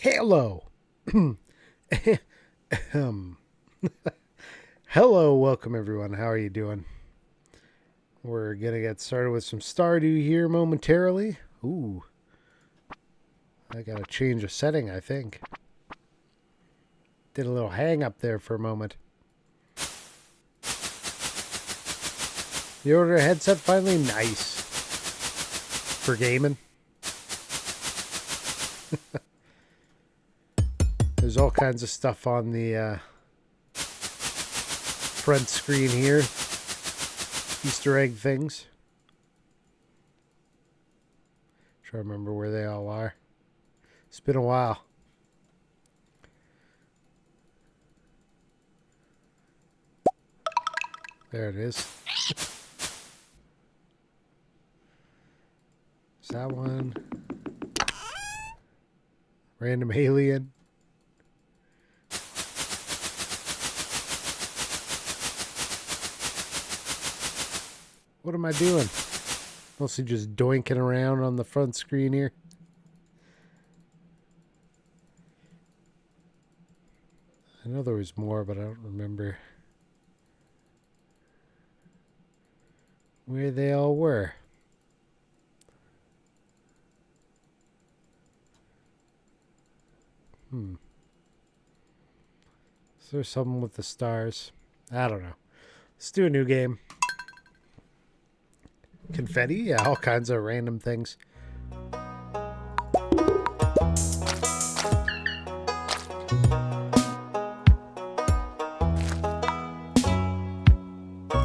Hello. Hello, welcome everyone. How are you doing? We're going to get started with some Stardew here momentarily. Ooh. I got to change a setting, I think. Did a little hang up there for a moment. You ordered a headset finally? Nice. For gaming. There's all kinds of stuff on the front screen here. Easter egg things. Try to remember where they all are. It's been a while. There it is. Is that one? Random alien. What am I doing? Mostly just doinking around on the front screen here. I know there was more, but I don't remember where they all were. Is there something with the stars? I don't know. Let's do a new game. Confetti? Yeah, all kinds of random things.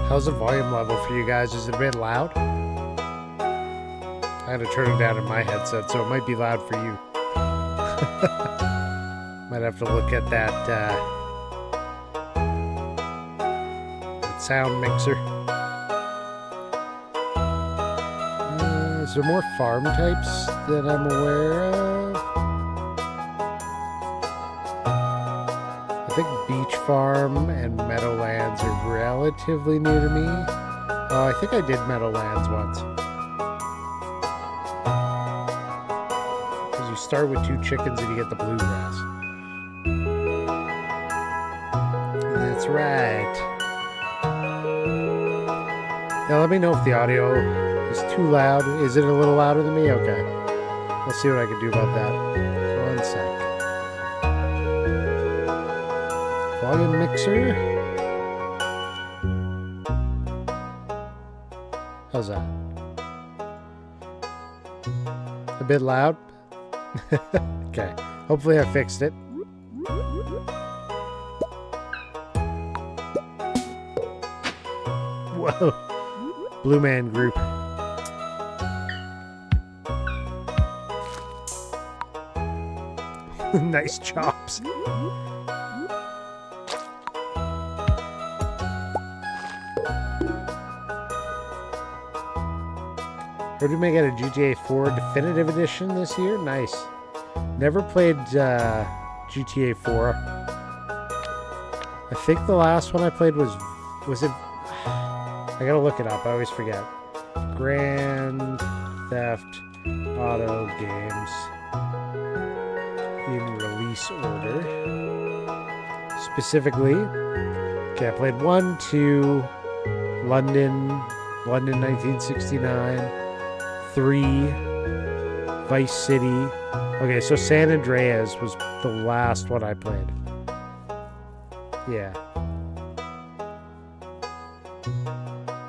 How's the volume level for you guys? Is it a bit loud? I had to turn it down in my headset, so it might be loud for you. Might have to look at that sound mixer. Is there more farm types that I'm aware of? I think Beach Farm and Meadowlands are relatively new to me. Oh, I think I did Meadowlands once. Because you start with 2 chickens and you get the bluegrass. That's right. Now let me know if the audio is too loud. Is it a little louder than me? Okay. I'll see what I can do about that. 1 sec. Volume mixer. How's that? A bit loud? Okay. Hopefully I fixed it. Whoa. Blue Man Group. Nice chops. Heard we may get a GTA 4 Definitive Edition this year. Nice. Never played GTA 4. I think the last one I played was it? I gotta look it up. I always forget. Grand Theft Auto games in release order. Specifically, okay, I played 1, 2, London 1969, 3, Vice City. Okay, so San Andreas was the last one I played. Yeah.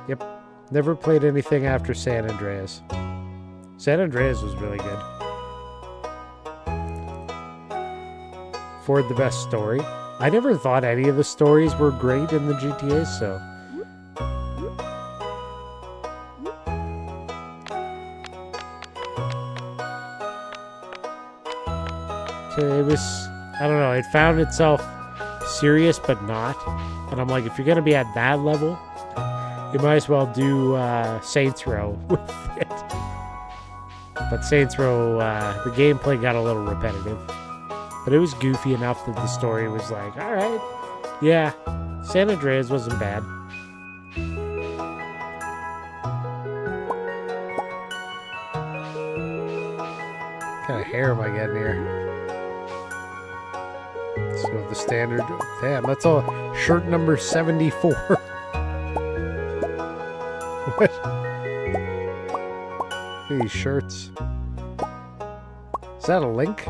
Yep. Never played anything after San Andreas. San Andreas was really good. Ford, the best story. I never thought any of the stories were great in the GTA, so. It was, I don't know, it found itself serious but not. And I'm like, if you're going to be at that level, you might as well do Saints Row with it. But Saints Row, the gameplay got a little repetitive. But it was goofy enough that the story was like, alright, yeah, San Andreas wasn't bad. kind of hair am I getting here? Let's go with the standard. Damn, that's all. Shirt number 74. What? These shirts. Is that a link?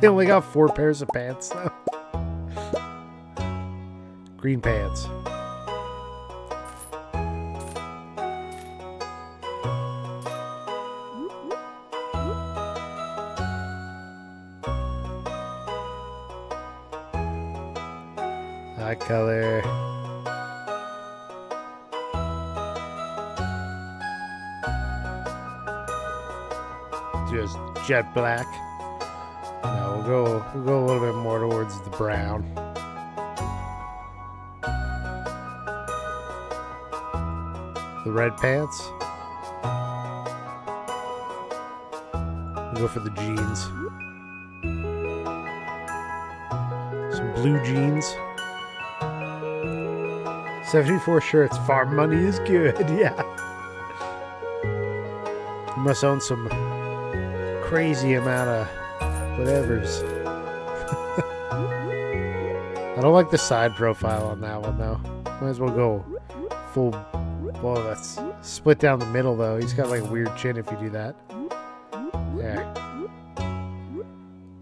They only got 4 pairs of pants though. Green pants. That color. Just jet black. No, we'll go a little bit more towards the brown. The red pants. We'll go for the jeans. Some blue jeans. 74 shirts. Farm money is good. Yeah. You must own some crazy amount of whatevers. I don't like the side profile on that one though. Might as well go full. Whoa, that's split down the middle though. He's got like a weird chin if you do that. Yeah.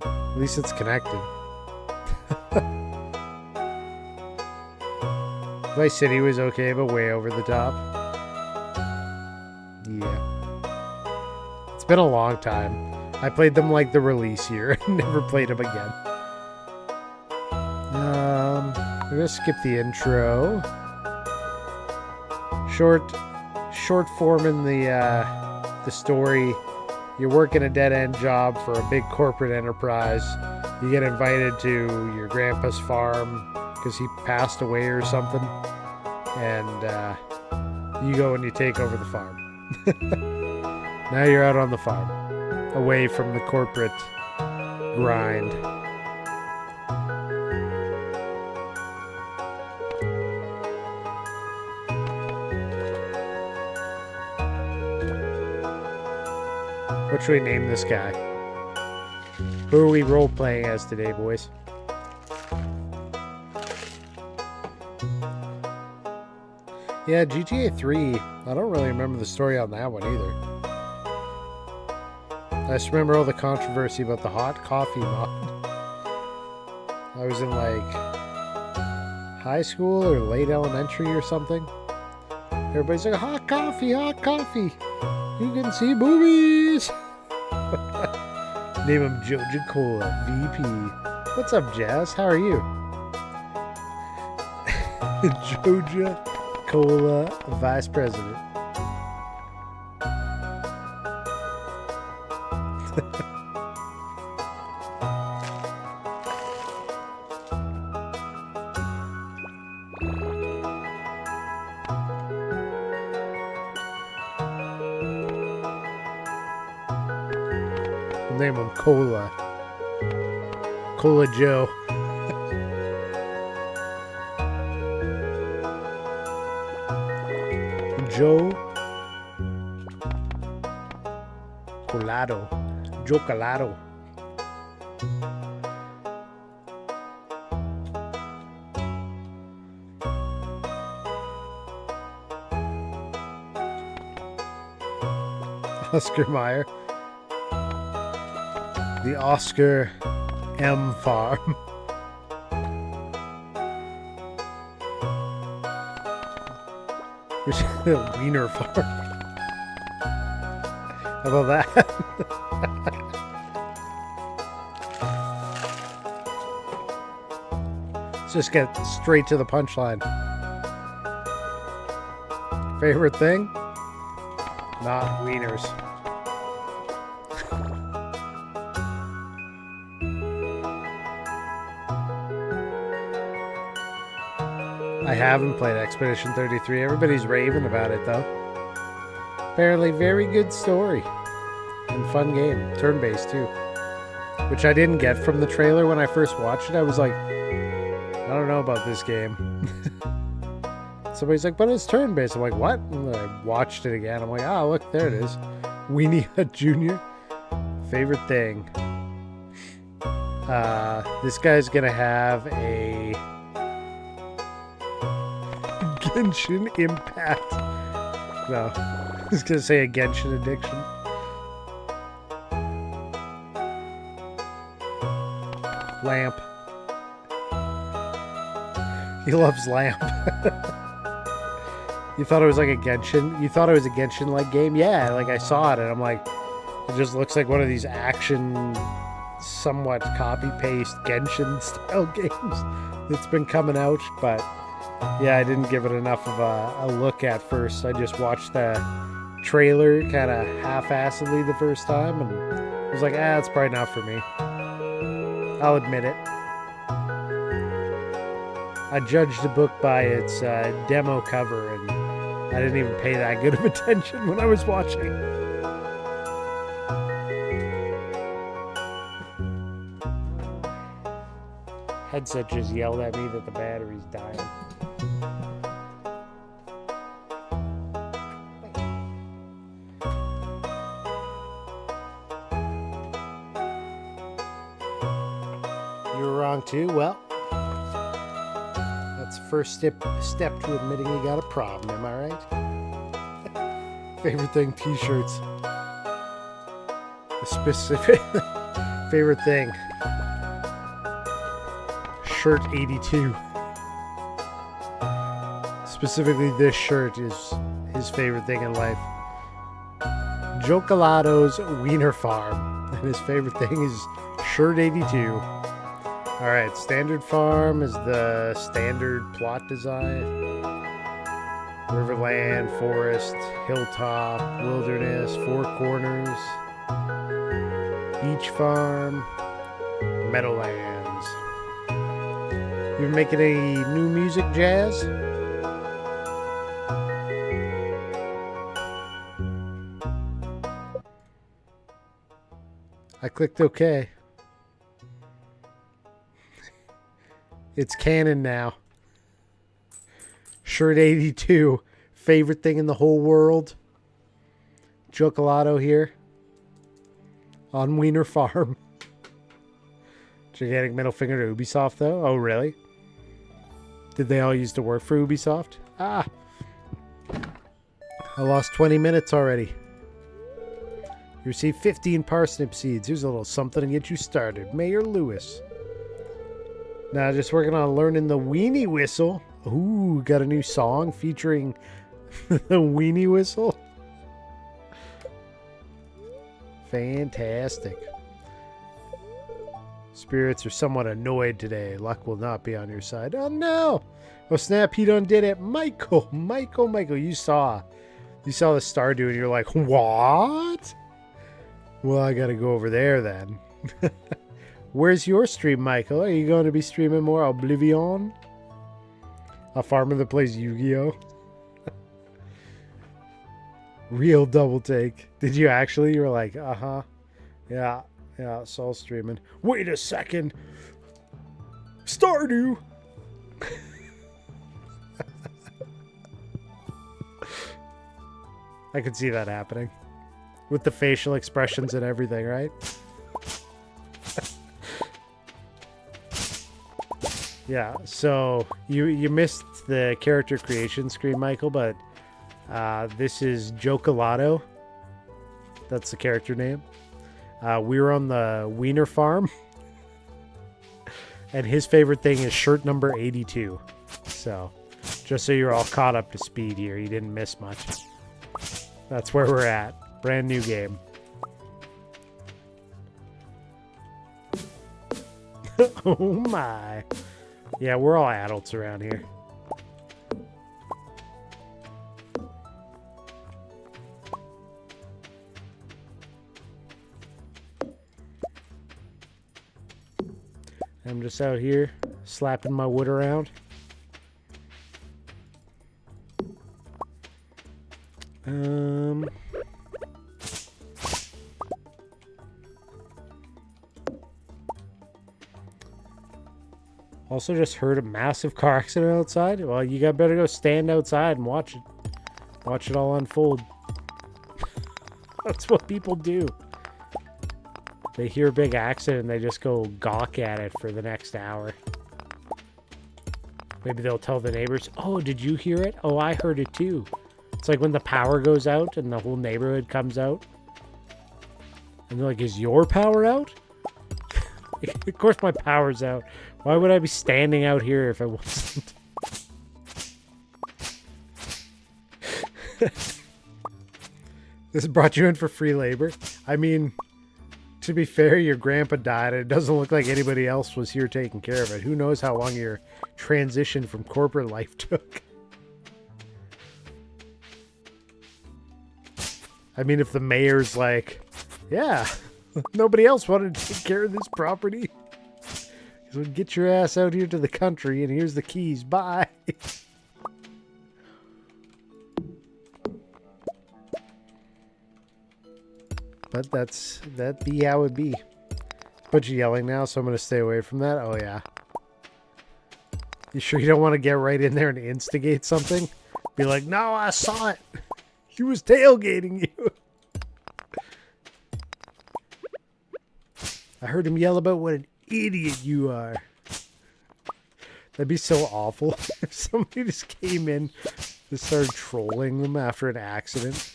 At least it's connected. Vice City was okay, but way over the top. Yeah. It's been a long time. I played them like the release year and never played them again. We're gonna skip the intro. Short form in the story. You're working a dead-end job for a big corporate enterprise. You get invited to your grandpa's farm because he passed away or something, and you go and you take over the farm. Now you're out on the farm, away from the corporate grind. What should we name this guy? Who are we role-playing as today, boys? Yeah, GTA 3, I don't really remember the story on that one either. I just remember all the controversy about the hot coffee mod. I was in like high school or late elementary or something. Everybody's like, hot coffee, you can see boobies. Name him Joja Cola, VP. What's up, Jazz? How are you? Joja Cola, Vice President. We'll name him Cola. Cola Joe. Joe Colado. Joe Colado. Oscar Mayer. The Oscar M Farm. Wiener Farm. How about that? Let's just get straight to the punchline. Favorite thing? Not wieners. I haven't played Expedition 33. Everybody's raving about it, though. Apparently, very good story. And fun game. Turn-based, too. Which I didn't get from the trailer when I first watched it. I was like, I don't know about this game. Somebody's like, but it's turn-based. I'm like, what? And I watched it again. I'm like, oh, look, there it is. Weenie Hut Jr. Favorite thing. This guy's gonna have a Genshin Impact. No, I was gonna say a Genshin addiction. Lamp. He loves Lamp. You thought it was like a Genshin? You thought it was a Genshin-like game? Yeah, like I saw it and I'm like, it just looks like one of these action, somewhat copy-paste Genshin-style games that's been coming out. But yeah, I didn't give it enough of a look at first. I just watched the trailer kind of half-assedly the first time and I was like, it's probably not for me. I'll admit it. I judged the book by its demo cover, and I didn't even pay that good of attention when I was watching. Headset just yelled at me that the battery's dying. You were wrong too? Well, that's the first step to admitting you got a problem, am I right? Favorite thing, t-shirts. A specific favorite thing. Shirt 82. Specifically, this shirt is his favorite thing in life. Jocolato's Wiener Farm. And his favorite thing is shirt 82. Alright, Standard Farm is the standard plot design. Riverland, Forest, Hilltop, Wilderness, Four Corners, Beach Farm, Meadowlands. You making any new music, Jazz? I clicked OK. It's canon now. Shirt 82. Favorite thing in the whole world. Jocolato here. On Wiener Farm. Gigantic middle finger to Ubisoft, though? Oh, really? Did they all used to work for Ubisoft? Ah. I lost 20 minutes already. You received 15 parsnip seeds. Here's a little something to get you started. Mayor Lewis. Now, just working on learning the weenie whistle. Ooh, got a new song featuring the weenie whistle. Fantastic. Spirits are somewhat annoyed today. Luck will not be on your side. Oh, no. Oh, snap, he done did it. Michael, you saw the Stardew and you're like, what? Well, I got to go over there then. Where's your stream, Michael? Are you going to be streaming more Oblivion? A farmer that plays Yu-Gi-Oh? Real double take. Did you actually? You were like, uh-huh. Yeah, Saul's streaming. Wait a second. Stardew! I could see that happening. With the facial expressions and everything, right? Yeah, so you missed the character creation screen, Michael, but this is Jocolato. That's the character name. We were on the Wiener Farm. And his favorite thing is shirt number 82. So, just so you're all caught up to speed here, you didn't miss much. That's where we're at. Brand new game. Oh my. Yeah, we're all adults around here. I'm just out here slapping my wood around. Also just heard a massive car accident outside. Well, you got better go stand outside and watch it. Watch it all unfold. That's what people do. They hear a big accident and they just go gawk at it for the next hour. Maybe they'll tell the neighbors, oh, did you hear it? Oh, I heard it too. It's like when the power goes out and the whole neighborhood comes out. And they're like, is your power out? Of course my power's out. Why would I be standing out here if it wasn't? This brought you in for free labor? I mean, to be fair, your grandpa died. It doesn't look like anybody else was here taking care of it. Who knows how long your transition from corporate life took? I mean, if the mayor's like, yeah, nobody else wanted to take care of this property. So get your ass out here to the country and here's the keys. Bye. But that be how it be. But you're yelling now, so I'm going to stay away from that. Oh, yeah. You sure you don't want to get right in there and instigate something? Be like, no, I saw it. He was tailgating you. I heard him yell about what an idiot you are. That'd be so awful if somebody just came in and started trolling them after an accident.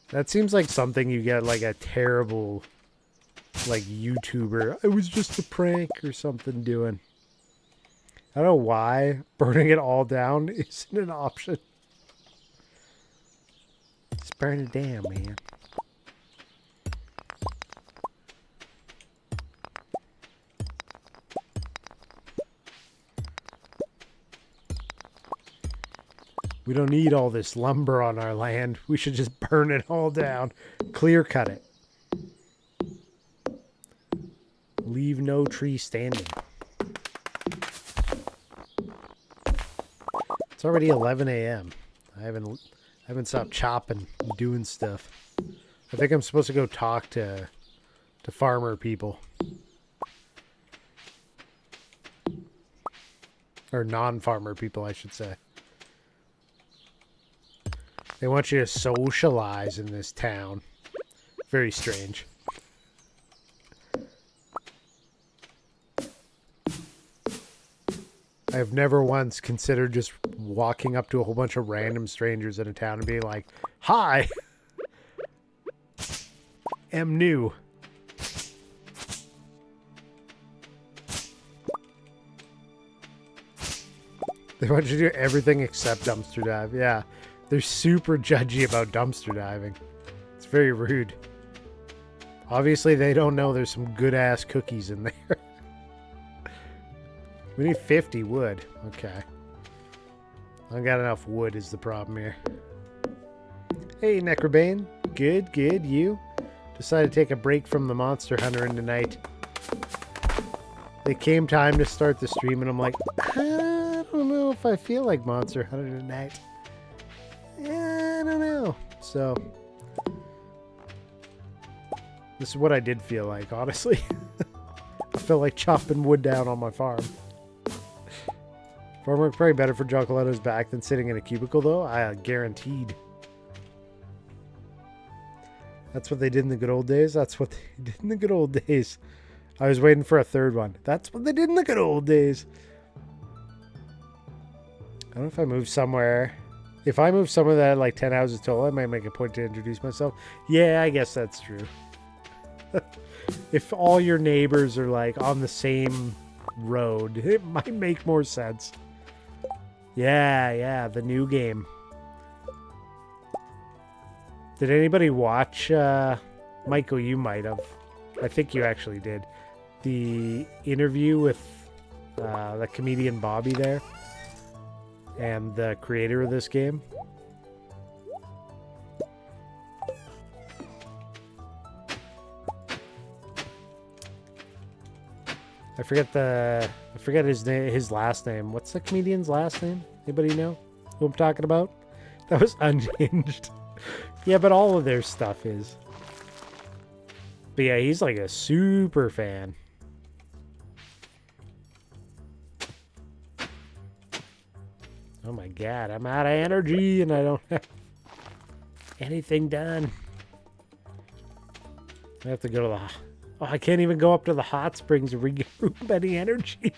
That seems like something you get like a terrible like YouTuber. It was just a prank or something doing. I don't know why burning it all down isn't an option. Just burn it down, man. We don't need all this lumber on our land. We should just burn it all down. Clear cut it. Leave no tree standing. It's already 11 a.m. I haven't stopped chopping and doing stuff. I think I'm supposed to go talk to farmer people. Or non-farmer people, I should say. They want you to socialize in this town. Very strange. I have never once considered just walking up to a whole bunch of random strangers in a town and being like, hi, am new. They want you to do everything except dumpster dive. Yeah. They're super judgy about dumpster diving. It's very rude. Obviously, they don't know there's some good-ass cookies in there. We need 50 wood. Okay. I don't got enough wood is the problem here. Hey, Necrobane. Good, good. You? Decided to take a break from the Monster Hunter in tonight. It came time to start the stream, and I'm like, I don't know if I feel like Monster Hunter tonight. I don't know. So, this is what I did feel like, honestly. I felt like chopping wood down on my farm. Farm work probably better for Jocoletto's back than sitting in a cubicle, though. I guaranteed. That's what they did in the good old days. That's what they did in the good old days. I was waiting for a third one. That's what they did in the good old days. I don't know if I move somewhere. If I move somewhere that had like 10 houses total, I might make a point to introduce myself. Yeah, I guess that's true. If all your neighbors are like on the same road, it might make more sense. Yeah, the new game. Did anybody watch, Michael, you might have. I think you actually did. The interview with the comedian Bobby there. And the creator of this game. I forget his name, his last name. What's the comedian's last name? Anybody know who I'm talking about? That was Unhinged. Yeah, but all of their stuff is. But yeah, he's like a super fan. Oh my god, I'm out of energy and I don't have anything done. I have to go to the... Oh, I can't even go up to the hot springs to regroup any energy.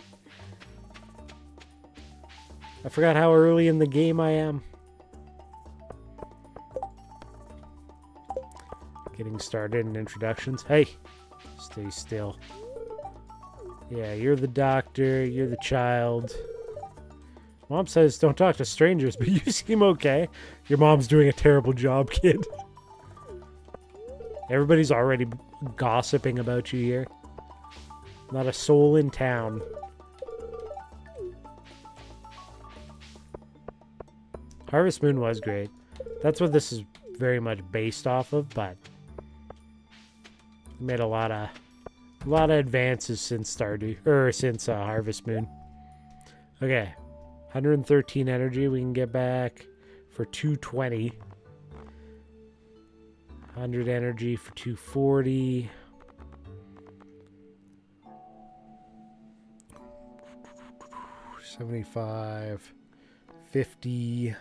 I forgot how early in the game I am. Getting started in introductions. Hey, stay still. Yeah, you're the doctor, you're the child. Mom says don't talk to strangers, but you seem okay. Your mom's doing a terrible job, kid. Everybody's already gossiping about you here. Not a soul in town. Harvest Moon was great. That's what this is very much based off of, but made a lot of advances since since Harvest Moon. Okay, 113 energy we can get back for 220. 100 energy for 240. $75, $50.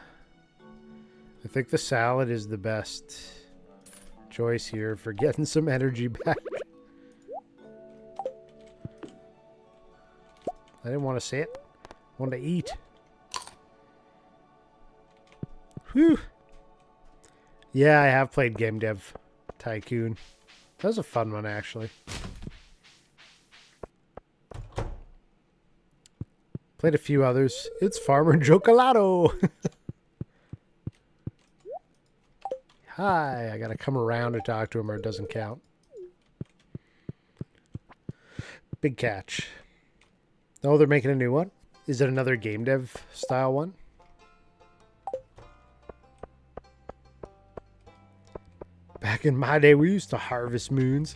I think the salad is the best choice here for getting some energy back. I didn't want to say it. I wanted to eat. Whew. Yeah, I have played Game Dev Tycoon. That was a fun one, actually. Played a few others. It's Farmer Jocolato. Hi, I gotta come around to talk to him or it doesn't count. Big catch. Oh, they're making a new one? Is it another Game Dev style one? Back in my day, we used to harvest moons.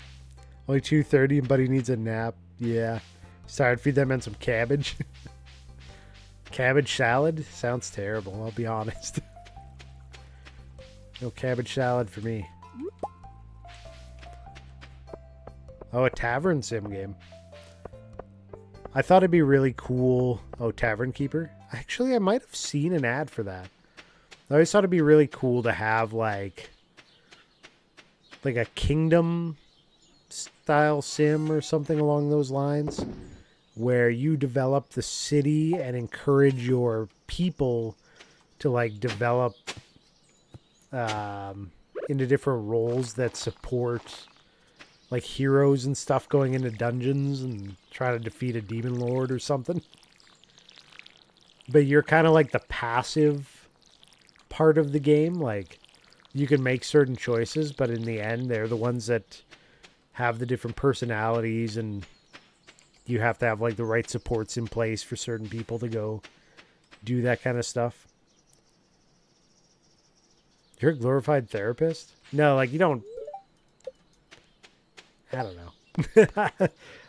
Only 2:30 and Buddy needs a nap. Yeah. Sorry, feed that man some cabbage. Cabbage salad? Sounds terrible, I'll be honest. No cabbage salad for me. Oh, a tavern sim game. I thought it'd be really cool. Oh, Tavern Keeper? Actually, I might have seen an ad for that. I always thought it'd be really cool to have like a kingdom style sim or something along those lines where you develop the city and encourage your people to like develop into different roles that support like heroes and stuff going into dungeons and try to defeat a demon lord or something. But you're kind of like the passive part of the game. Like you can make certain choices, but in the end, they're the ones that have the different personalities, and you have to have like the right supports in place for certain people to go do that kind of stuff. You're a glorified therapist? No, like you don't. I don't know.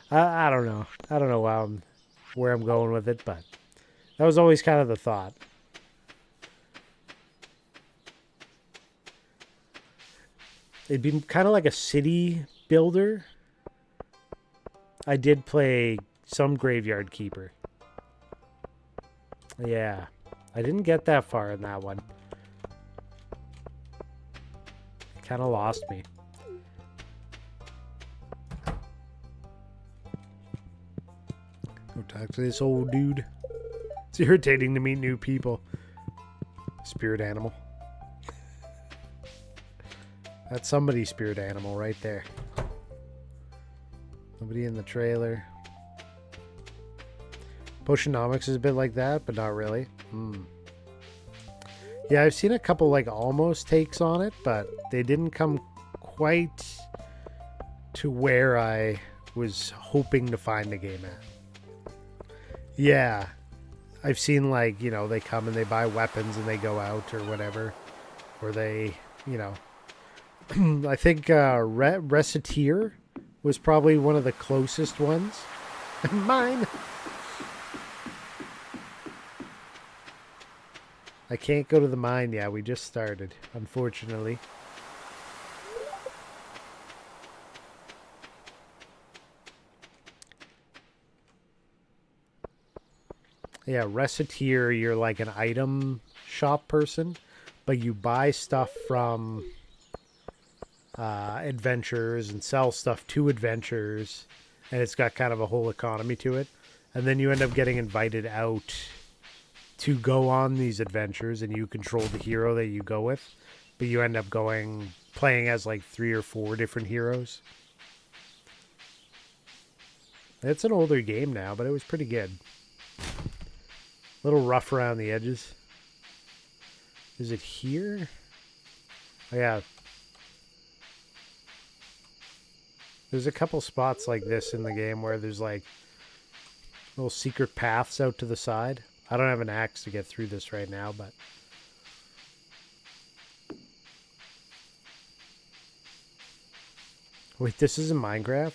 I don't know. I don't know where I'm going with it, but that was always kind of the thought. It'd be kind of like a city builder. I did play some Graveyard Keeper. Yeah. I didn't get that far in that one. It kind of lost me. Go talk to this old dude. It's irritating to meet new people. Spirit animal. That's somebody's spirit animal right there. Nobody in the trailer. Potionomics is a bit like that, but not really. Yeah, I've seen a couple like almost takes on it, but they didn't come quite to where I was hoping to find the game at. Yeah. I've seen like, you know, they come and they buy weapons and they go out or whatever. Or they, you know. I think Reciteer was probably one of the closest ones. Mine! I can't go to the mine yet. We just started, unfortunately. Yeah, Recettear, you're like an item shop person, but you buy stuff from adventures and sell stuff to adventures, and it's got kind of a whole economy to it. And then you end up getting invited out to go on these adventures, and you control the hero that you go with, but you end up playing as like 3 or 4 different heroes. It's an older game now, but it was pretty good. A little rough around the edges. Is it here? Oh, yeah. There's a couple spots like this in the game where there's like little secret paths out to the side. I don't have an axe to get through this right now, but... Wait, this isn't Minecraft?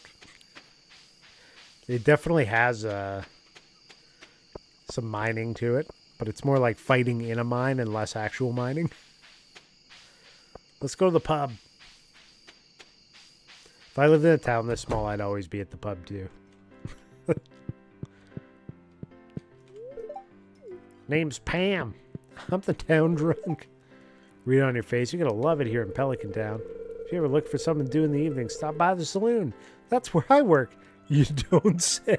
It definitely has some mining to it, but it's more like fighting in a mine and less actual mining. Let's go to the pub. If I lived in a town this small, I'd always be at the pub too. Name's Pam. I'm the town drunk. Read it on your face. You're going to love it here in Pelican Town. If you ever look for something to do in the evening, stop by the saloon. That's where I work. You don't say.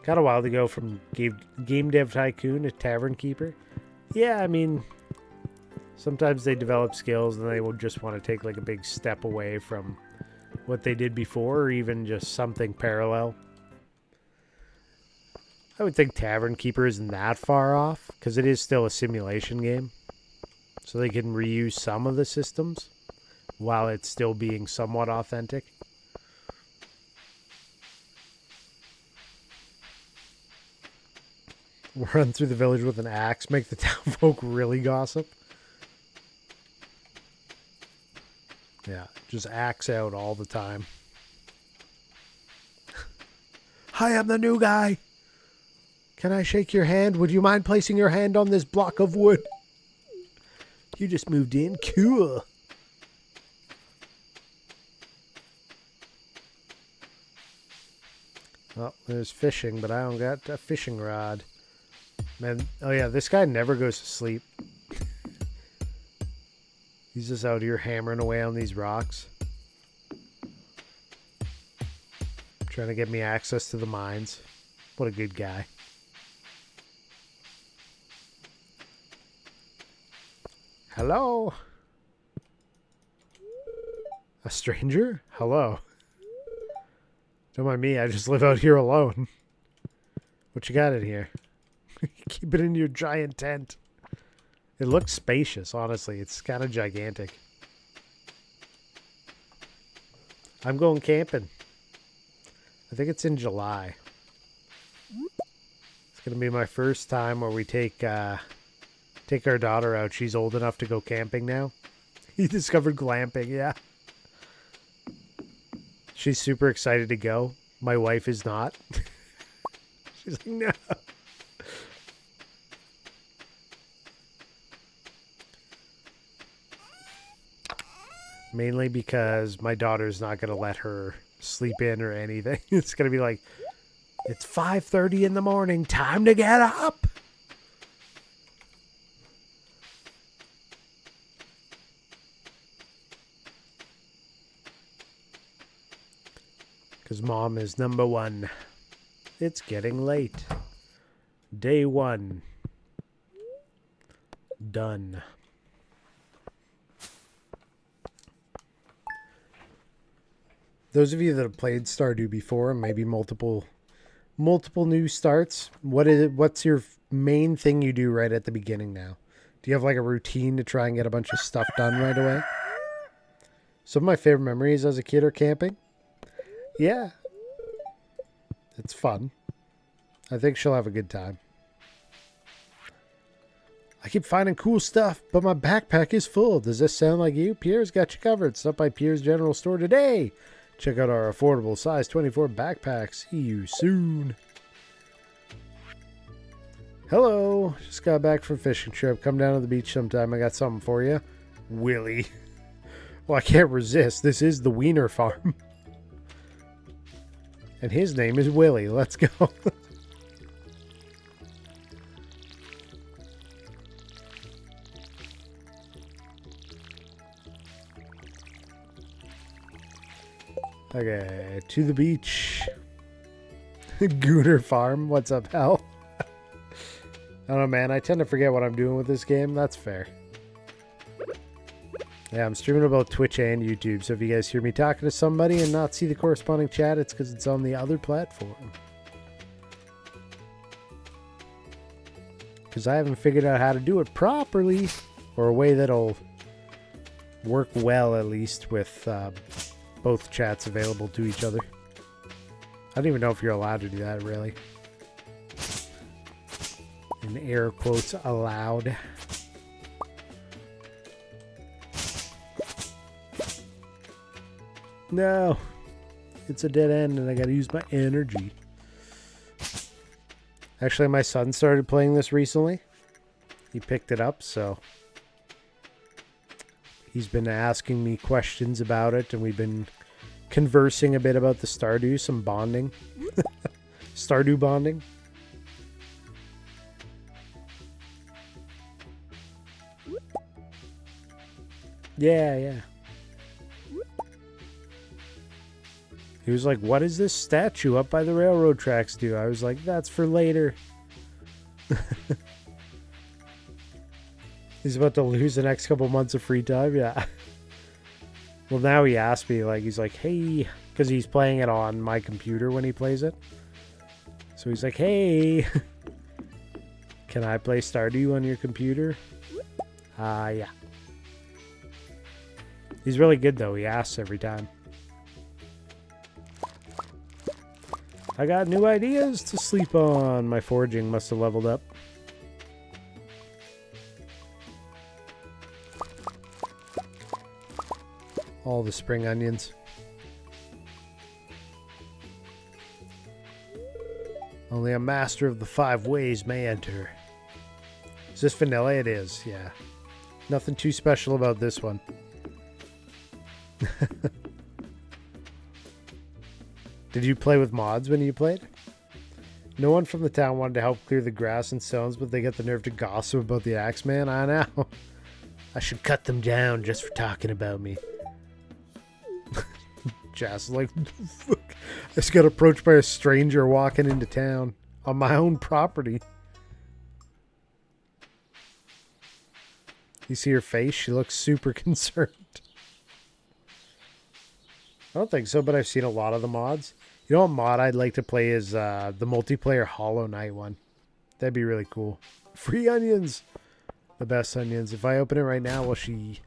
Got a while to go from game dev tycoon to tavern keeper. Yeah, I mean, sometimes they develop skills and they will just want to take like a big step away from what they did before, or even just something parallel. I would think tavern keeper isn't that far off, because it is still a simulation game. So they can reuse some of the systems while it's still being somewhat authentic. Run through the village with an axe, make the townfolk really gossip. Yeah, just axe out all the time. Hi, I'm the new guy. Can I shake your hand? Would you mind placing your hand on this block of wood? You just moved in? Cool. Well, there's fishing, but I don't got a fishing rod. Man, oh yeah, this guy never goes to sleep. He's just out here hammering away on these rocks. Trying to get me access to the mines. What a good guy. Hello? A stranger? Hello. Don't mind me, I just live out here alone. What you got in here? Keep it in your giant tent. It looks spacious, honestly. It's kind of gigantic. I'm going camping. I think it's in July. It's going to be my first time where we take our daughter out. She's old enough to go camping now. He discovered glamping, yeah. She's super excited to go. My wife is not. She's like, no. Mainly because my daughter's not going to let her sleep in or anything. It's going to be like, it's 5:30 in the morning. Time to get up. Because mom is number one. It's getting late. Day 1. Done. Those of you that have played Stardew before, maybe multiple new starts, what's your main thing you do right at the beginning now? Do you have like a routine to try and get a bunch of stuff done right away? Some of my favorite memories as a kid are camping. Yeah. It's fun. I think she'll have a good time. I keep finding cool stuff, but my backpack is full. Does this sound like you? Pierre's got you covered. Stop by Pierre's General Store today. Check out our affordable size 24 backpacks. See you soon. Hello. Just got back from fishing trip. Come down to the beach sometime. I got something for you. Willie. Well, I can't resist. This is the Wiener Farm. And his name is Willie. Let's go. Okay, to the beach. Gooner Farm. What's up, Hal? I don't know, man. I tend to forget what I'm doing with this game. That's fair. Yeah, I'm streaming about Twitch and YouTube, so if you guys hear me talking to somebody and not see the corresponding chat, it's because it's on the other platform. Because I haven't figured out how to do it properly, or a way that'll work well, at least, with both chats available to each other. I don't even know if you're allowed to do that, really. In air quotes, allowed. No, it's a dead end and I gotta use my energy. Actually, my son started playing this recently. He picked it up, so he's been asking me questions about it, and we've been conversing a bit about the Stardew, some bonding. Stardew bonding. Yeah. He was like, what does this statue up by the railroad tracks do? I was like, that's for later. He's about to lose the next couple months of free time. Yeah. Well, now he asked me, like, he's like, hey, because he's playing it on my computer when he plays it. So he's like, hey, can I play Stardew on your computer? Yeah. He's really good, though. He asks every time. I got new ideas to sleep on. My foraging must have leveled up. All the spring onions. Only a master of the 5 ways may enter. Is this vanilla? It is, yeah. Nothing too special about this one. Did you play with mods when you played? No one from the town wanted to help clear the grass and stones, but they get the nerve to gossip about the Axeman. I know. I should cut them down just for talking about me. Jazz is like, fuck. I just got approached by a stranger walking into town on my own property. You see her face? She looks super concerned. I don't think so, but I've seen a lot of the mods. You know what mod I'd like to play is the multiplayer Hollow Knight one. That'd be really cool. Free onions. The best onions. If I open it right now, will she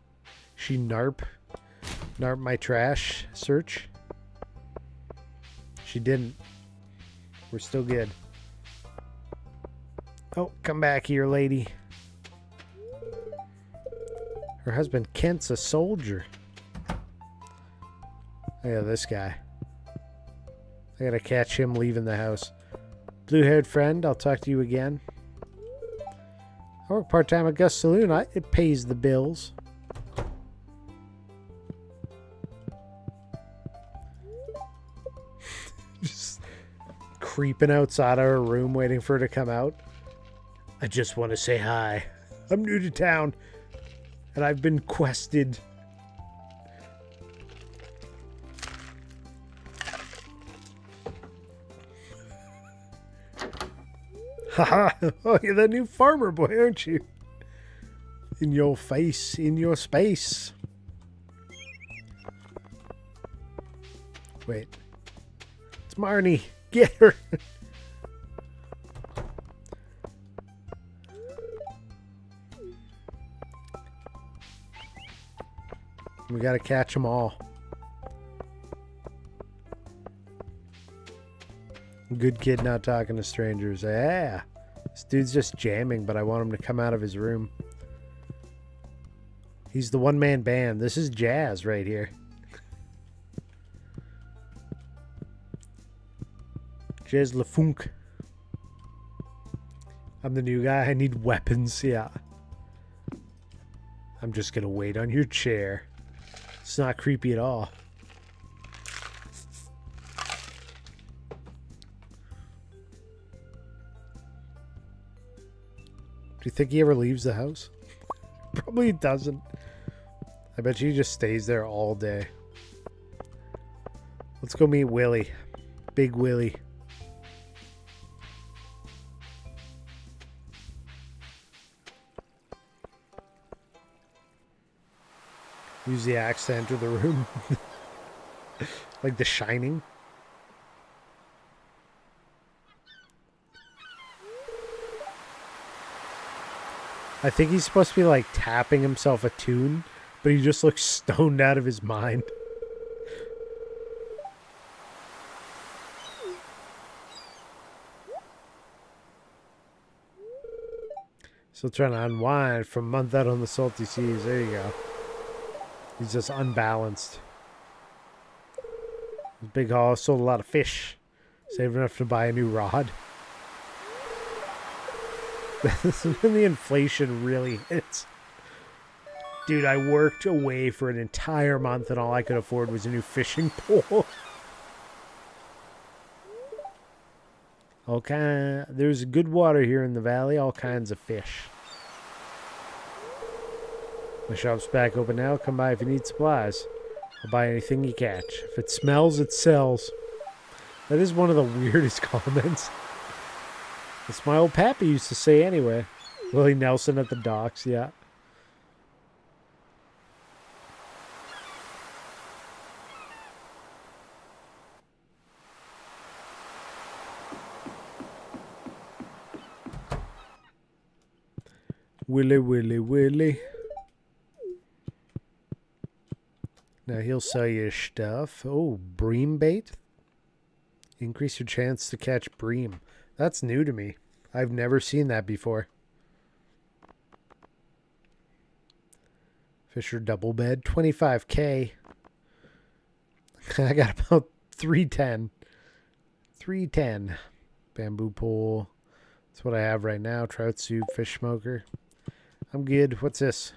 narp my trash search? She didn't. We're still good. Oh, come back here, lady. Her husband Kent's a soldier. Oh, yeah, this guy. I gotta catch him leaving the house. Blue-haired friend, I'll talk to you again. I work part-time at Gus Saloon. It pays the bills. Just creeping outside of her room waiting for her to come out. I just want to say hi. I'm new to town, and I've been quested. Haha! Oh, you're that new farmer boy, aren't you? In your face, in your space. Wait. It's Marnie. Get her. We gotta catch them all. Good kid not talking to strangers. Yeah. This dude's just jamming, but I want him to come out of his room. He's the one-man band. This is jazz right here. Jazz LaFunk. I'm the new guy. I need weapons. Yeah. I'm just gonna wait on your chair. It's not creepy at all. you think he ever leaves the house? Probably doesn't. I bet you he just stays there all day. Let's go meet Willie. Big Willie. Use the axe to enter the room. Like The Shining. I think he's supposed to be like tapping himself a tune, but he just looks stoned out of his mind. Still trying to unwind from a month out on the salty seas. There you go. He's just unbalanced. Big haul sold a lot of fish. Saved enough to buy a new rod. This is when the inflation really hits. Dude, I worked away for an entire month and all I could afford was a new fishing pole. Okay, there's good water here in the valley, all kinds of fish. My shop's back open now. Come by if you need supplies. I'll buy anything you catch. If it smells, it sells. That is one of the weirdest comments. That's my old pappy used to say anyway. Willie Nelson at the docks, yeah. Willie, Willie, Willie. Now he'll sell you stuff. Oh, bream bait? Increase your chance to catch bream. That's new to me. I've never seen that before. Fisher double bed, 25K. I got about 310. 310. Bamboo pole. That's what I have right now. Trout soup, fish smoker. I'm good. What's this?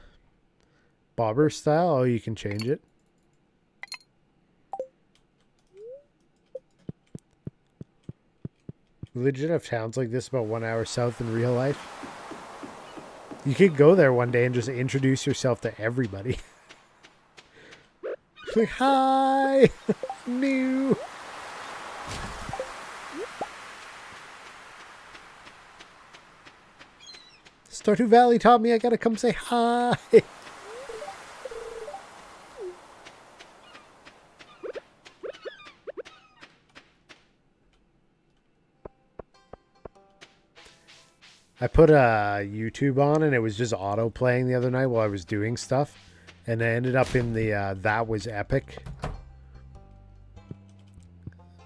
Bobber style? Oh, you can change it. We legit have towns like this about 1 hour south in real life. You could go there one day and just introduce yourself to everybody. Like, hi! New! Stardew Valley taught me I gotta come say hi! I put YouTube on and it was just auto playing the other night while I was doing stuff. And I ended up in the That Was Epic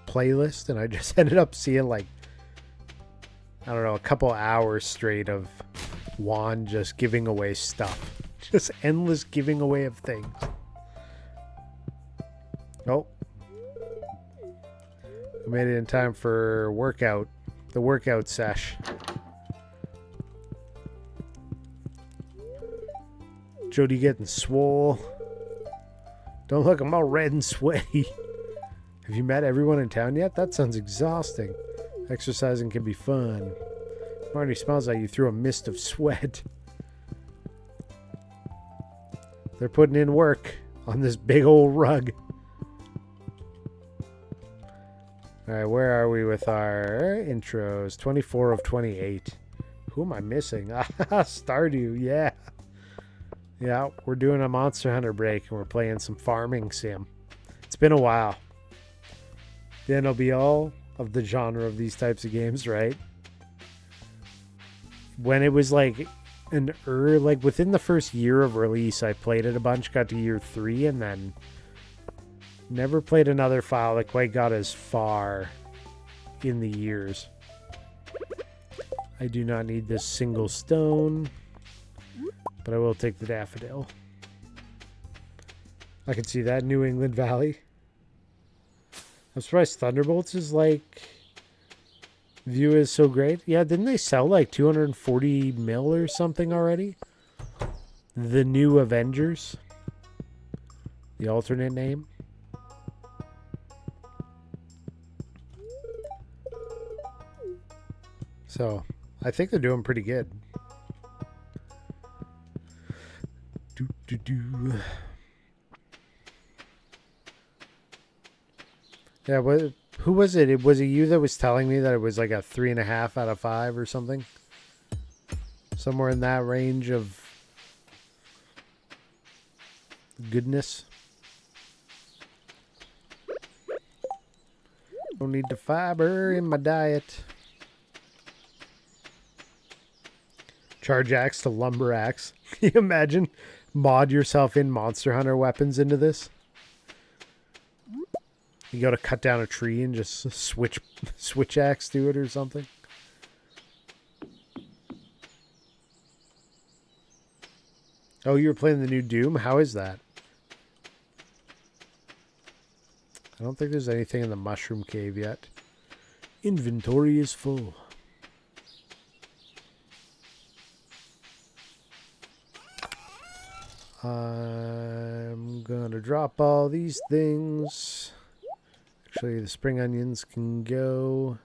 playlist. And I just ended up seeing like, I don't know, a couple hours straight of Juan just giving away stuff. Just endless giving away of things. Oh. I made it in time for workout. The workout sesh. Jody getting swole. Don't look, I'm all red and sweaty. Have you met everyone in town yet? That sounds exhausting. Exercising can be fun. Marty smells like you threw a mist of sweat. They're putting in work on this big old rug. Alright, where are we with our intros? 24 of 28. Who am I missing? Stardew, yeah. Yeah, we're doing a Monster Hunter break and we're playing some farming sim. It's been a while. Then it'll be all of the genre of these types of games, right? When it was like like within the first year of release, I played it a bunch, got to year 3, and then never played another file that quite got as far in the years. I do not need this single stone. But I will take the daffodil. I can see that. New England Valley. I'm surprised Thunderbolts is like... View is so great. Yeah, didn't they sell like 240 mil or something already? The New Avengers. The alternate name. So, I think they're doing pretty good. Do. Yeah, who was it? Was it you that was telling me that it was like a 3.5 out of 5 or something? Somewhere in that range of goodness. Don't need the fiber in my diet. Charge axe to lumber axe. Can you imagine? Mod yourself in Monster Hunter weapons into this. You go to cut down a tree and just switch axe to it or something. Oh, you were playing the new Doom? How is that? I don't think there's anything in the Mushroom Cave yet. Inventory is full. I'm gonna drop all these things. Actually, the spring onions can go.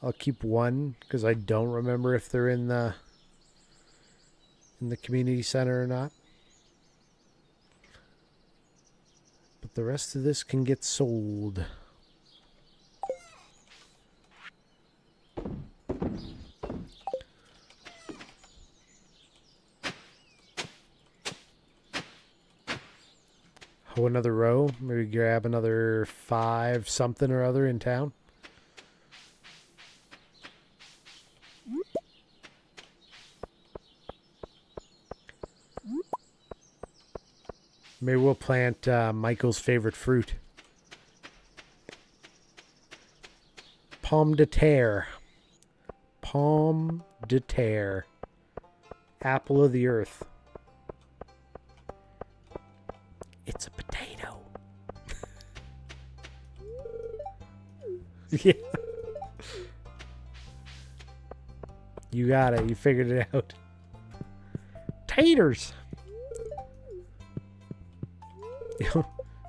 I'll keep one because I don't remember if they're in the community center or not. But the rest of this can get sold. Oh, another row. Maybe grab another 5 something or other in town. Maybe we'll plant Michael's favorite fruit. Pomme de terre. Pomme de terre. Apple of the earth. It's a potato. Yeah. You got it. You figured it out. Taters.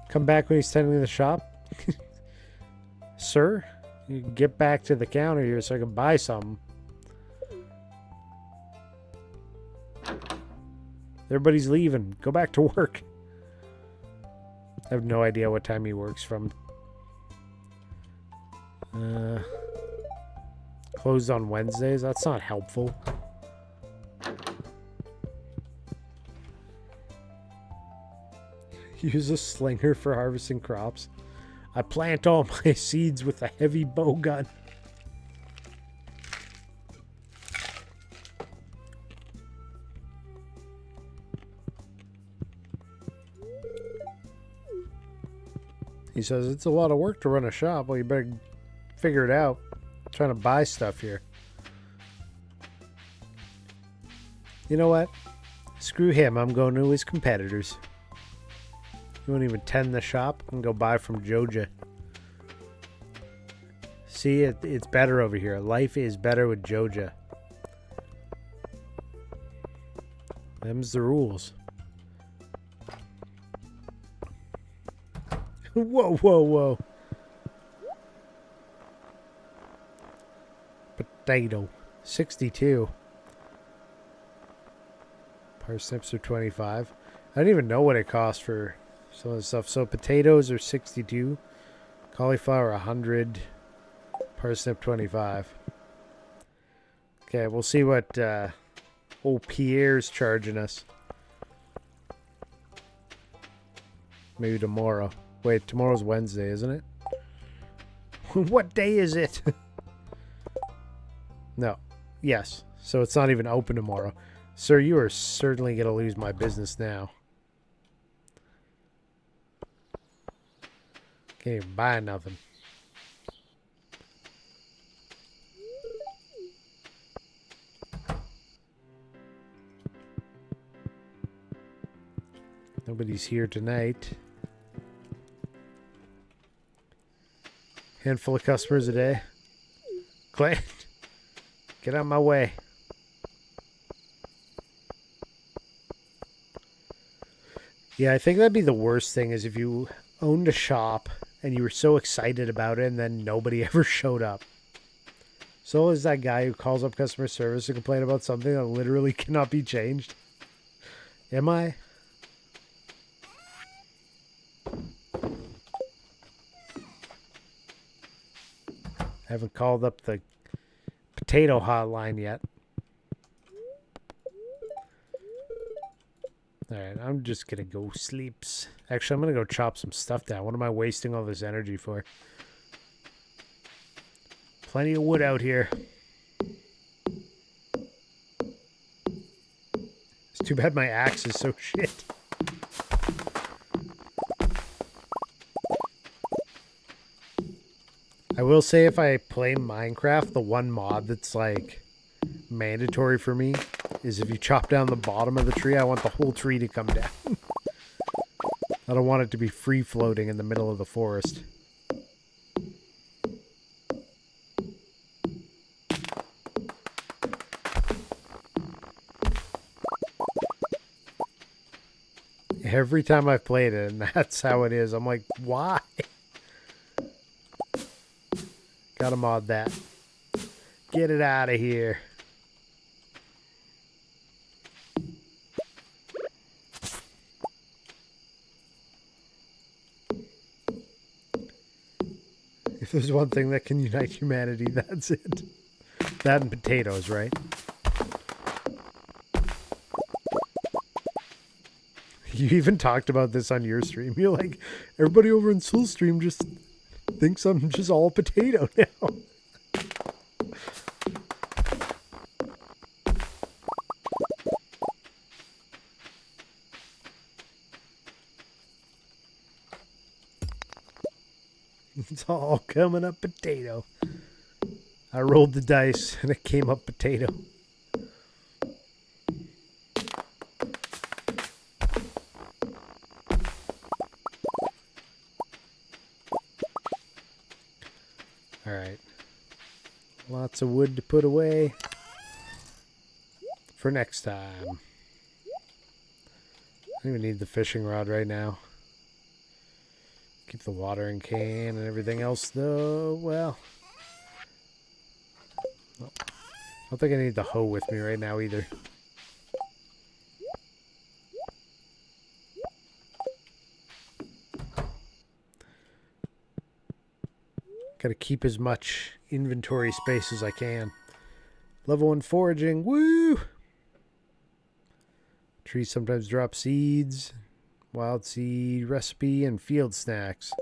Come back when he's tending the shop. Sir, you can get back to the counter here so I can buy something. Everybody's leaving. Go back to work. I have no idea what time he works from. Closed on Wednesdays? That's not helpful. Use a slinger for harvesting crops. I plant all my seeds with a heavy bow gun. He says, it's a lot of work to run a shop. Well, you better figure it out. I'm trying to buy stuff here. You know what? Screw him. I'm going to his competitors. You won't even tend the shop and go buy from Joja. See, it's better over here. Life is better with Joja. Them's the rules. Whoa, whoa, whoa. Potato. 62. Parsnips are 25. I don't even know what it costs for some of the stuff. So potatoes are 62. Cauliflower 100. Parsnip 25. Okay, we'll see what old Pierre's charging us. Maybe tomorrow. Wait, tomorrow's Wednesday, isn't it? What day is it? No. Yes. So it's not even open tomorrow. Sir, you are certainly going to lose my business now. Can't even buy nothing. Nobody's here tonight. Handful of customers a day. Clay, get out of my way. Yeah, I think that'd be the worst thing is if you owned a shop and you were so excited about it and then nobody ever showed up. So is that guy who calls up customer service to complain about something that literally cannot be changed? Am I? I haven't called up the potato hotline yet. Alright, I'm just gonna go sleeps. Actually, I'm gonna go chop some stuff down. What am I wasting all this energy for? Plenty of wood out here. It's too bad my axe is so shit. I will say if I play Minecraft, the one mod that's like mandatory for me is if you chop down the bottom of the tree, I want the whole tree to come down. I don't want it to be free floating in the middle of the forest. Every time I've played it, and that's how it is. I'm like, why? Gotta mod that. Get it out of here. If there's one thing that can unite humanity, that's it. That and potatoes, right? You even talked about this on your stream. You're like, everybody over in Soul Stream just thinks I'm just all potato now. It's all coming up potato. I rolled the dice and it came up potato. Alright. Lots of wood to put away for next time. I don't even need the fishing rod right now. Keep the watering can and everything else though. Well, I don't think I need the hoe with me right now either. Gotta keep as much inventory space as I can. Level 1 foraging, woo! Trees sometimes drop seeds. Wild seed recipe and field snacks.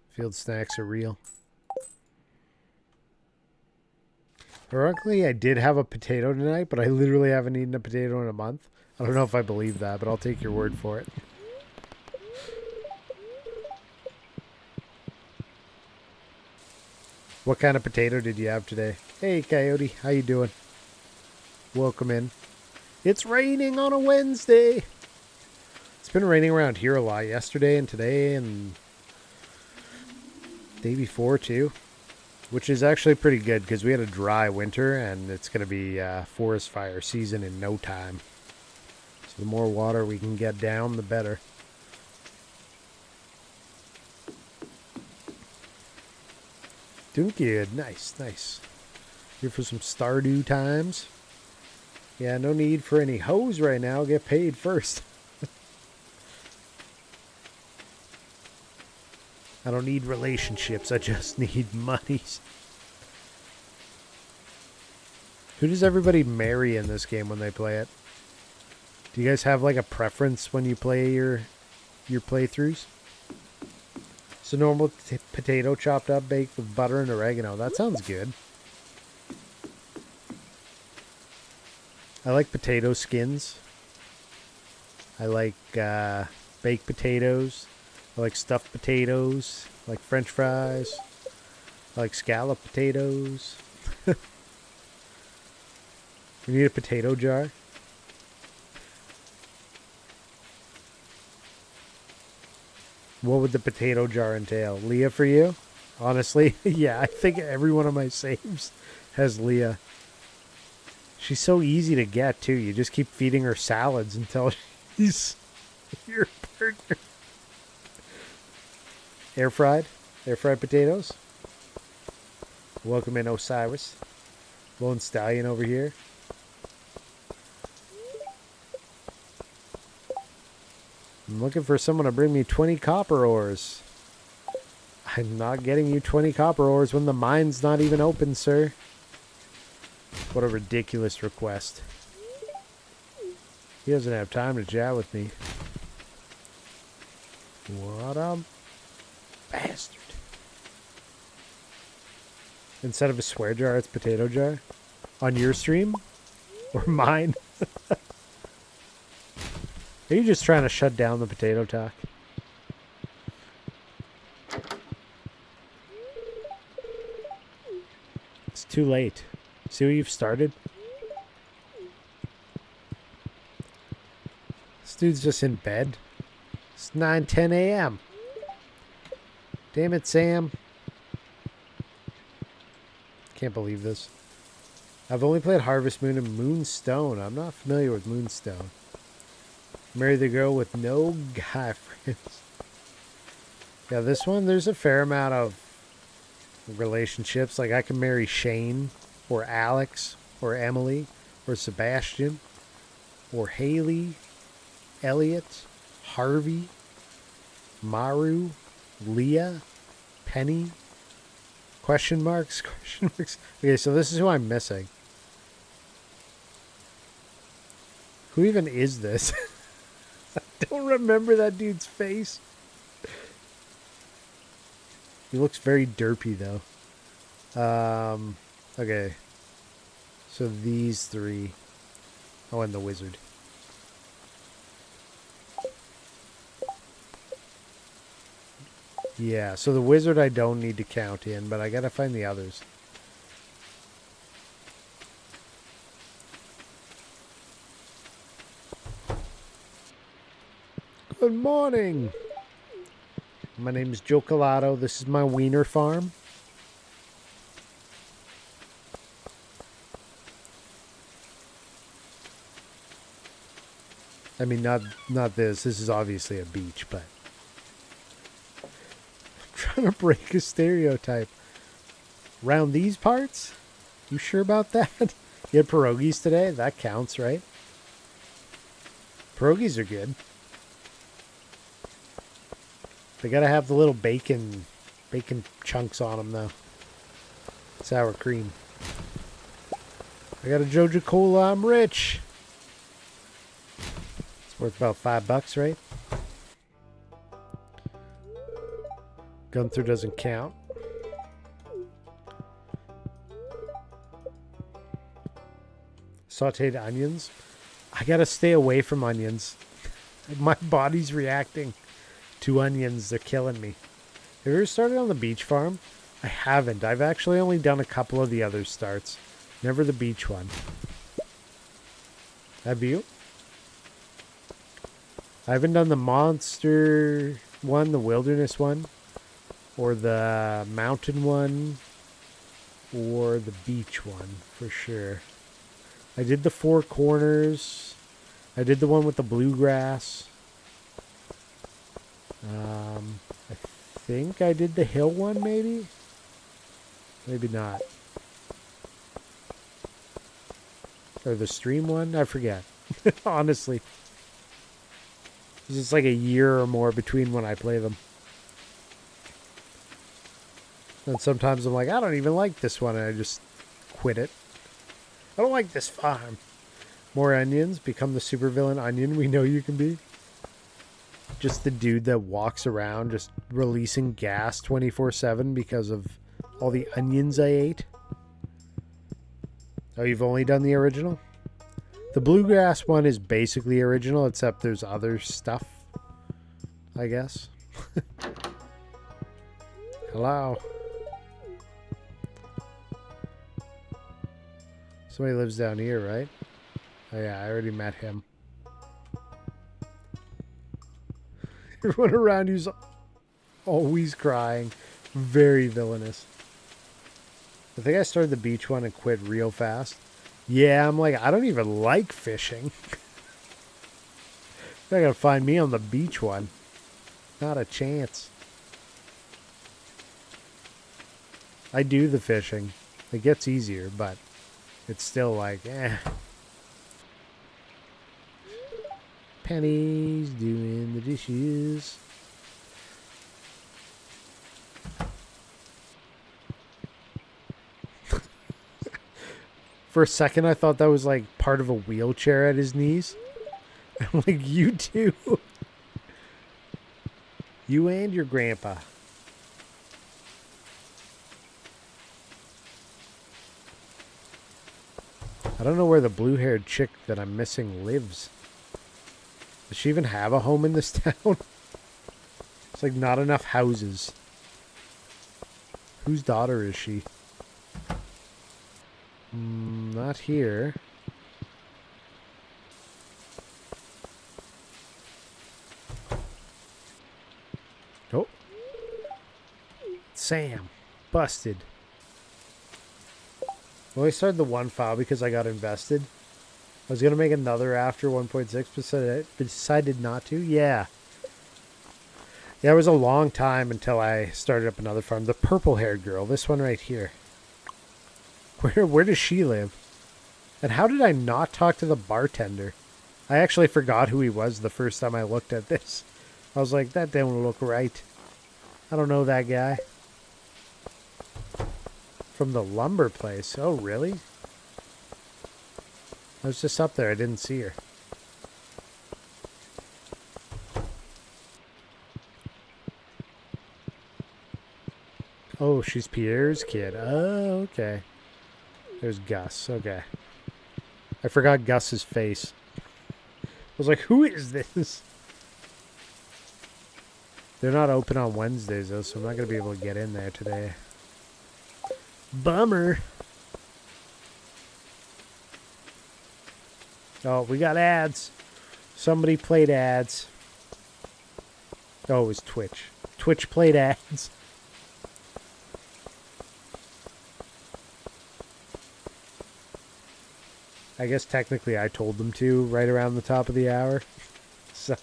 Field snacks are real. Ironically, I did have a potato tonight, but I literally haven't eaten a potato in a month. I don't know if I believe that, but I'll take your word for it. What kind of potato did you have today? Hey, Coyote. How you doing? Welcome in. It's raining on a Wednesday. It's been raining around here a lot yesterday and today and the day before too, which is actually pretty good because we had a dry winter and it's going to be forest fire season in no time. So the more water we can get down, the better. Doing good. Nice, nice. Here for some Stardew times. Yeah, no need for any hoes right now. Get paid first. I don't need relationships. I just need monies. Who does everybody marry in this game when they play it? Do you guys have like a preference when you play your playthroughs? So normal potato chopped up, baked with butter and oregano. That sounds good. I like potato skins. I like baked potatoes. I like stuffed potatoes. I like French fries. I like scallop potatoes. We need a potato jar. What would the potato jar entail? Leah for you? Honestly, yeah, I think every one of my saves has Leah. She's so easy to get, too. You just keep feeding her salads until she's your partner. Air fried? Air fried potatoes? Welcome in, Osiris. Lone Stallion over here. I'm looking for someone to bring me 20 copper ores. I'm not getting you 20 copper ores when the mine's not even open, sir. What a ridiculous request. He doesn't have time to chat with me. What a bastard. Instead of a swear jar, it's potato jar? On your stream? Or mine? Are you just trying to shut down the potato talk? It's too late. See what you've started? This dude's just in bed. It's 9:10 a.m. Damn it, Sam. Can't believe this. I've only played Harvest Moon and Moonstone. I'm not familiar with Moonstone. Marry the girl with no guy friends. Yeah, this one, there's a fair amount of relationships. Like, I can marry Shane, or Alex, or Emily, or Sebastian, or Haley, Elliot, Harvey, Maru, Leah, Penny, question marks, question marks. Okay, so this is who I'm missing. Who even is this? I don't remember that dude's face. He looks very derpy, though. Okay. So these three. Oh, and the wizard. Yeah, so the wizard I don't need to count in, but I gotta find the others. Good morning. My name is Joe Colato. This is my wiener farm. I mean, not this. This is obviously a beach, but I'm trying to break a stereotype. Around these parts? You sure about that? You had pierogies today? That counts, right? Pierogies are good. They gotta have the little bacon chunks on them, though. Sour cream. I got a Joja Cola. I'm rich. It's worth about $5, right? Gunther doesn't count. Sauteed onions. I gotta stay away from onions. My body's reacting to onions. They're killing me. Have you ever started on the beach farm? I haven't. I've actually only done a couple of the other starts. Never the beach one. Have you? I haven't done the monster one, the wilderness one, or the mountain one, or the beach one, for sure. I did the Four Corners. I did the one with the bluegrass. I think I did the hill one, maybe? Maybe not. Or the stream one? I forget. Honestly. It's just like a year or more between when I play them. And sometimes I'm like, I don't even like this one, and I just quit it. I don't like this farm. More onions. Become the supervillain onion we know you can be. Just the dude that walks around just releasing gas 24/7 because of all the onions I ate. Oh, you've only done the original? The bluegrass one is basically original, except there's other stuff, I guess. Hello. Somebody lives down here, right? Oh yeah, I already met him. Everyone around you's always crying. Very villainous. I think I started the beach one and quit real fast. Yeah, I'm like, I don't even like fishing. You're not gonna find me on the beach one. Not a chance. I do the fishing. It gets easier, but it's still like, eh. Penny's doing the dishes. For a second, I thought that was like part of a wheelchair at his knees. I'm like, you too. You and your grandpa. I don't know where the blue-haired chick that I'm missing lives. Does she even have a home in this town? It's like not enough houses. Whose daughter is she? Not here. Oh. Sam. Busted. Well, I started the one file because I got invested. I was going to make another after 1.6, but decided not to. Yeah. Yeah, it was a long time until I started up another farm. The purple-haired girl. This one right here. Where does she live? And how did I not talk to the bartender? I actually forgot who he was the first time I looked at this. I was like, that don't look right. I don't know that guy. From the lumber place. Oh, really? I was just up there. I didn't see her. Oh, she's Pierre's kid. Oh, okay. There's Gus. Okay. I forgot Gus's face. I was like, who is this? They're not open on Wednesdays, though, so I'm not going to be able to get in there today. Bummer. Oh, we got ads. Somebody played ads. Oh, it was Twitch. Twitch played ads. I guess technically I told them to right around the top of the hour. So,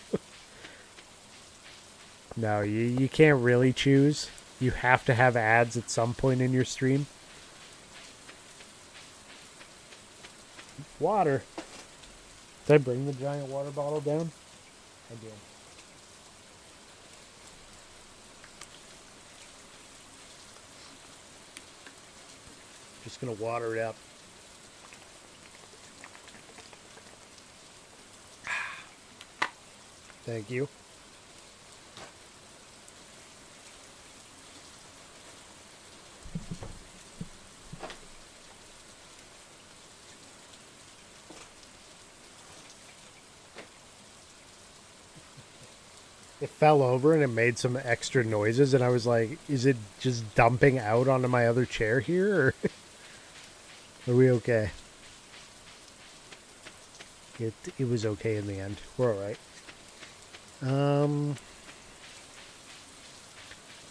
no, you can't really choose. You have to have ads at some point in your stream. Water. Did I bring the giant water bottle down? I did. Just gonna water it up. Thank you. It fell over and it made some extra noises, and I was like, is it just dumping out onto my other chair here, or are we okay? It was okay in the end. We're alright. I don't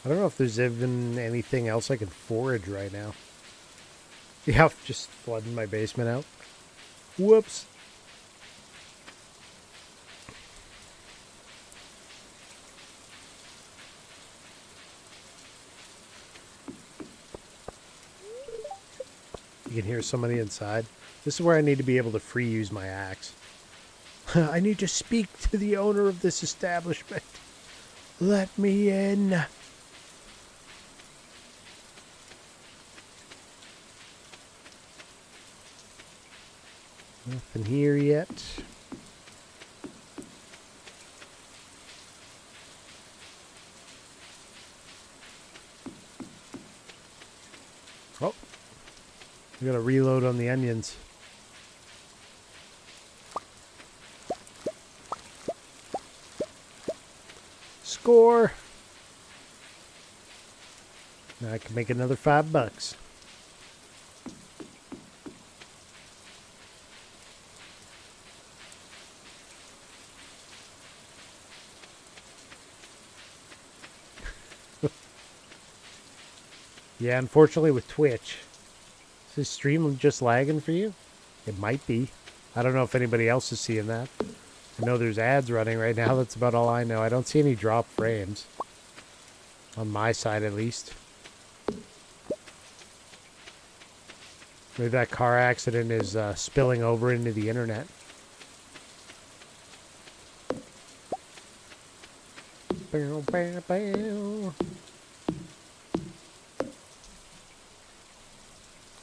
know if there's even anything else I can forage right now. Yeah, I'm just flooding my basement out. Whoops. You can hear somebody inside. This is where I need to be able to free use my axe. I need to speak to the owner of this establishment. Let me in. Nothing here yet. Oh. We gotta reload on the onions. Score. Now I can make another $5. Yeah, unfortunately with Twitch. Is this stream just lagging for you? It might be. I don't know if anybody else is seeing that. I know there's ads running right now. That's about all I know. I don't see any drop frames. On my side, at least. Maybe that car accident is spilling over into the internet. Bow, bow, bow.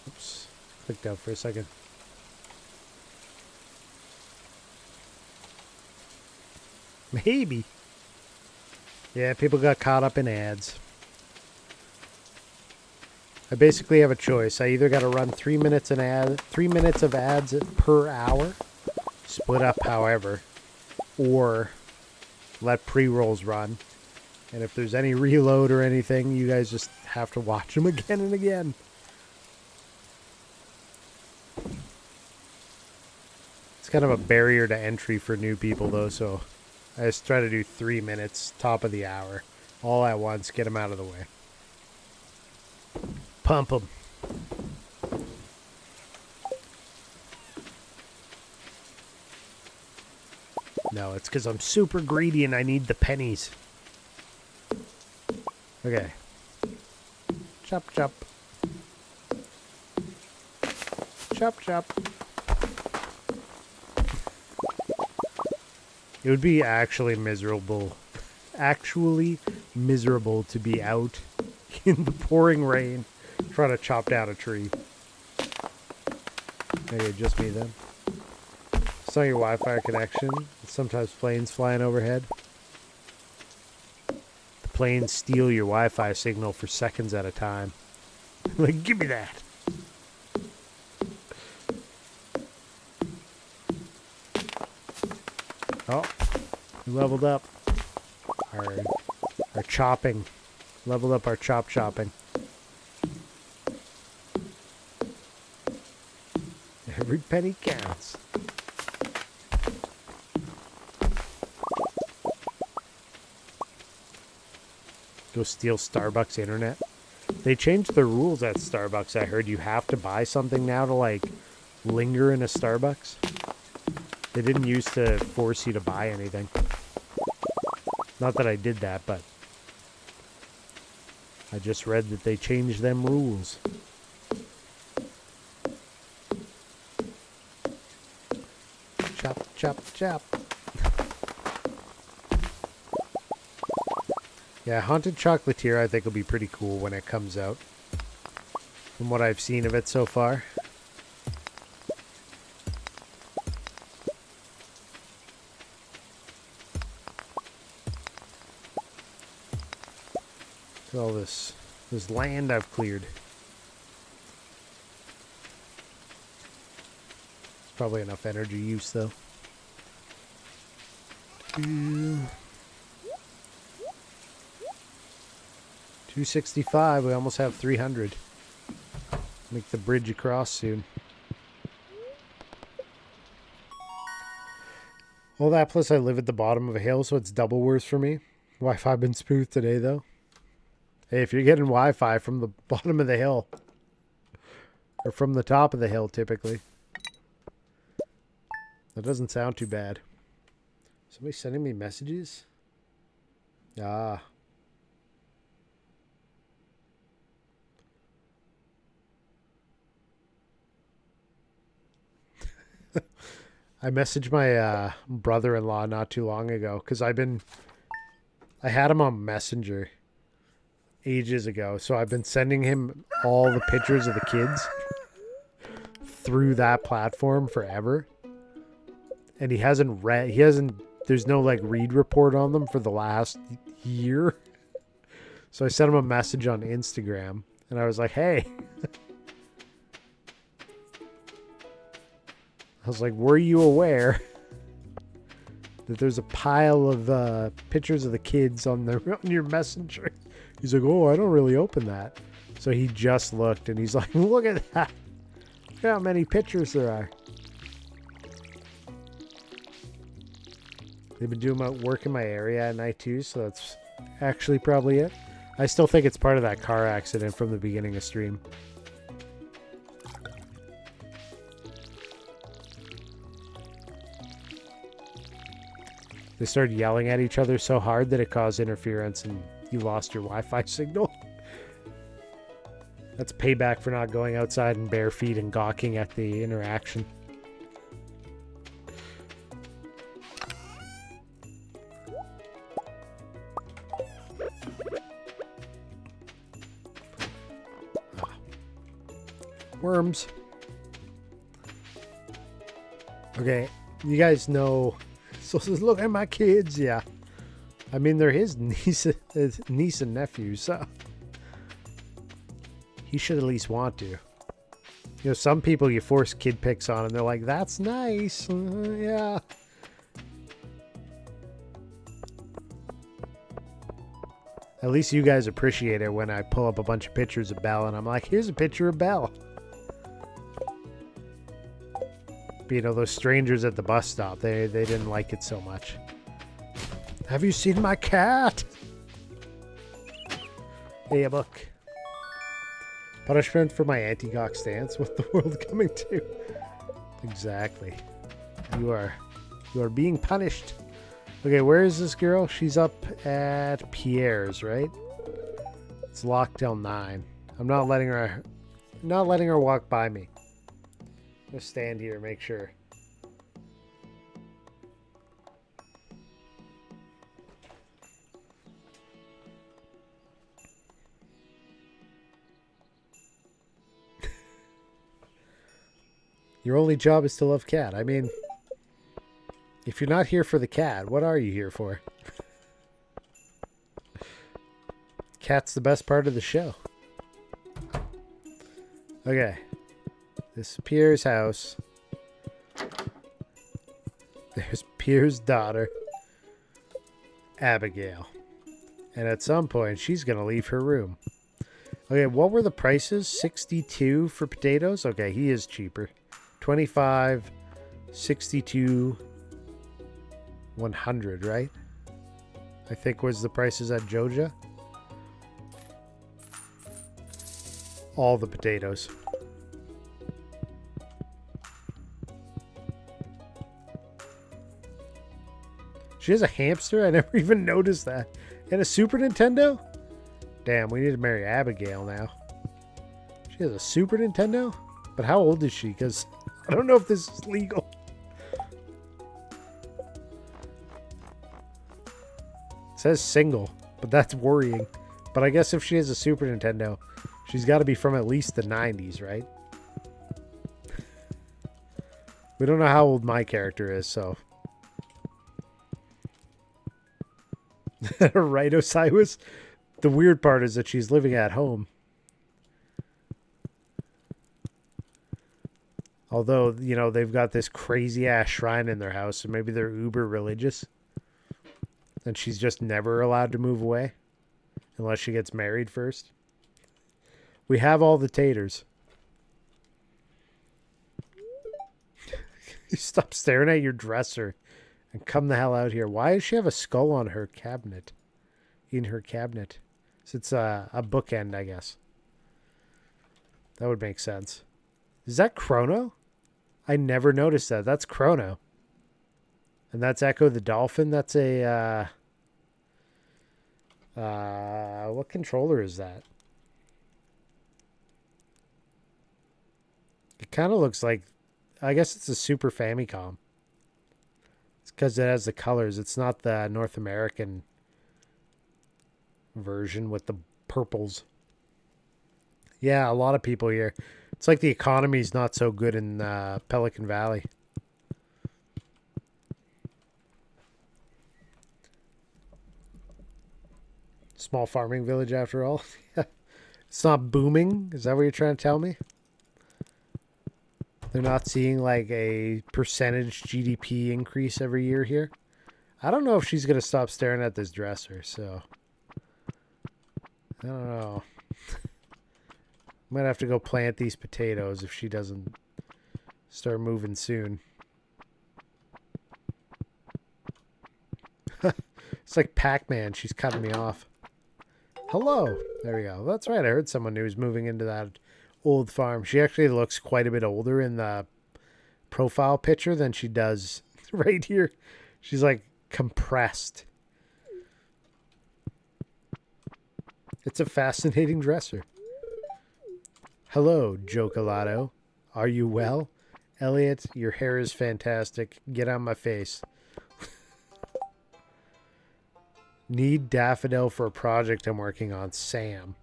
Oops. Clicked out for a second. Maybe. Yeah, people got caught up in ads. I basically have a choice. I either got to run 3 minutes of ads per hour, split up however, or let pre-rolls run. And if there's any reload or anything, you guys just have to watch them again and again. It's kind of a barrier to entry for new people though, so I just try to do 3 minutes, top of the hour, all at once, get them out of the way. Pump them. No, it's because I'm super greedy and I need the pennies. Okay. Chop, chop. Chop, chop. It would be actually miserable to be out in the pouring rain trying to chop down a tree. Maybe just me then. It's not your Wi-Fi connection. It's sometimes planes flying overhead. The planes steal your Wi-Fi signal for seconds at a time. Like, give me that. Oh, we leveled up our chopping. Leveled up our chopping. Every penny counts. Go steal Starbucks internet. They changed the rules at Starbucks. I heard you have to buy something now to like linger in a Starbucks. They didn't used to force you to buy anything. Not that I did that, but I just read that they changed them rules. Chop, chop, chop. Yeah, Haunted Chocolatier I think will be pretty cool when it comes out. From what I've seen of it so far. Look at all this land I've cleared. It's probably enough energy use though. 265, we almost have 300. Make the bridge across soon. All that plus I live at the bottom of a hill, so it's double worse for me. Wi-Fi been spoofed today though. Hey, if you're getting Wi-Fi from the bottom of the hill, or from the top of the hill typically, that doesn't sound too bad. Somebody sending me messages? Ah. I messaged my brother-in-law not too long ago because I had him on Messenger ages ago, so I've been sending him all the pictures of the kids through that platform forever, and there's no like read report on them for the last year. So I sent him a message on Instagram and I was like, hey, I was like, were you aware that there's a pile of pictures of the kids on your messenger? He's like, oh, I don't really open that. So he just looked and he's like, look at that. Look how many pictures there are. They've been doing my work in my area at night too, so that's actually probably it. I still think it's part of that car accident from the beginning of stream. They started yelling at each other so hard that it caused interference and you lost your Wi-Fi signal. That's payback for not going outside in bare feet and gawking at the interaction. Worms. Okay, you guys know. So says, look at my kids. Yeah, I mean they're his niece and nephew, so he should at least want to. You know, some people you force kid pics on, and they're like, "That's nice." Yeah. At least you guys appreciate it when I pull up a bunch of pictures of Belle, and I'm like, "Here's a picture of Belle." But, you know, those strangers at the bus stop, they didn't like it so much. Have you seen my cat? Hey, a book. Punishment for my anti-gawk stance. What the world coming to? Exactly. You are being punished. Okay, where is this girl? She's up at Pierre's, right? It's locked till 9. I'm not letting her walk by me. Just stand here, make sure. Your only job is to love cat. I mean, if you're not here for the cat, what are you here for? Cat's the best part of the show. Okay. This is Pierre's house. There's Pierre's daughter, Abigail. And at some point, she's going to leave her room. Okay, what were the prices? 62 for potatoes? Okay, he is cheaper. 25, 62, 100, right? I think was the prices at Joja. All the potatoes. She has a hamster? I never even noticed that. And a Super Nintendo? Damn, we need to marry Abigail now. She has a Super Nintendo? But how old is she? Because I don't know if this is legal. It says single, but that's worrying. But I guess if she has a Super Nintendo, she's got to be from at least the 90s, right? We don't know how old my character is, so... Right, Osiris? The weird part is that she's living at home. Although, you know, they've got this crazy-ass shrine in their house, so maybe they're uber religious. And she's just never allowed to move away. Unless she gets married first. We have all the taters. Stop staring at your dresser. And come the hell out here. Why does she have a skull on her cabinet? In her cabinet. So it's a bookend, I guess. That would make sense. Is that Chrono? I never noticed that. That's Chrono. And that's Echo the Dolphin. That's a... what controller is that? It kind of looks like... I guess it's a Super Famicom. Because it has the colors. It's not the North American version with the purples. Yeah, a lot of people here. It's like the economy's not so good in Pelican Valley. Small farming village after all. It's not booming. Is that what you're trying to tell me? They're not seeing like a percentage GDP increase every year here. I don't know if she's going to stop staring at this dresser, so... I don't know. Might have to go plant these potatoes if she doesn't start moving soon. It's like Pac-Man. She's cutting me off. Hello. There we go. That's right. I heard someone who was moving into that old farm. She actually looks quite a bit older in the profile picture than she does right here. She's like compressed. It's a fascinating dresser. Hello, Jocolato. Are you well? Elliot, your hair is fantastic. Get on my face. Need daffodil for a project I'm working on. Sam.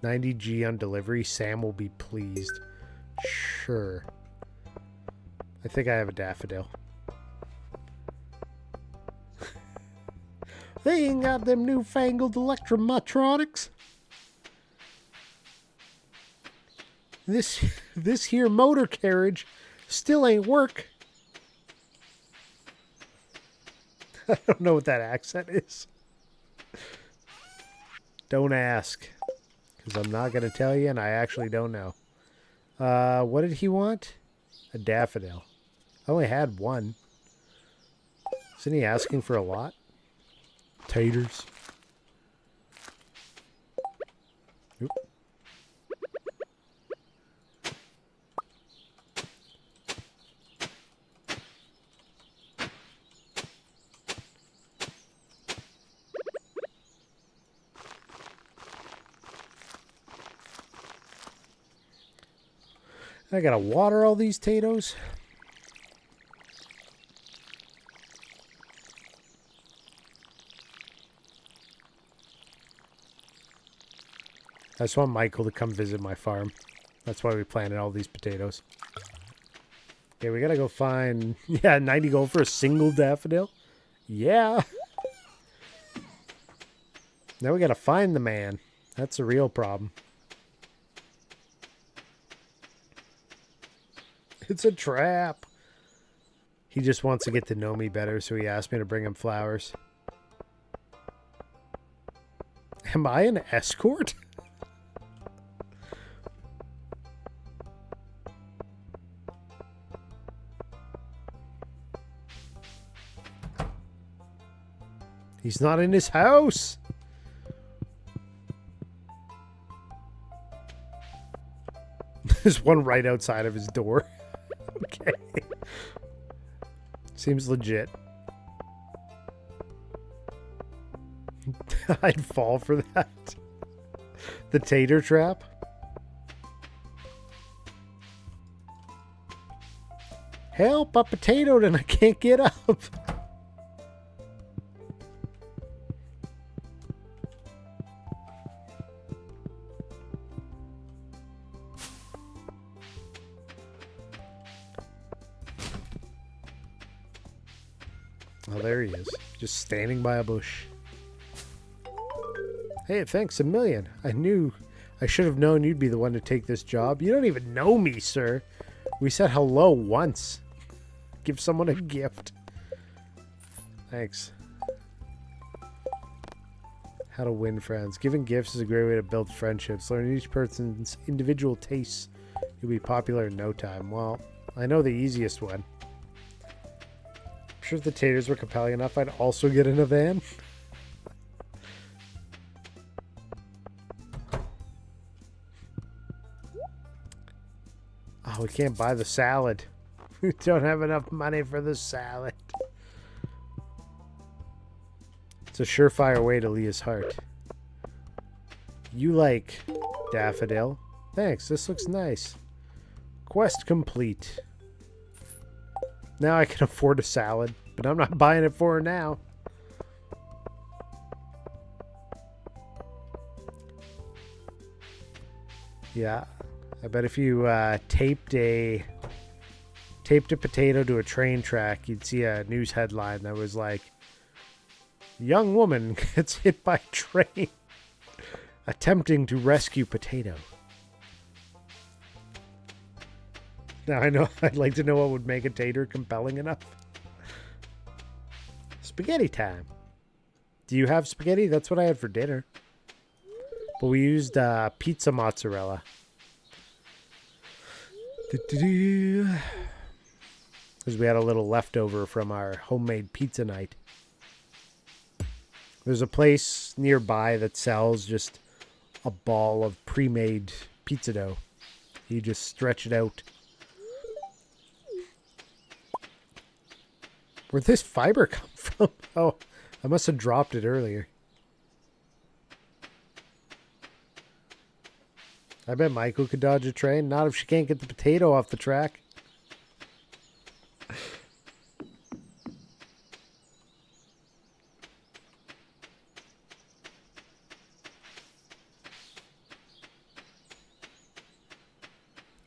90G on delivery. Sam will be pleased. Sure. I think I have a daffodil. They ain't got them newfangled electromatronics. This here motor carriage still ain't work. I don't know what that accent is. Don't ask. Because I'm not going to tell you, and I actually don't know. What did he want? A daffodil. I only had one. Isn't he asking for a lot? Taters. Oop. I gotta water all these potatoes. I just want Michael to come visit my farm. That's why we planted all these potatoes. Okay, we gotta go find... Yeah, 90 gold for a single daffodil? Yeah. Now we gotta find the man. That's a real problem. It's a trap. He just wants to get to know me better, so he asked me to bring him flowers. Am I an escort? He's not in his house. There's one right outside of his door. Okay. Seems legit. I'd fall for that. The tater trap. Help, I potatoed and I can't get up. Oh, there he is. Just standing by a bush. Hey, thanks a million. I should have known you'd be the one to take this job. You don't even know me, sir. We said hello once. Give someone a gift. Thanks. How to win friends. Giving gifts is a great way to build friendships. Learn each person's individual tastes. You'll be popular in no time. Well, I know the easiest one. If the taters were compelling enough, I'd also get in a van. Oh, we can't buy the salad. We don't have enough money for the salad. It's a surefire way to Leah's heart. You like daffodil? Thanks, this looks nice. Quest complete. Now I can afford a salad, but I'm not buying it for her now. Yeah, I bet if you taped a potato to a train track, you'd see a news headline that was like, young woman gets hit by train attempting to rescue potato. Now I know I'd like to know what would make a tater compelling enough. Spaghetti time. Do you have spaghetti? That's what I had for dinner. But we used pizza mozzarella. Because we had a little leftover from our homemade pizza night. There's a place nearby that sells just a ball of pre-made pizza dough. You just stretch it out. Where'd this fiber come from? Oh, I must have dropped it earlier. I bet Michael could dodge a train. Not if she can't get the potato off the track.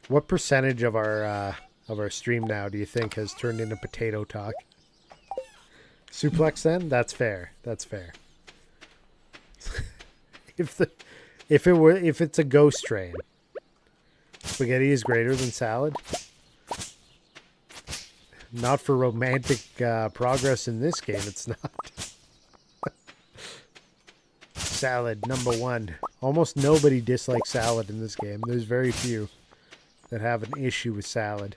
What percentage of our stream now do you think has turned into potato talk? Suplex then? That's fair. That's fair. if it's a ghost train, spaghetti is greater than salad. Not for romantic progress in this game, it's not. Salad, number one. Almost nobody dislikes salad in this game. There's very few that have an issue with salad.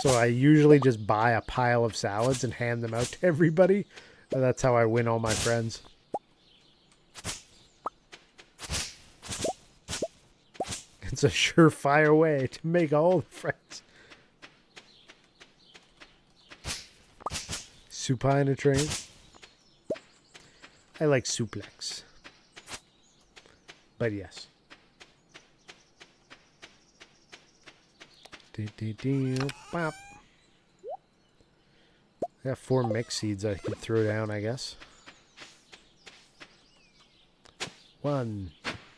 So I usually just buy a pile of salads and hand them out to everybody. That's how I win all my friends. It's a surefire way to make all the friends. Supine a train. I like suplex. But yes. Pop. I got 4 mix seeds I could throw down, I guess. 1,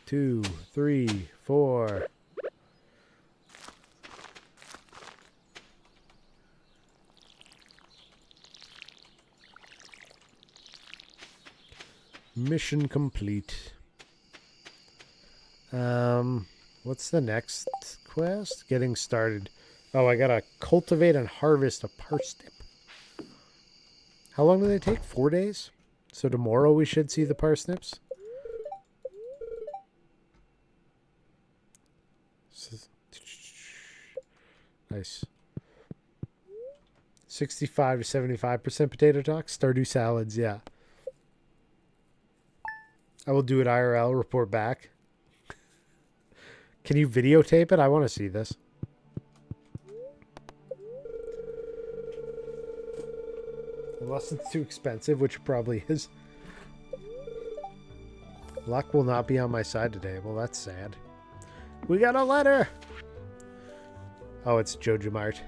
2, 3, 4. Mission complete. What's the next quest? Getting started. Oh, I gotta cultivate and harvest a parsnip. How long do they take? 4 days? So tomorrow we should see the parsnips? Nice. 65 to 75% potato talk. Stardew salads, yeah. I will do it IRL, report back. Can you videotape it? I want to see this. Unless it's too expensive, which it probably is. Luck will not be on my side today. Well, that's sad. We got a letter! Oh, it's Jojo Mart.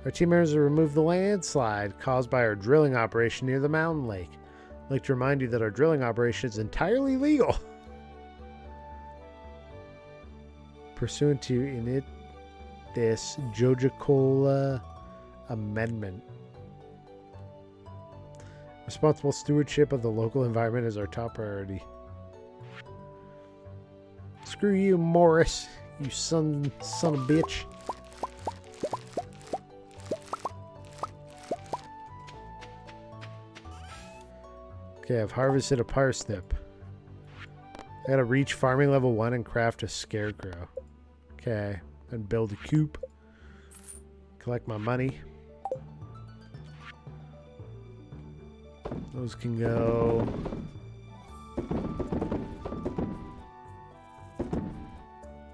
Our team members have removed the landslide caused by our drilling operation near the mountain lake. I'd like to remind you that our drilling operation is entirely legal. Pursuant to this Jojo amendment. Responsible stewardship of the local environment is our top priority. Screw you, Morris, you son of a bitch. Okay, I've harvested a parsnip. I gotta reach farming level 1 and craft a scarecrow. Okay, and build a coop. Collect my money. Those can go.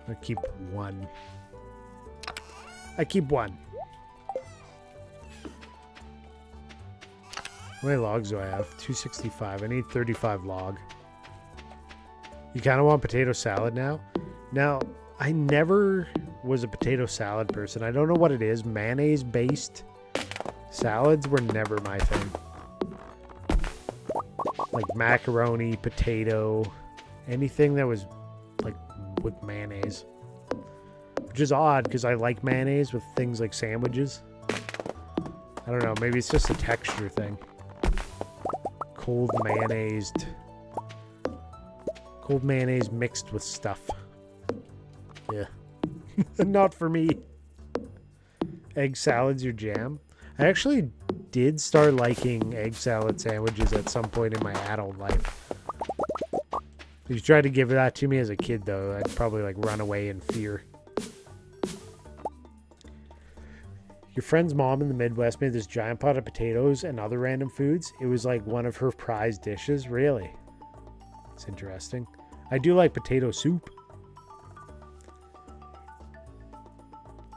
I keep 1. I keep 1. How many logs do I have? 265. I need 35 log. You kind of want potato salad now? Now, I never was a potato salad person. I don't know what it is. Mayonnaise-based salads were never my thing. Like macaroni, potato, anything that was like with mayonnaise. Which is odd because I like mayonnaise with things like sandwiches. I don't know. Maybe it's just a texture thing. Cold mayonnaise mixed with stuff. Yeah. Not for me. Egg salad's your jam. I actually did start liking egg salad sandwiches at some point in my adult life. If you tried to give that to me as a kid, though, I'd probably like run away in fear. Your friend's mom in the Midwest made this giant pot of potatoes and other random foods. It was like one of her prized dishes. Really? It's interesting. I do like potato soup.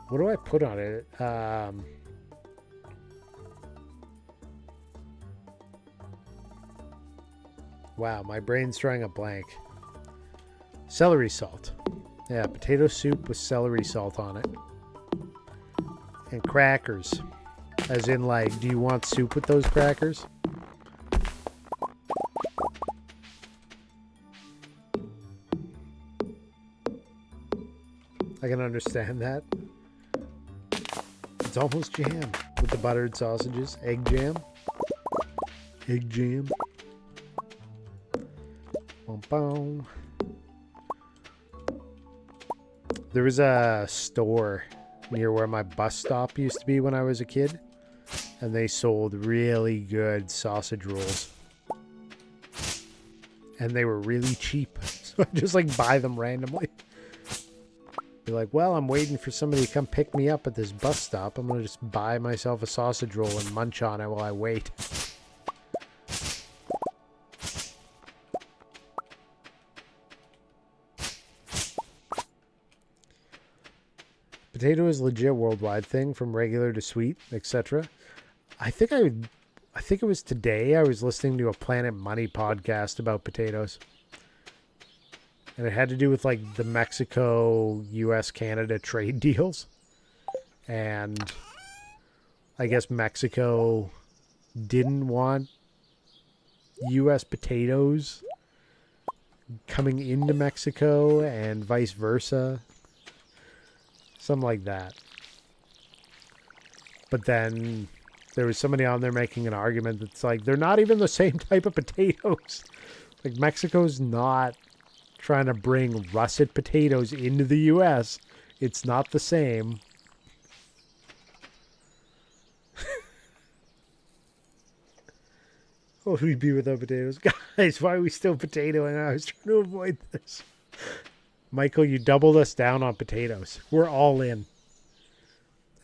What do I put on it? Wow, my brain's drawing a blank. Celery salt. Yeah, potato soup with celery salt on it. And crackers. As in, like, do you want soup with those crackers? I can understand that. It's almost jam with the buttered sausages. Egg jam. Egg jam. Boom, boom. There was a store near where my bus stop used to be when I was a kid, and they sold really good sausage rolls. And they were really cheap, so I just like buy them randomly. Be like, well, I'm waiting for somebody to come pick me up at this bus stop. I'm gonna just buy myself a sausage roll and munch on it while I wait. Potato is legit a worldwide thing, from regular to sweet, etc. I think it was today I was listening to a Planet Money podcast about potatoes. And it had to do with like the Mexico, US, Canada trade deals. And I guess Mexico didn't want US potatoes coming into Mexico and vice versa. Something like that. But then there was somebody on there making an argument that's like, they're not even the same type of potatoes. Like, Mexico's not trying to bring russet potatoes into the U.S. It's not the same. What would we be without potatoes? Guys, why are we still potatoing? I was trying to avoid this. Michael, you doubled us down on potatoes. We're all in.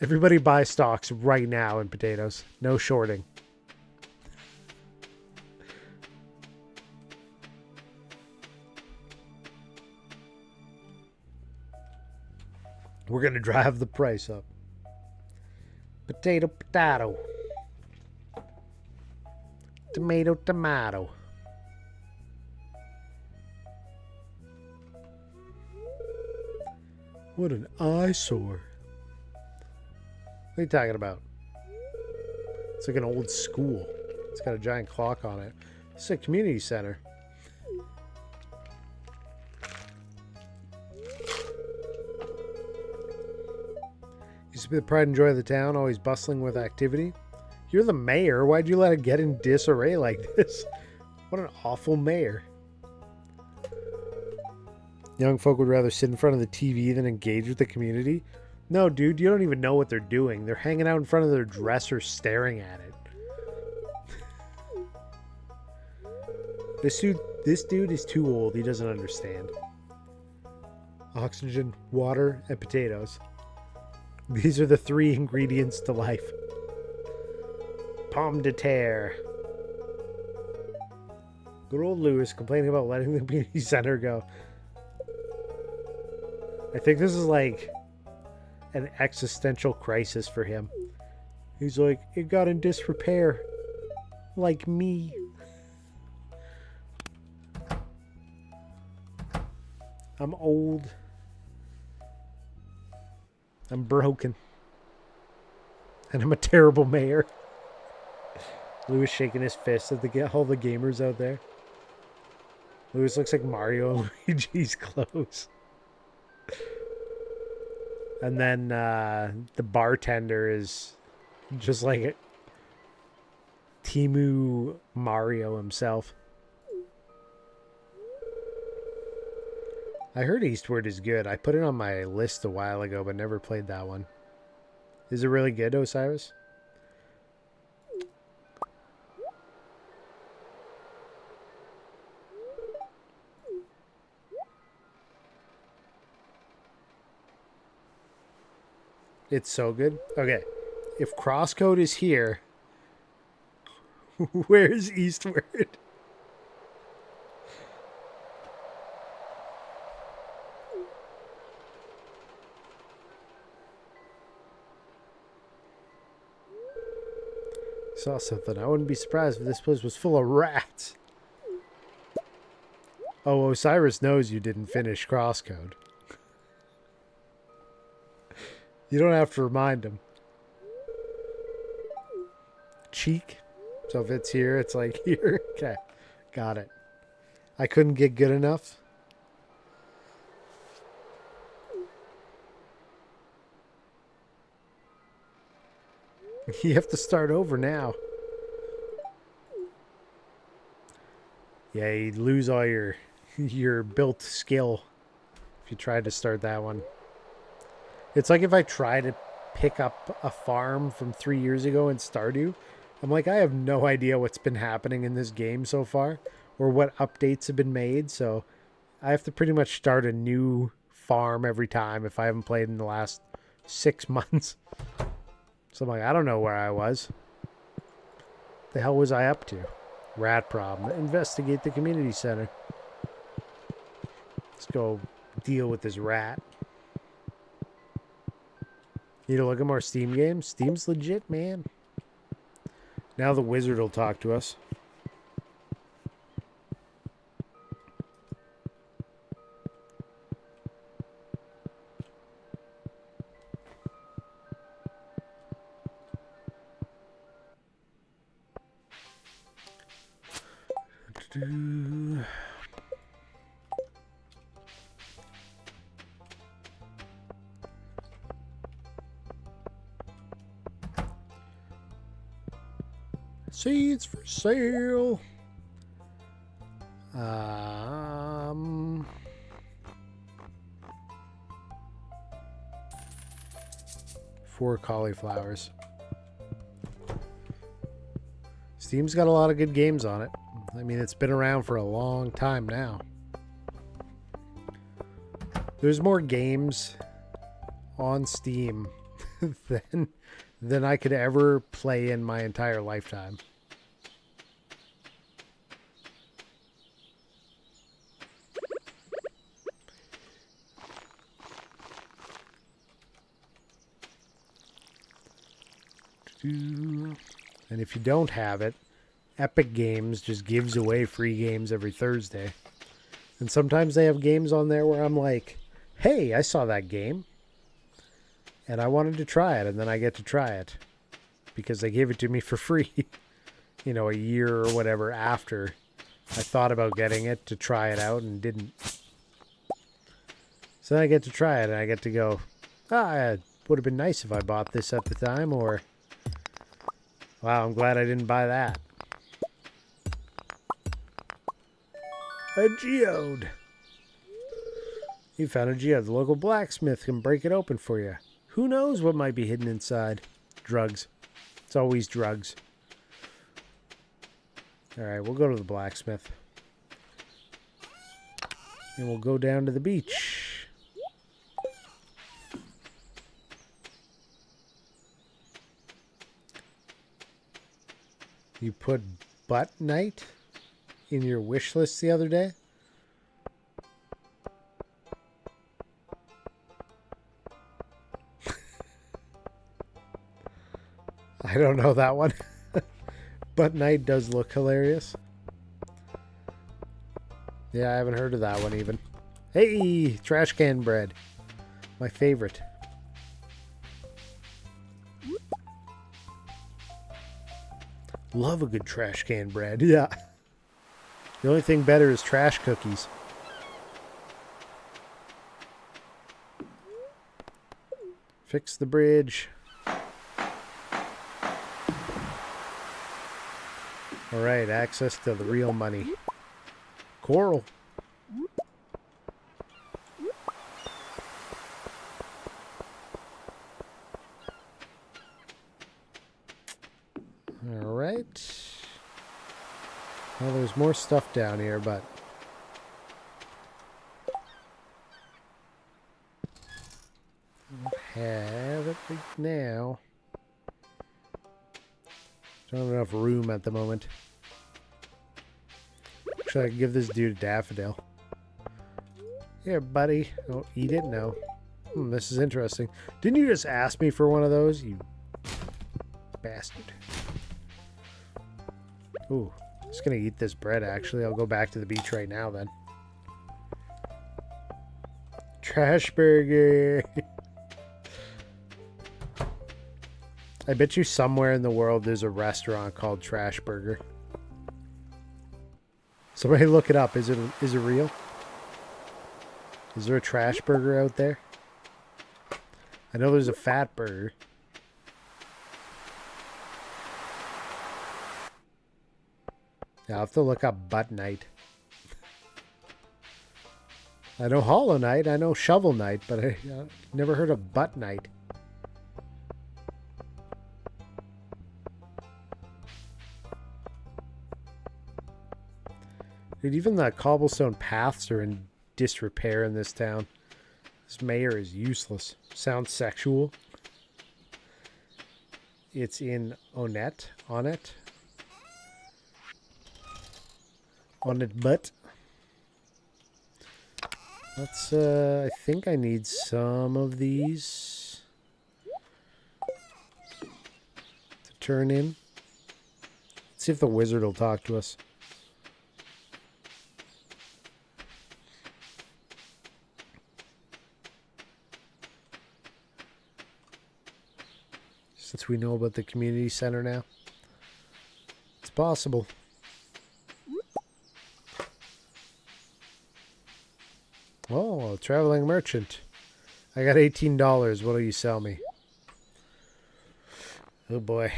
Everybody buy stocks right now in potatoes. No shorting. We're going to drive the price up. Potato, potato. Tomato, tomato. What an eyesore. What are you talking about? It's like an old school. It's got a giant clock on it. It's a community center. Used to be the pride and joy of the town, always bustling with activity. You're the mayor. Why'd you let it get in disarray like this? What an awful mayor. Young folk would rather sit in front of the TV than engage with the community. No, dude, you don't even know what they're doing. They're hanging out in front of their dresser staring at it. This dude is too old. He doesn't understand. Oxygen, water, and potatoes. These are the 3 ingredients to life. Pomme de terre. Good old Lewis complaining about letting the community center go. I think this is like an existential crisis for him. He's like, it got in disrepair. Like me. I'm old. I'm broken. And I'm a terrible mayor. Lewis shaking his fist at all the gamers out there. Lewis looks like Mario and Luigi's clothes. And then the bartender is just like Timu Mario himself. I heard Eastward is good. I put it on my list a while ago, but never played that one. Is it really good, Osiris? It's so good. Okay. If Crosscode is here, where's Eastward? Saw something. I wouldn't be surprised if this place was full of rats. Oh, Osiris knows you didn't finish Crosscode. You don't have to remind him. Cheek. So if it's here, it's like here. Okay. Got it. I couldn't get good enough. You have to start over now. Yeah, you'd lose all your built skill if you tried to start that one. It's like if I try to pick up a farm from 3 years ago in Stardew. I'm like, I have no idea what's been happening in this game so far or what updates have been made. So I have to pretty much start a new farm every time if I haven't played in the last 6 months. So I'm like, I don't know where I was. The hell was I up to? Rat problem. Investigate the community center. Let's go deal with this rat. Need to look at more Steam games? Steam's legit, man. Now the wizard will talk to us. Seeds for sale. 4 cauliflowers. Steam's got a lot of good games on it. I mean, it's been around for a long time now. There's more games on Steam than I could ever play in my entire lifetime. And if you don't have it, Epic Games just gives away free games every Thursday. And sometimes they have games on there where I'm like, hey, I saw that game. And I wanted to try it, and then I get to try it. Because they gave it to me for free. You know, a year or whatever after I thought about getting it to try it out and didn't. So then I get to try it, and I get to go, it would have been nice if I bought this at the time, or wow, I'm glad I didn't buy that. A geode. You found a geode. The local blacksmith can break it open for you. Who knows what might be hidden inside? Drugs. It's always drugs. Alright, we'll go to the blacksmith. And we'll go down to the beach. You put butt night in your wish list the other day? I don't know that one. Butt night does look hilarious. Yeah, I haven't heard of that one even. Hey, trash can bread. My favorite. Love a good trash can bread. Yeah. The only thing better is trash cookies. Fix the bridge. Alright, access to the real money. Coral. Alright. Well, there's more stuff down here, but I don't have it right now. Don't have enough room at the moment. Actually, I can give this dude a daffodil. Here, buddy. Oh, eat it? No. This is interesting. Didn't you just ask me for one of those, you bastard? Ooh, just gonna eat this bread, actually. I'll go back to the beach right now, then. Trash burger. I bet you somewhere in the world there's a restaurant called Trash Burger. Somebody look it up. Is it real? Is there a trash burger out there? I know there's a fat burger. Yeah, I'll have to look up Butt Night. I know Hollow Knight, I know Shovel Knight, but I never heard of Butt Night. Dude, even the cobblestone paths are in disrepair in this town. This mayor is useless. Sounds sexual. It's in Onet. But let's I think I need some of these to turn in. Let's see if the wizard will talk to us. Since we know about the community center now, it's possible. Oh, a traveling merchant. I got $18. What'll you sell me? Oh boy.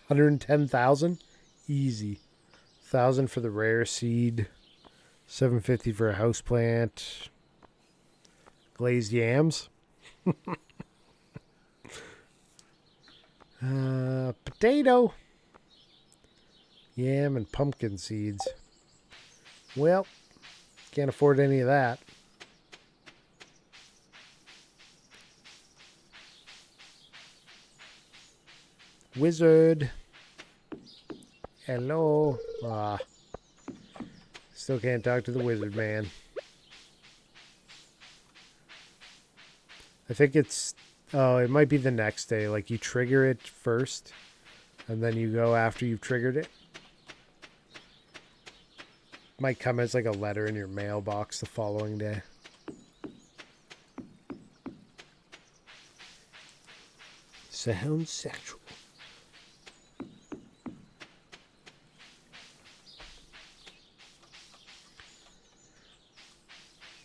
110,000? Easy. 1,000 for the rare seed. 750 for a houseplant. Glazed yams. Potato. Yam and pumpkin seeds. Well, can't afford any of that. Wizard. Hello. Still can't talk to the wizard man. I think it's... Oh, it might be the next day. Like, you trigger it first, and then you go after you've triggered it. Might come as like a letter in your mailbox the following day. Sounds sexual.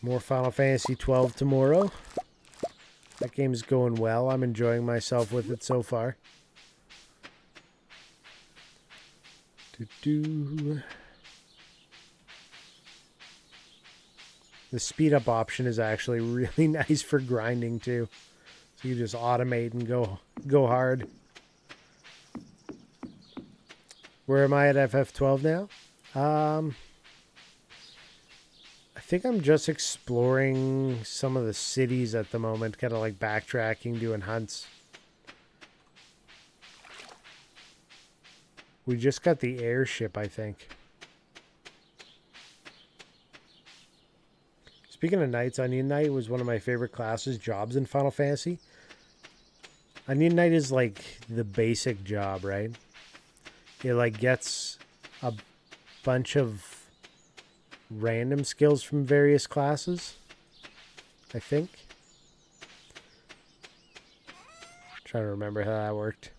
More Final Fantasy 12 tomorrow. That game's going well. I'm enjoying myself with it so far. The speed up option is actually really nice for grinding too. So you just automate and go hard. Where am I at FF12 now? I think I'm just exploring some of the cities at the moment, kind of like backtracking, doing hunts. We just got the airship, I think. Speaking of knights, Onion Knight was one of my favorite classes, jobs in Final Fantasy. Onion Knight is like the basic job, right? It like gets a bunch of random skills from various classes, I think. Trying to remember how that worked.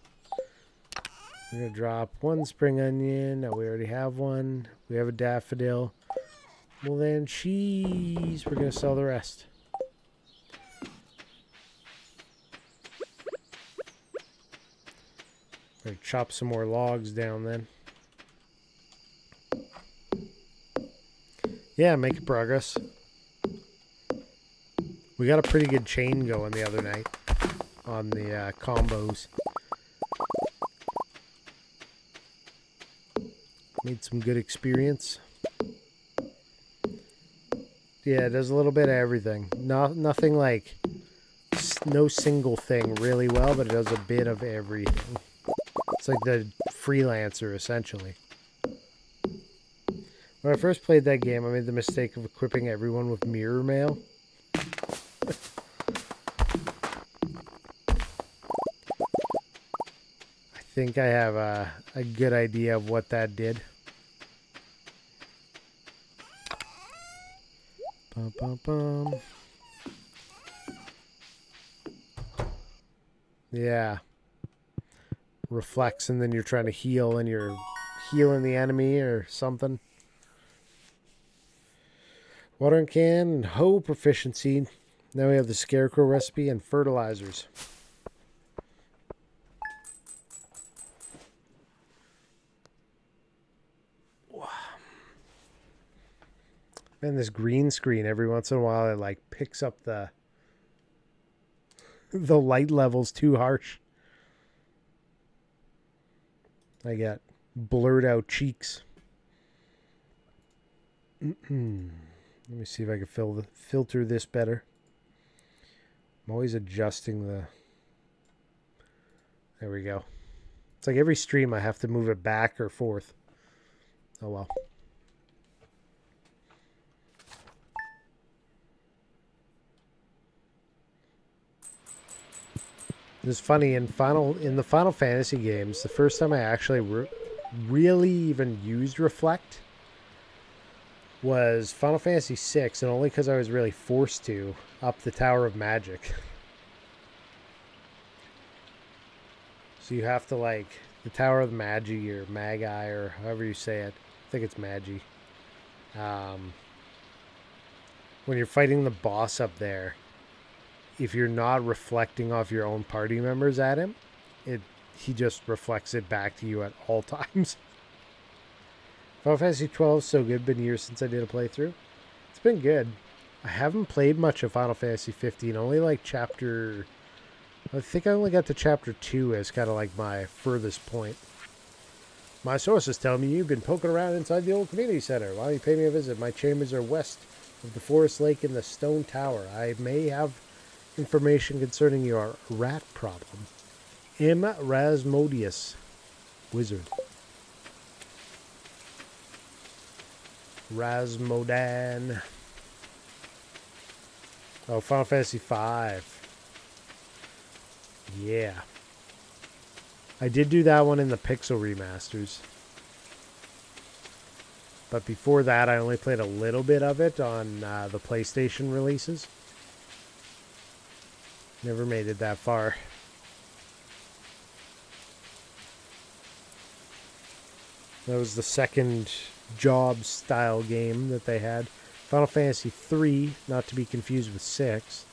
We're going to drop one spring onion. No, we already have one. We have a daffodil. Well then, cheese. We're going to sell the rest. Better chop some more logs down then. Yeah, making progress. We got a pretty good chain going the other night on the combos. Made some good experience. Yeah, it does a little bit of everything. Nothing like... No single thing really well, but it does a bit of everything. It's like the freelancer, essentially. When I first played that game, I made the mistake of equipping everyone with mirror mail. I think I have a good idea of what that did. Bum, bum, bum. Yeah. Reflects, and then you're trying to heal, and you're healing the enemy or something. Watering can and hoe proficiency. Now we have the scarecrow recipe and fertilizers. And this green screen, every once in a while, it like picks up the light levels too harsh. I got blurred out cheeks. Let me see if I can filter this better. I'm always adjusting the... There we go. It's like every stream I have to move it back or forth. Oh well. It's funny, in the Final Fantasy games, the first time I actually really even used Reflect was Final Fantasy VI, and only because I was really forced to, up the Tower of Magic. So you have to, like, the Tower of Magi or Magi or however you say it. I think it's Magi. When you're fighting the boss up there, if you're not reflecting off your own party members at him, he just reflects it back to you at all times. Final Fantasy 12 is so good. Been years since I did a playthrough. It's been good. I haven't played much of Final Fantasy 15. Only like chapter... I think I only got to chapter 2 as kind of like my furthest point. My sources tell me you've been poking around inside the old community center. Why don't you pay me a visit? My chambers are west of the Forest Lake in the Stone Tower. I may have information concerning your rat problem. M. Rasmodius, wizard. Rasmodan. Oh, Final Fantasy 5. Yeah. I did do that one in the Pixel remasters. But before that, I only played a little bit of it on the PlayStation releases. Never made it that far. That was the second job style game that they had. Final Fantasy 3, not to be confused with 6,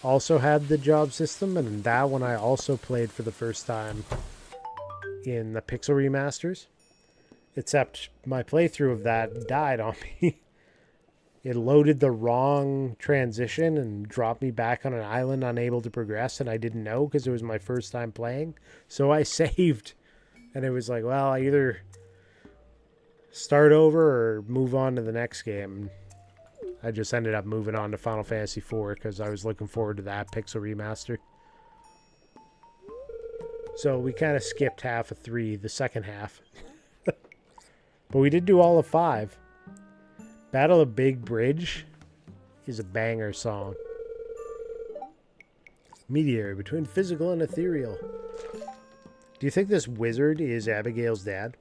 also had the job system, and that one I also played for the first time in the Pixel remasters. Except my playthrough of that died on me. It loaded the wrong transition and dropped me back on an island unable to progress, and I didn't know because it was my first time playing. So I saved, and it was like, well, I either start over or move on to the next game. I just ended up moving on to Final Fantasy 4 because I was looking forward to that Pixel remaster. So we kind of skipped half of 3, the second half. But we did do all of 5. Battle of Big Bridge is a banger song. Mediary between physical and ethereal. Do you think this wizard is Abigail's dad?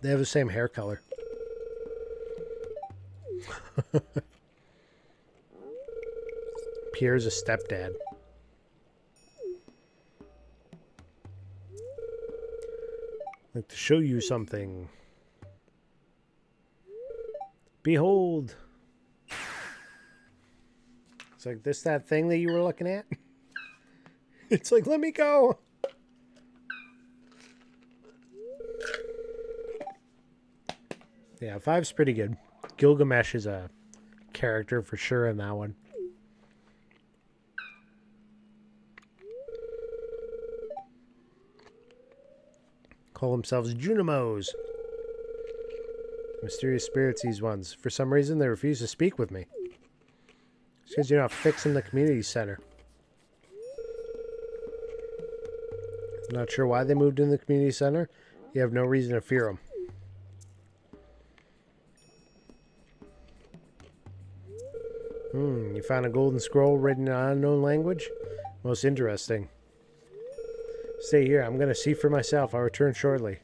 They have the same hair color. Pierre's a stepdad. I'd like to show you something. Behold. It's like that thing that you were looking at. It's like, let me go. Yeah, 5's pretty good. Gilgamesh is a character for sure in that one. Call themselves Junimos. Mysterious spirits, these ones. For some reason, they refuse to speak with me. It's because you're not fixing the community center. I'm not sure why they moved in the community center. You have no reason to fear them. You found a golden scroll written in an unknown language? Most interesting. Stay here. I'm going to see for myself. I'll return shortly.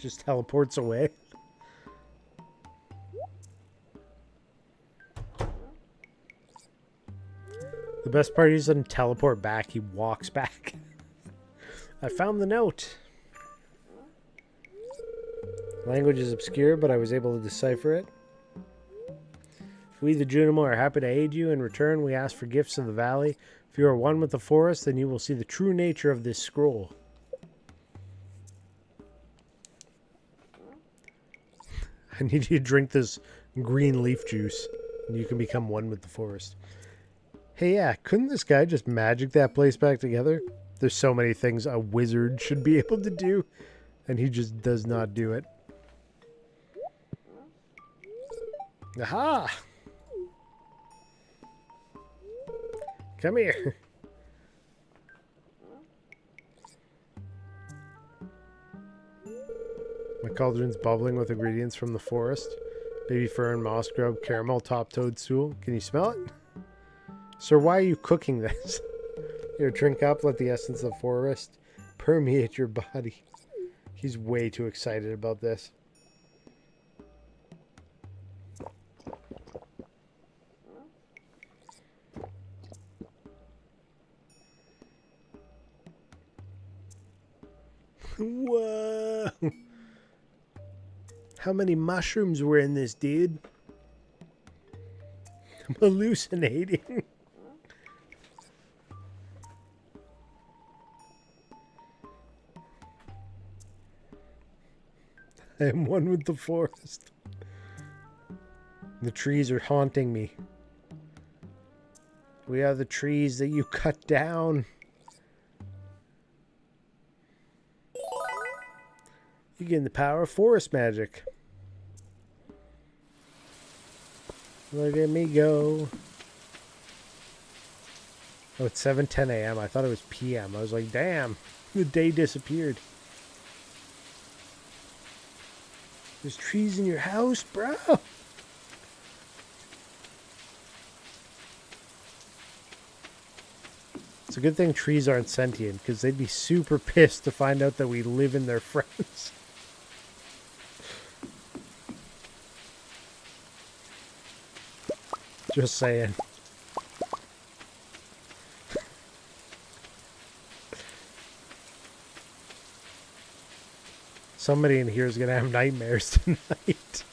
Just teleports away. The best part is he doesn't teleport back, he walks back. I found the note. Language is obscure, but I was able to decipher it. We, the Junimo, are happy to aid you. In return, we ask for gifts of the valley. If you are one with the forest, then you will see the true nature of this scroll. I need you to drink this green leaf juice, and you can become one with the forest. Hey, yeah, couldn't this guy just magic that place back together? There's so many things a wizard should be able to do, and he just does not do it. Aha! Come here. My cauldron's bubbling with ingredients from the forest. Baby fern, moss grub, caramel, top toadstool. Can you smell it? Sir, why are you cooking this? Here, drink up, let the essence of the forest permeate your body. He's way too excited about this. Whoa! How many mushrooms were in this, dude? I'm hallucinating. I am one with the forest. The trees are haunting me. We are the trees that you cut down. You gain the power of forest magic. Look at me go. Oh, it's 7:10 a.m. I thought it was p.m. I was like, damn, the day disappeared. There's trees in your house, bro. It's a good thing trees aren't sentient, because they'd be super pissed to find out that we live in their friends. Just saying. Somebody in here is going to have nightmares tonight.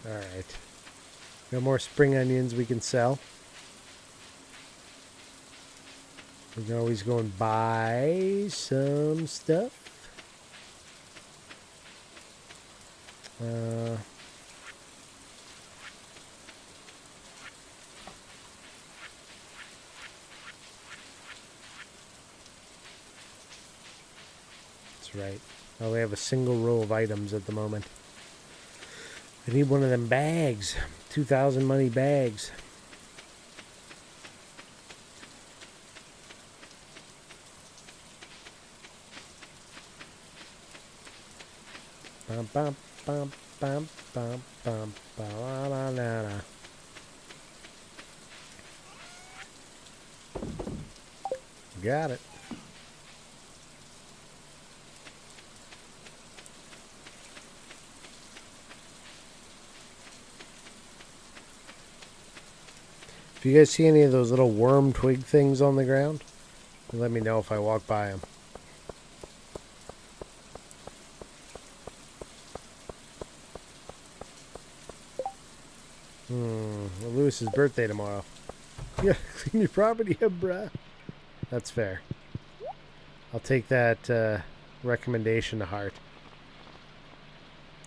Alright. No more spring onions we can sell. We can always go and buy some stuff. That's right. I only have a single row of items at the moment. I need one of them bags. 2,000 money bags. Bum, bum, bum, bum, bum, bum, ba, la, la, la. Got it. If you guys see any of those little worm twig things on the ground, let me know if I walk by them. Lewis's birthday tomorrow. Yeah, clean your property up, bruh. That's fair. I'll take that recommendation to heart.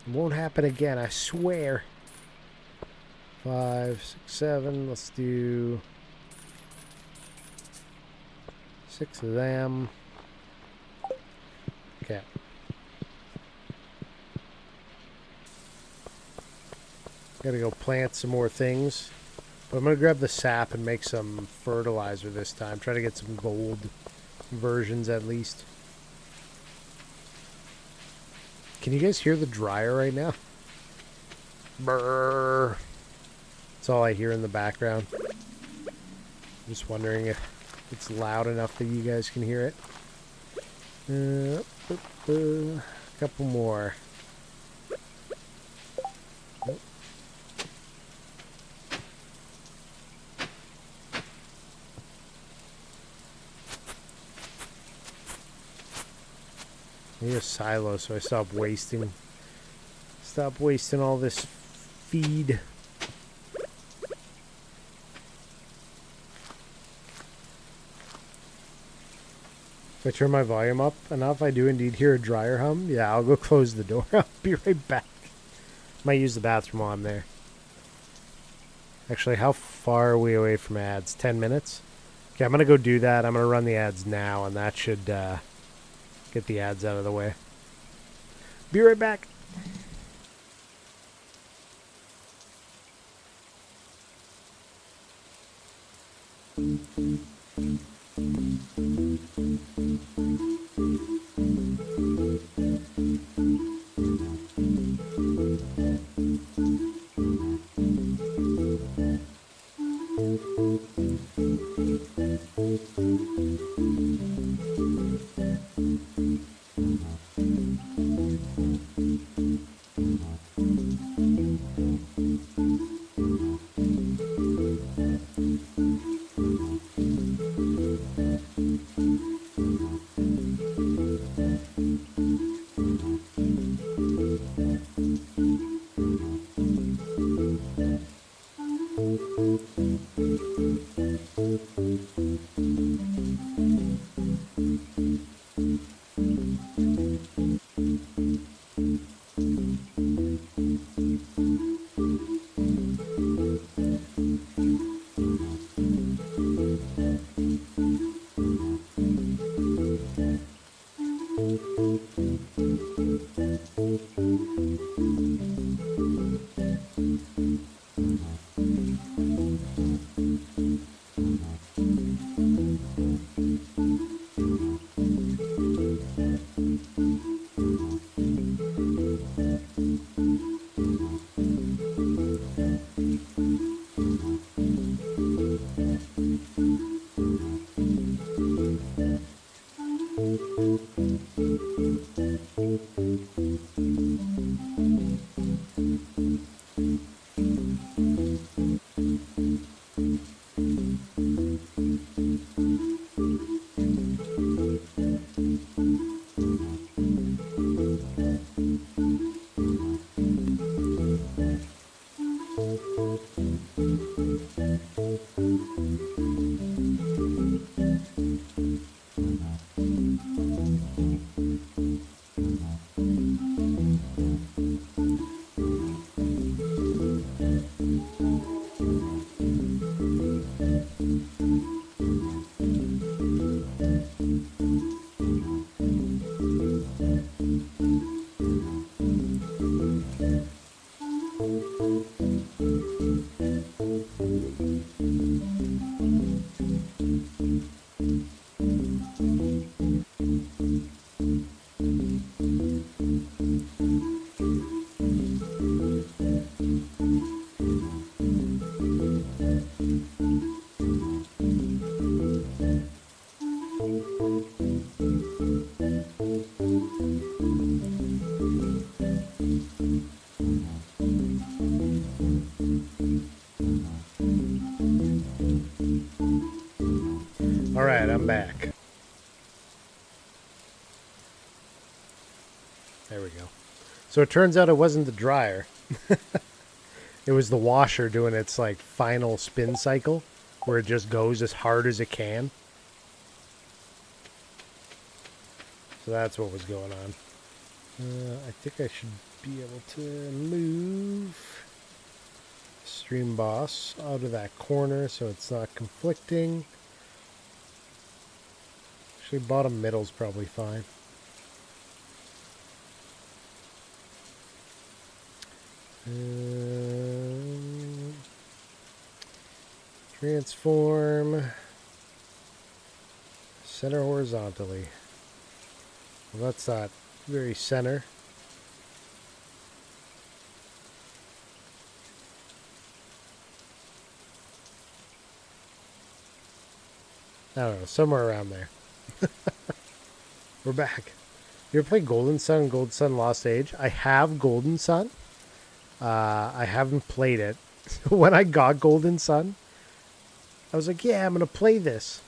It won't happen again, I swear. 5, 6, 7. Let's do 6 of them. Okay. Gotta go plant some more things. But I'm gonna grab the sap and make some fertilizer this time. Try to get some gold versions at least. Can you guys hear the dryer right now? Brrr. That's all I hear in the background. Just wondering if it's loud enough that you guys can hear it. A couple more. I need a silo so I stop wasting all this feed. If I turn my volume up enough, I do indeed hear a dryer hum. Yeah, I'll go close the door. I'll be right back. Might use the bathroom while I'm there. Actually, how far are we away from ads? 10 minutes? Okay, I'm going to go do that. I'm going to run the ads now, and that should get the ads out of the way. Be right back. Alright, I'm back. There we go. So it turns out it wasn't the dryer. It was the washer doing its like final spin cycle where it just goes as hard as it can. So that's what was going on. I think I should be able to move Stream Boss out of that corner so it's not conflicting. Actually, bottom middle's probably fine. Transform. Center horizontally. Well, that's not very center. I don't know, somewhere around there. We're back. You ever play Golden Sun and Golden Sun Lost Age? I have Golden Sun. I haven't played it. When I got Golden Sun, I was like, yeah, I'm going to play this.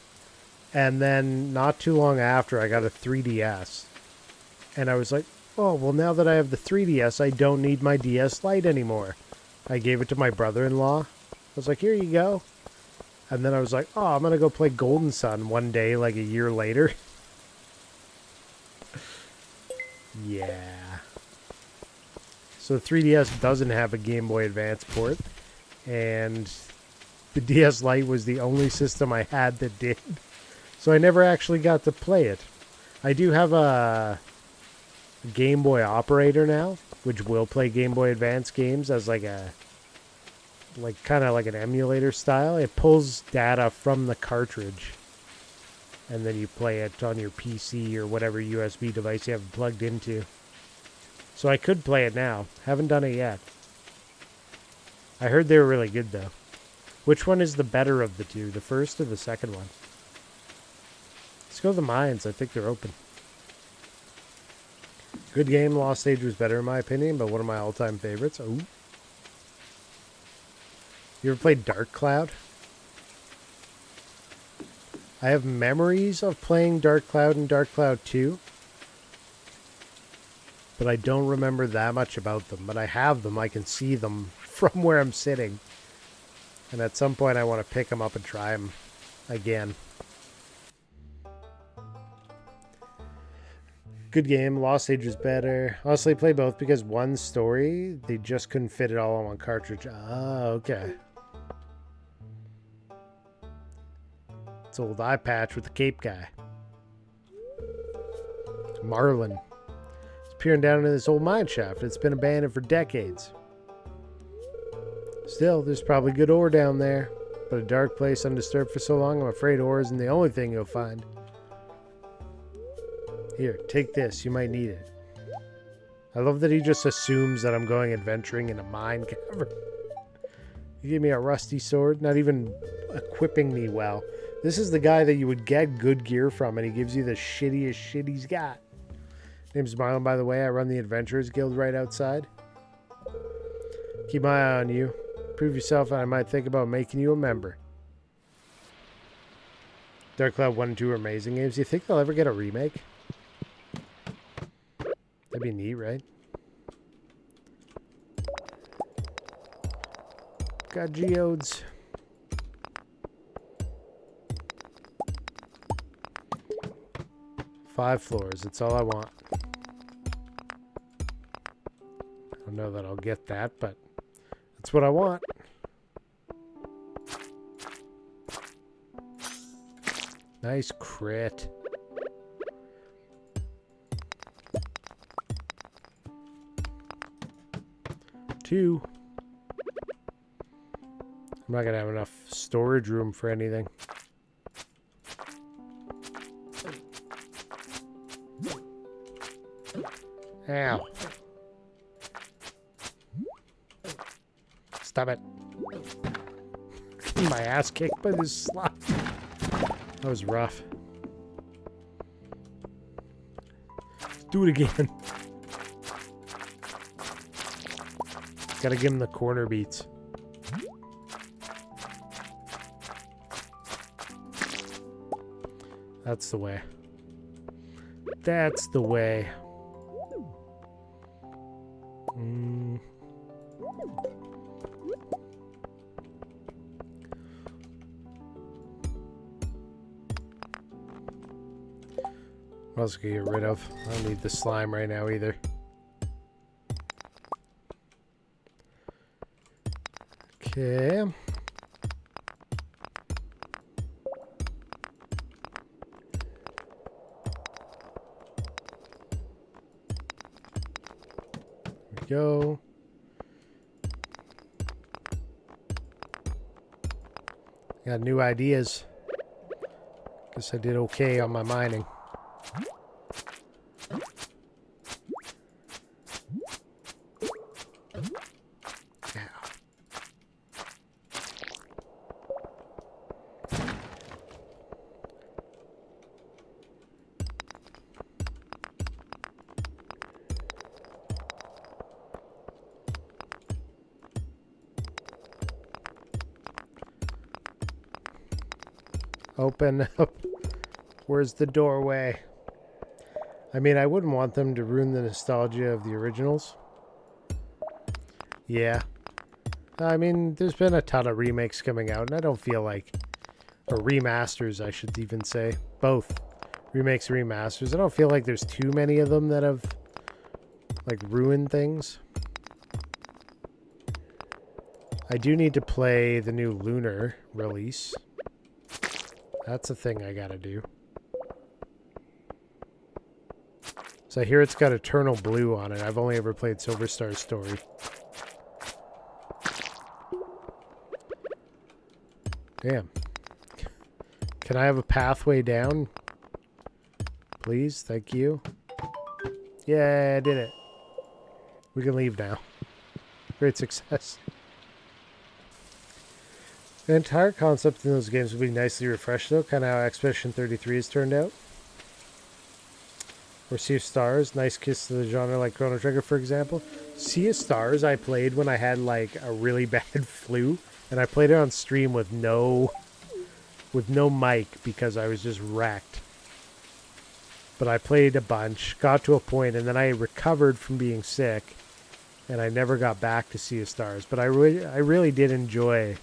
And then not too long after, I got a 3DS. And I was like, oh, well, now that I have the 3DS, I don't need my DS Lite anymore. I gave it to my brother-in-law. I was like, here you go. And then I was like, oh, I'm going to go play Golden Sun one day, like a year later. Yeah. So the 3DS doesn't have a Game Boy Advance port. And the DS Lite was the only system I had that did. So I never actually got to play it. I do have a Game Boy Operator now, which will play Game Boy Advance games as like a... like kind of like an emulator style. It pulls data from the cartridge and then you play it on your PC or whatever USB device you have it plugged into. So I could play it now. Haven't done it yet. I heard they were really good though. Which one is the better of the two, the first or the second one? Let's go to the mines. I think they're open. Good game. Lost Age was better in my opinion, but one of my all-time favorites. Ooh. You ever played Dark Cloud? I have memories of playing Dark Cloud and Dark Cloud 2. But I don't remember that much about them. But I have them. I can see them from where I'm sitting. And at some point I want to pick them up and try them again. Good game. Lost Age was better. Honestly, play both because one story, they just couldn't fit it all on one cartridge. Ah, okay. It's old eye patch with the cape guy. Marlin. It's peering down into this old mine shaft. It's been abandoned for decades. Still, there's probably good ore down there. But a dark place undisturbed for so long, I'm afraid ore isn't the only thing you'll find. Here, take this. You might need it. I love that he just assumes that I'm going adventuring in a mine cavern. You gave me a rusty sword, not even equipping me well. This is the guy that you would get good gear from, and he gives you the shittiest shit he's got. Name's Marlon, by the way. I run the Adventurers Guild right outside. Keep my eye on you. Prove yourself, and I might think about making you a member. Dark Cloud 1 and 2 are amazing games. Do you think they'll ever get a remake? That'd be neat, right? Got geodes. Five floors. That's all I want. I don't know that I'll get that, but that's what I want. Nice crit. Two. I'm not going to have enough storage room for anything. Ow. Stop it. My ass kicked by this slot. That was rough. Do it again. Gotta give him the corner beats. That's the way. That's the way. What else can I get rid of? I don't need the slime right now either. Okay. There we go. Got new ideas. Guess I did okay on my mining. Open up. Where's the doorway? I mean, I wouldn't want them to ruin the nostalgia of the originals. Yeah. I mean, there's been a ton of remakes coming out, and I don't feel like... Or remasters, I should even say. Both. Remakes and remasters. I don't feel like there's too many of them that have, like, ruined things. I do need to play the new Lunar release. That's a thing I gotta do. So I hear it's got Eternal Blue on it. I've only ever played Silver Star Story. Damn. Can I have a pathway down? Please? Thank you. Yeah, I did it. We can leave now. Great success. The entire concept in those games will be nicely refreshed, though. Kind of how Expedition 33 has turned out. Or Sea of Stars. Nice kiss to the genre like Chrono Trigger, for example. Sea of Stars I played when I had, like, a really bad flu. And I played it on stream with no mic because I was just wrecked. But I played a bunch, got to a point, and then I recovered from being sick. And I never got back to Sea of Stars. But I really did enjoy...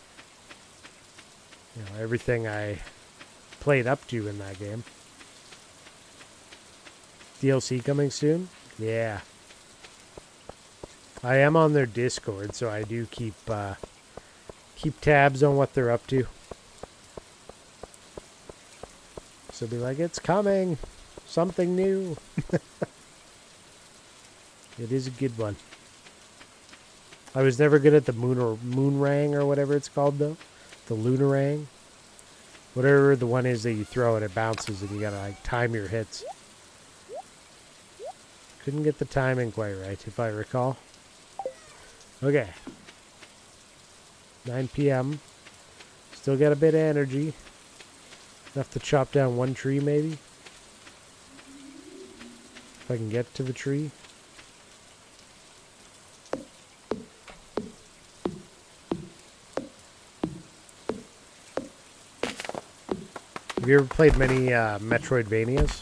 You know, everything I played up to in that game. DLC coming soon? Yeah. I am on their Discord, so I do keep tabs on what they're up to. So be like, it's coming. Something new. It is a good one. I was never good at the moonrang or whatever it's called, though. The Lunarang. Whatever the one is that you throw and it bounces and you gotta like time your hits. Couldn't get the timing quite right, if I recall. Okay. 9 p.m. Still got a bit of energy. Enough to chop down one tree, maybe. If I can get to the tree. Have you ever played many Metroidvanias?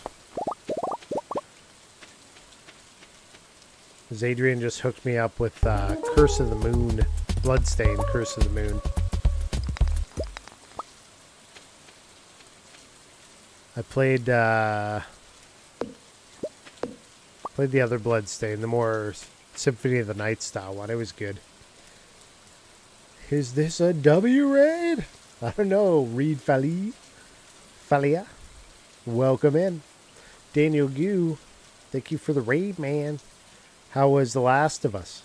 Because Adrian just hooked me up with Curse of the Moon. Bloodstained Curse of the Moon. I played the other Bloodstained, the more Symphony of the Night style one. It was good. Is this a W raid? I don't know. Reed Falia. Welcome in. Daniel Gu. Thank you for the raid, man. How was The Last of Us?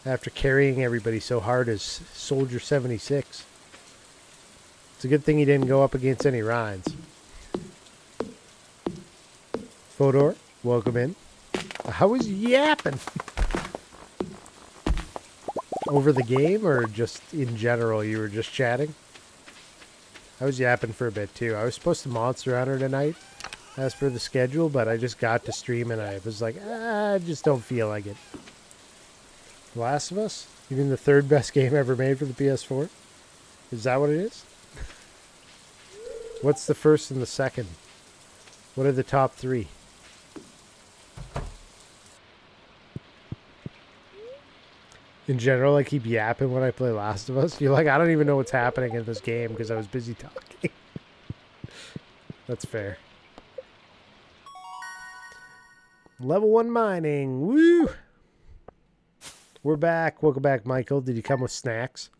After carrying everybody so hard as Soldier 76. It's a good thing he didn't go up against any Rhines. Fodor, welcome in. How was yapping? Over the game or just in general you were just chatting? I was yapping for a bit too. I was supposed to Monster Hunter tonight as per the schedule, but I just got to stream and I was like, I just don't feel like it. The Last of Us? You mean the third best game ever made for the PS4? Is that what it is? What's the first and the second? What are the top three? In general, I keep yapping when I play Last of Us. You're like, I don't even know what's happening in this game because I was busy talking. That's fair. Level 1 mining. Woo! We're back. Welcome back, Michael. Did you come with snacks?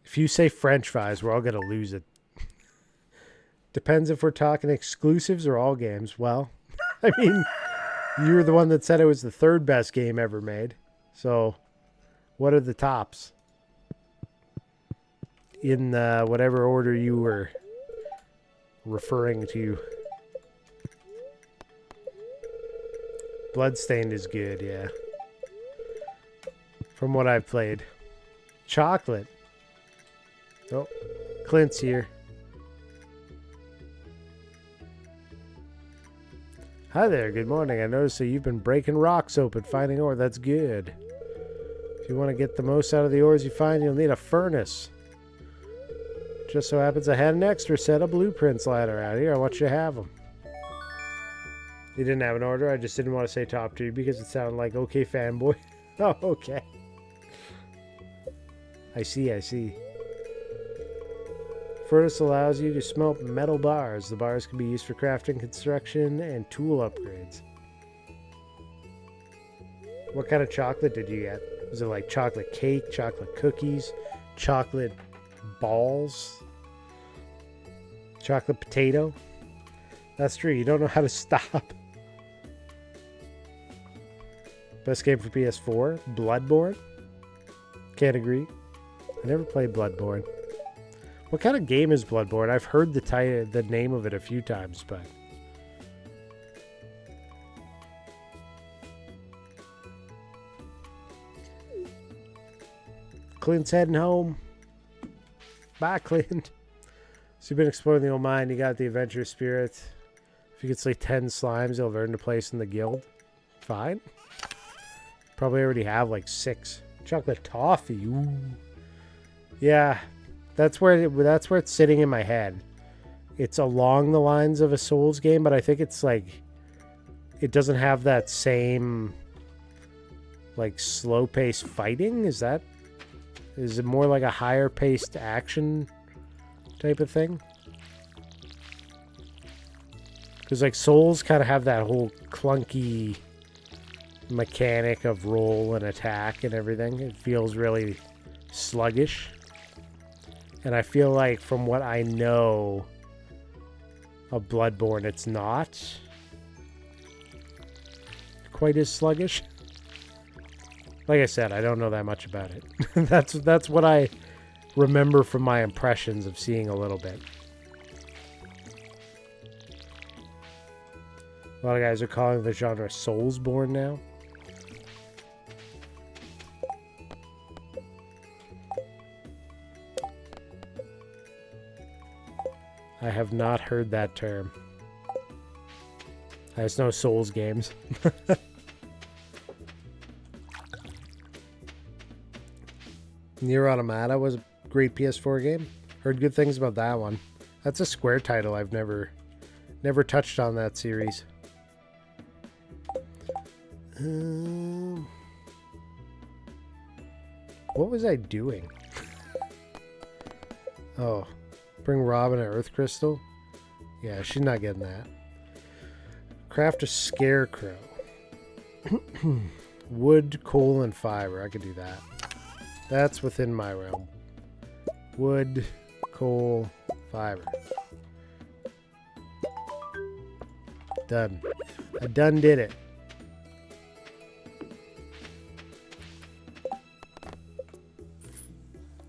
If you say French fries, we're all going to lose it. Depends if we're talking exclusives or all games. Well, I mean... You were the one that said it was the third best game ever made. So, what are the tops? In whatever order you were referring to. Bloodstained is good, yeah. From what I've played. Chocolate. Oh, Clint's here. Hi there, good morning. I noticed that you've been breaking rocks open, finding ore. That's good. If you want to get the most out of the ores you find, you'll need a furnace. Just so happens I had an extra set of blueprints lying around here. I want you to have them. You didn't have an order? I just didn't want to say top 2 because it sounded like okay fanboy. Oh, okay. I see, I see. Furnace allows you to smelt metal bars. The bars can be used for crafting, construction, and tool upgrades. What kind of chocolate did you get? Was it like chocolate cake, chocolate cookies, chocolate balls, chocolate potato? That's true. You don't know how to stop. Best game for PS4? Bloodborne? Can't agree. I never played Bloodborne. What kind of game is Bloodborne? I've heard the name of it a few times, but... Clint's heading home. Bye, Clint. So you've been exploring the old mine. You got the adventure spirit. If you could slay 10 slimes, you'll have earned a place in the guild. Fine. Probably already have like 6. Chocolate toffee. Ooh. Yeah, that's where it's sitting in my head. It's along the lines of a Souls game, but I think it's like it doesn't have that same like slow-paced fighting. Is it more like a higher-paced action type of thing? Because like Souls kind of have that whole clunky mechanic of roll and attack and everything. It feels really sluggish. And I feel like from what I know of Bloodborne, it's not quite as sluggish. Like I said, I don't know that much about it. That's what I remember from my impressions of seeing a little bit. A lot of guys are calling the genre Soulsborne now. I have not heard that term. There's no Souls games. Nier Automata was a great PS4 game. Heard good things about that one. That's a Square title. I've never touched on that series. What was I doing? Oh, bring Robin an Earth Crystal? Yeah, she's not getting that. Craft a Scarecrow. Wood, coal, and fiber. I could do that. That's within my realm. Wood, coal, fiber. Done. I done did it.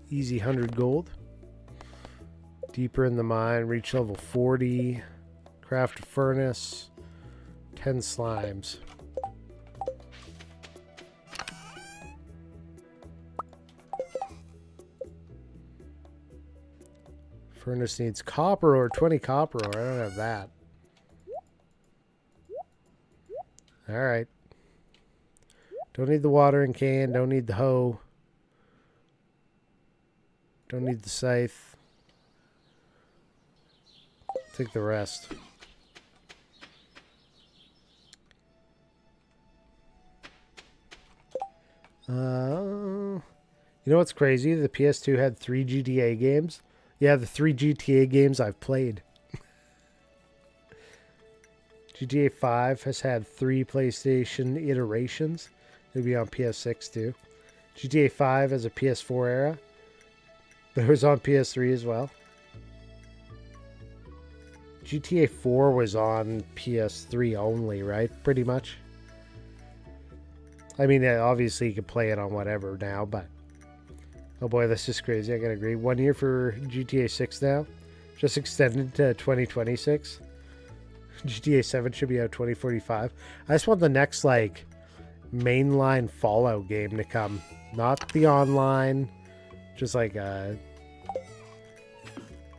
Easy 100 gold. Deeper in the mine. Reach level 40. Craft a furnace. 10 slimes. Furnace needs copper ore, 20 copper ore. I don't have that. Alright. Don't need the watering can. Don't need the hoe. Don't need the scythe. Take the rest. You know what's crazy? The PS2 had 3 GTA games. Yeah, the 3 GTA games I've played. GTA 5 has had 3 PlayStation iterations. It'll be on PS6 too. GTA 5 has a PS4 era. But it was on PS3 as well. GTA 4 was on PS3 only, right? Pretty much. I mean, obviously you could play it on whatever now, but... Oh boy, that's just crazy. I gotta agree. 1 year for GTA 6 now. Just extended to 2026. GTA 7 should be out 2045. I just want the next, like, mainline Fallout game to come. Not the online. Just like an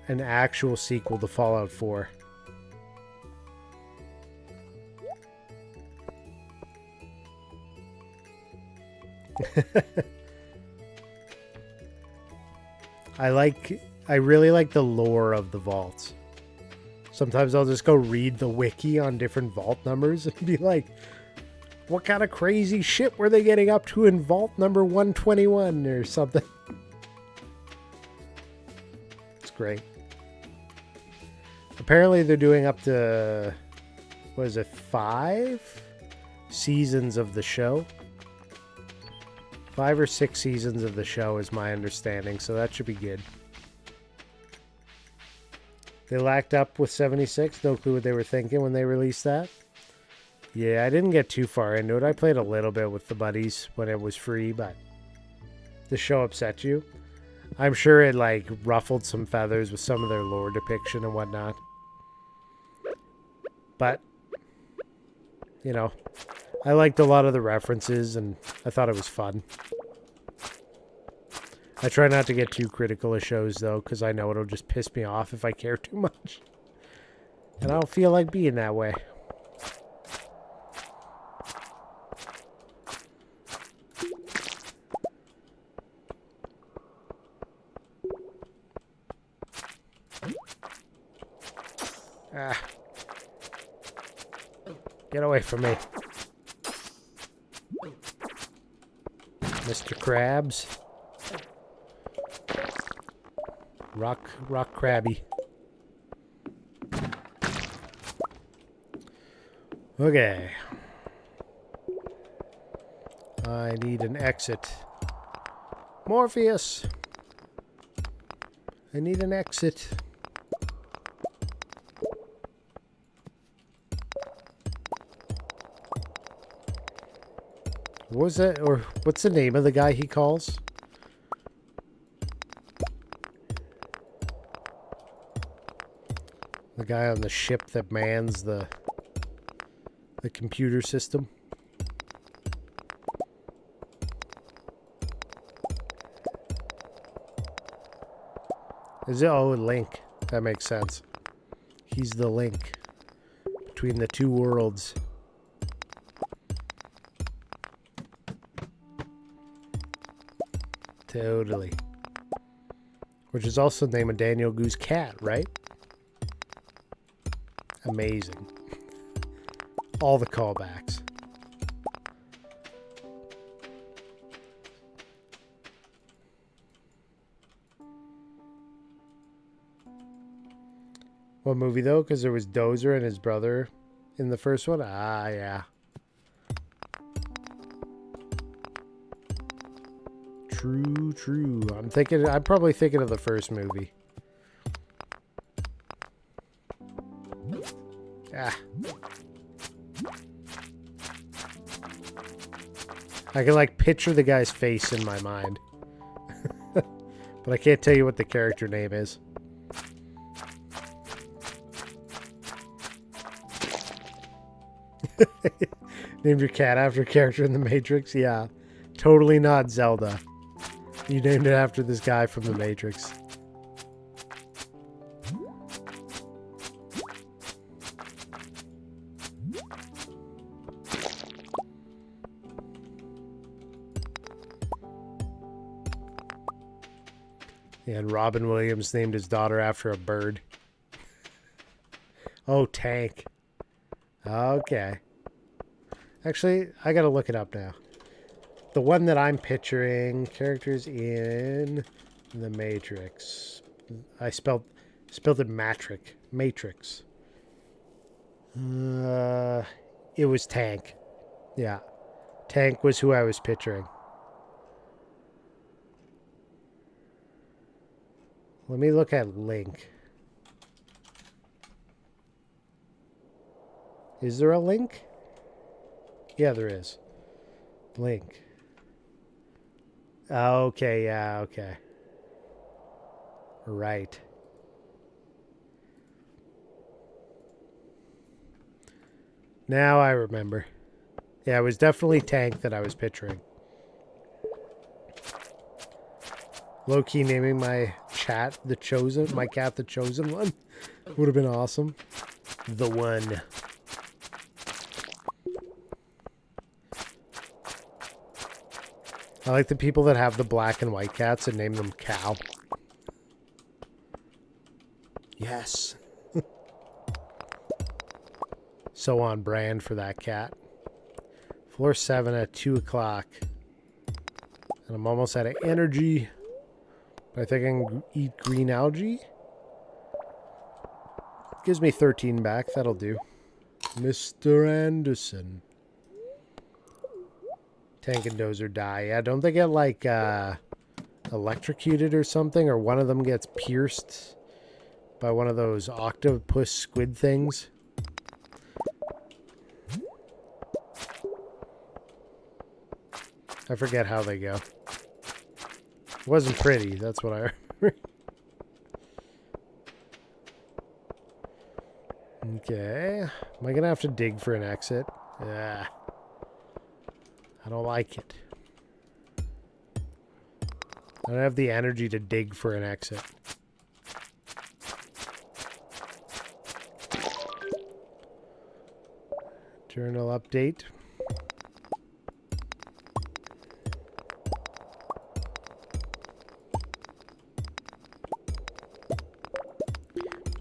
actual sequel to Fallout 4. I really like the lore of the vaults. Sometimes I'll just go read the wiki on different vault numbers and be like, what kind of crazy shit were they getting up to in vault number 121 or something? It's great. Apparently they're doing up to, what is it, 5 seasons of the show? 5 or 6 seasons of the show is my understanding, so that should be good. They lacked up with 76. No clue what they were thinking when they released that. Yeah, I didn't get too far into it. I played a little bit with the buddies when it was free, but the show upset you. I'm sure it like ruffled some feathers with some of their lore depiction and whatnot. But, you know, I liked a lot of the references and I thought it was fun. I try not to get too critical of shows, though, because I know it'll just piss me off if I care too much. And I don't feel like being that way. Ah. Get away from me. Mr. Krabs. Rock crabby. Okay. I need an exit. Morpheus! I need an exit. What was that? Or what's the name of the guy he calls? The guy on the ship that mans the computer system. Is it? Oh, Link. That makes sense. He's the link between the two worlds. Totally. Which is also the name of Daniel Goo's cat, right? Amazing. All the callbacks. What movie, though? Because there was Dozer and his brother in the first one? Ah, yeah. True, true. I'm probably thinking of the first movie. Ah. I can like picture the guy's face in my mind. But I can't tell you what the character name is. Named your cat after a character in The Matrix? Yeah. Totally not Zelda. You named it after this guy from The Matrix. Yeah, and Robin Williams named his daughter after a bird. Oh, Tank. Okay. Actually, I gotta look it up now. The one that I'm picturing, characters in The Matrix. I spelled it Matrix. It was Tank. Yeah. Tank was who I was picturing. Let me look at Link. Is there a Link? Yeah, there is. Link. Okay, yeah, okay. Right. Now I remember. Yeah, it was definitely Tank that I was picturing. Low-key naming my cat the Chosen, my cat the Chosen One. Would have been awesome. The One. I like the people that have the black and white cats and name them Cow. Yes. So on brand for that cat. Floor 7 at 2 o'clock. And I'm almost out of energy. But I think I can eat green algae. Gives me 13 back. That'll do. Mr. Anderson. Tank and Dozer die. Yeah, don't they get like electrocuted or something? Or one of them gets pierced by one of those octopus squid things? I forget how they go. It wasn't pretty, that's what I remember. Okay. Am I gonna have to dig for an exit? Yeah. I don't like it. I don't have the energy to dig for an exit. Journal update.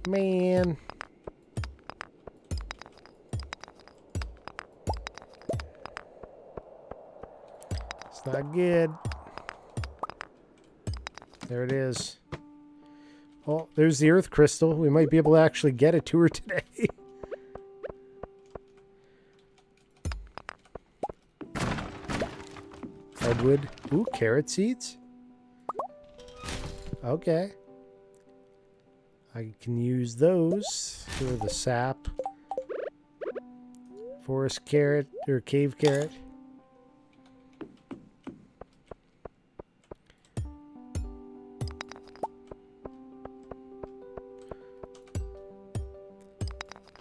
Man. It's not good. There it is. Oh, there's the Earth Crystal. We might be able to actually get it to her today. Redwood. Ooh, carrot seeds. Okay. I can use those for the sap. Forest carrot or cave carrot.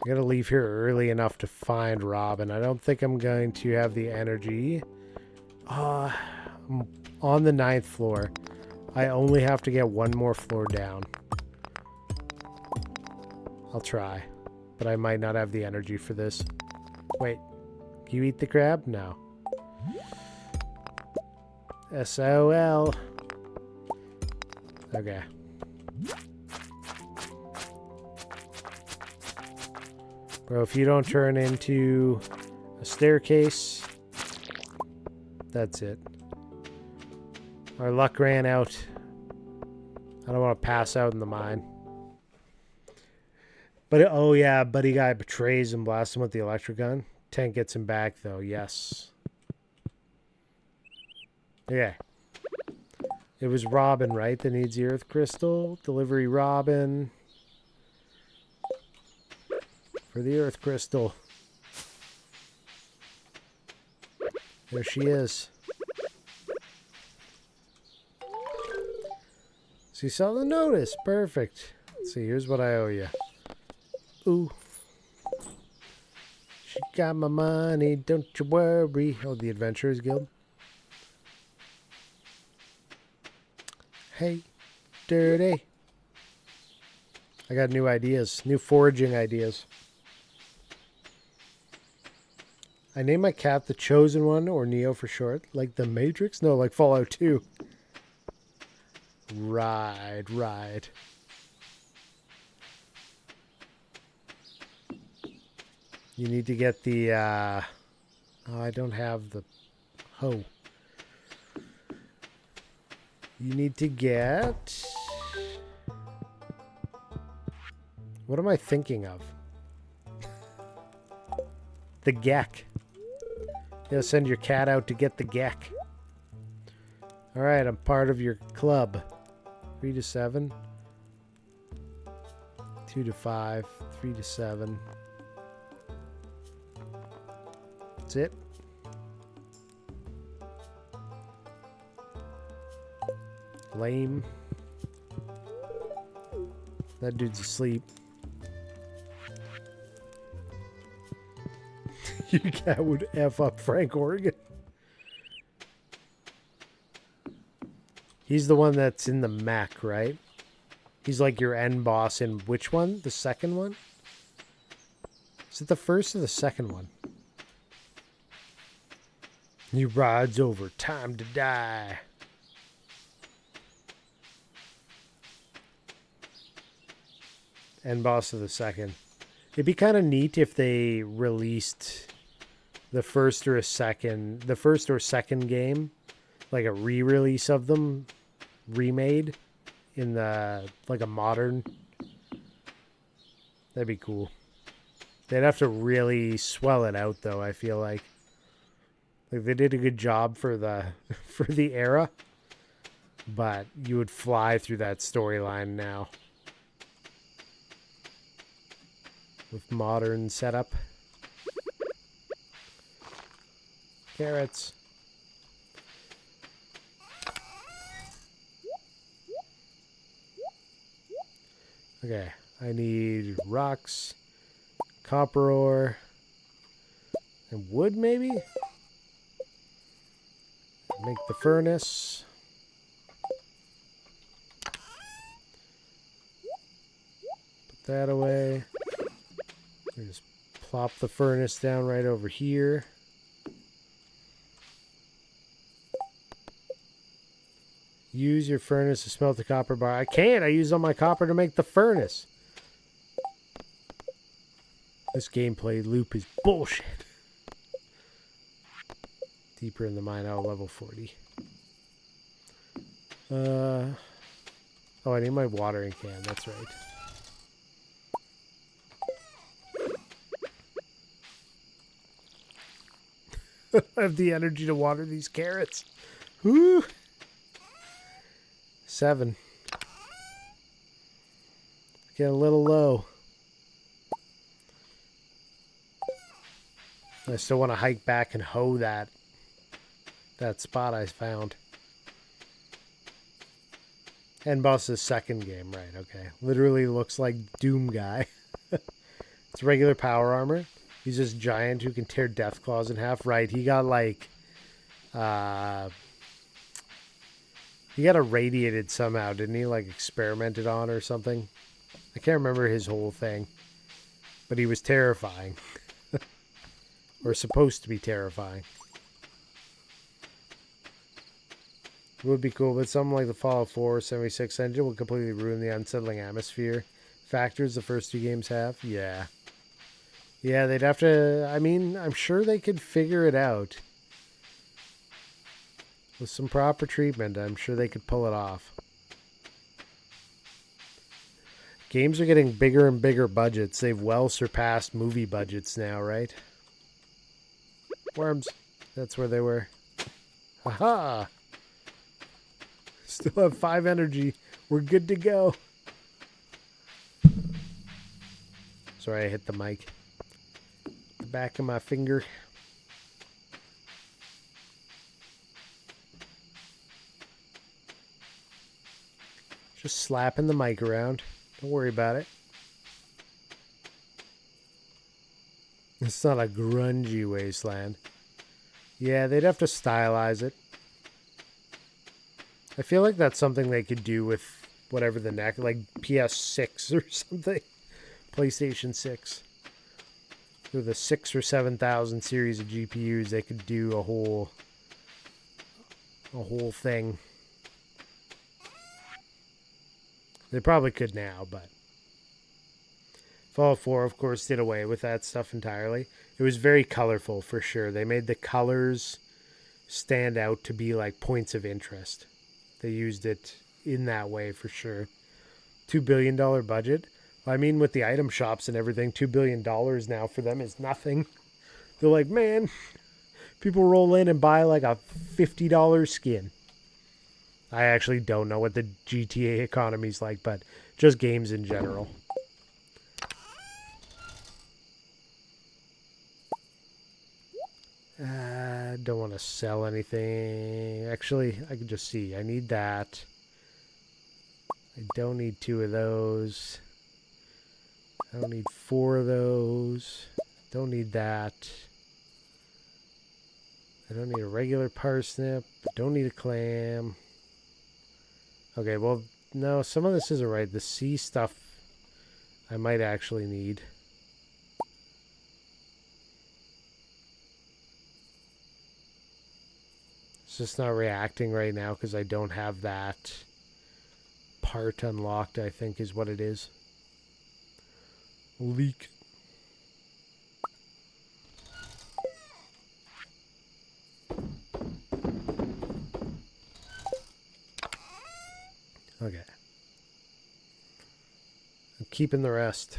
I gotta leave here early enough to find Robin. I don't think I'm going to have the energy. I'm on the 9th floor. I only have to get one more floor down. I'll try, but I might not have the energy for this. Wait, can you eat the crab? No. SOL. Okay. Bro, if you don't turn into a staircase, that's it. Our luck ran out. I don't want to pass out in the mine. But, oh yeah, buddy guy betrays and blasts him with the electric gun. Tank gets him back, though. Yes. Okay. It was Robin, right, that needs the Earth Crystal? Delivery Robin. For the Earth Crystal. There she is. So you saw the notice. Perfect. Let's see, here's what I owe you. Ooh. She got my money, don't you worry. Oh, the Adventurers Guild. Hey, dirty. I got new ideas. New foraging ideas. I named my cat the Chosen One, or Neo for short. Like the Matrix? No, like Fallout 2. Right. You need to get the, oh, I don't have the hoe. You need to get, what am I thinking of? The Gek. You gotta send your cat out to get the Gek. Alright, I'm part of your club. 3 to 7. 2 to 5. 3 to 7. That's it. Lame. That dude's asleep. Your cat would F up Frank Oregon. He's the one that's in the Mac, right? He's like your end boss in which one? The second one? Is it the first or the second one? New ride's over. Time to die. End boss of the second. It'd be kind of neat if they released the first or second game, like a re-release of them, remade in the like a modern. That'd be cool. They'd have to really swell it out, though. I feel like they did a good job for the for the era, but you would fly through that storyline now with modern setup. Carrots. Okay, I need rocks, copper ore, and wood maybe? Make the furnace. Put that away. Just plop the furnace down right over here. Use your furnace to smelt the copper bar. I can't. I use all my copper to make the furnace. This gameplay loop is bullshit. Deeper in the mine. Oh, level 40. Oh, I need my watering can. That's right. I have the energy to water these carrots. Woo! 7. Get a little low. I still want to hike back and hoe that spot I found. End boss is second game, right? Okay. Literally looks like Doom guy. It's regular power armor. He's this giant who can tear Death Claws in half. Right, he got like he got irradiated somehow, didn't he? Like experimented on or something. I can't remember his whole thing. But he was terrifying. Or supposed to be terrifying. It would be cool, but something like the Fallout 4 76 engine would completely ruin the unsettling atmosphere factors the first two games have. Yeah. Yeah, they'd have to... I mean, I'm sure they could figure it out. With some proper treatment, I'm sure they could pull it off. Games are getting bigger and bigger budgets. They've well surpassed movie budgets now, right? Worms. That's where they were. Haha! Still have 5 energy. We're good to go. Sorry, I hit the mic. The back of my finger. Just slapping the mic around. Don't worry about it. It's not a grungy wasteland. Yeah, they'd have to stylize it. I feel like that's something they could do with whatever the next, like PS6 or something. PlayStation 6. With a 6,000 or 7,000 series of GPUs, they could do a whole thing. They probably could now, but Fallout 4, of course, did away with that stuff entirely. It was very colorful, for sure. They made the colors stand out to be like points of interest. They used it in that way, for sure. $2 billion budget. I mean, with the item shops and everything, $2 billion now for them is nothing. They're like, man, people roll in and buy like a $50 skin. I actually don't know what the GTA economy's like, but just games in general. Don't want to sell anything. Actually, I can just see. I need that. I don't need 2 of those. I don't need 4 of those. Don't need that. I don't need a regular parsnip. Don't need a clam. Okay, well, no, some of this isn't right. The sea stuff I might actually need. It's just not reacting right now because I don't have that part unlocked, I think is what it is. Leak. Okay. I'm keeping the rest.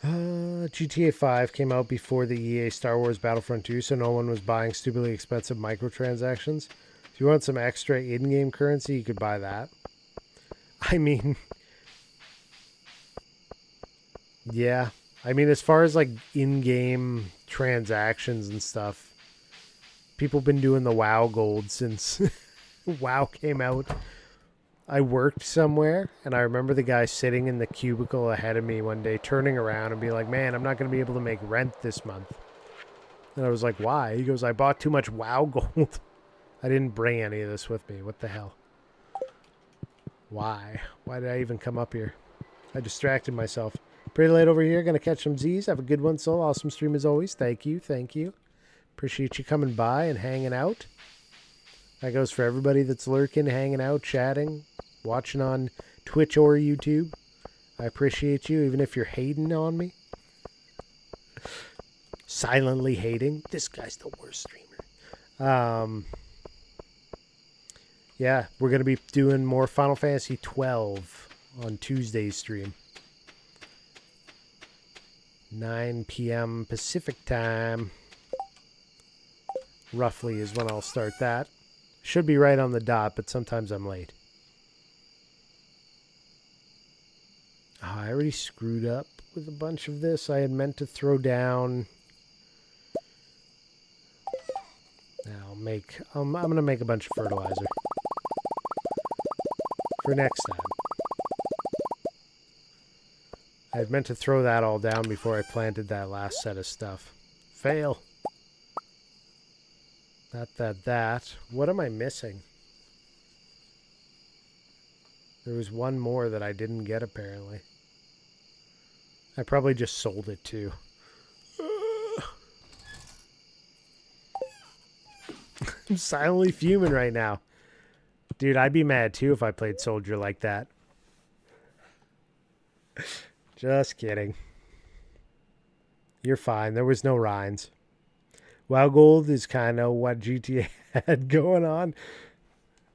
GTA 5 came out before the EA Star Wars Battlefront 2, so no one was buying stupidly expensive microtransactions. If you want some extra in-game currency, you could buy that. I mean, yeah. I mean, as far as like in-game transactions and stuff, people have been doing the WoW gold since WoW came out. I worked somewhere, and I remember the guy sitting in the cubicle ahead of me one day, turning around and be like, man, I'm not going to be able to make rent this month. And I was like, why? He goes, I bought too much WoW gold. I didn't bring any of this with me. What the hell? Why? Why did I even come up here? I distracted myself. Pretty late over here. Going to catch some Z's. Have a good one, Soul. Awesome stream as always. Thank you. Thank you. Appreciate you coming by and hanging out. That goes for everybody that's lurking, hanging out, chatting, watching on Twitch or YouTube. I appreciate you, even if you're hating on me. Silently hating. This guy's the worst streamer. Yeah, we're going to be doing more Final Fantasy 12 on Tuesday's stream. 9 p.m. Pacific time. Roughly is when I'll start that. Should be right on the dot, but sometimes I'm late. Oh, I already screwed up with a bunch of this. I had meant to throw down. I'm going to make a bunch of fertilizer. For next time. I had meant to throw that all down before I planted that last set of stuff. Fail. That. What am I missing? There was one more that I didn't get, apparently. I probably just sold it, too. I'm silently fuming right now. Dude, I'd be mad, too, if I played Soldier like that. Just kidding. You're fine. There was no Rhines. WoW Gold is kind of what GTA had going on.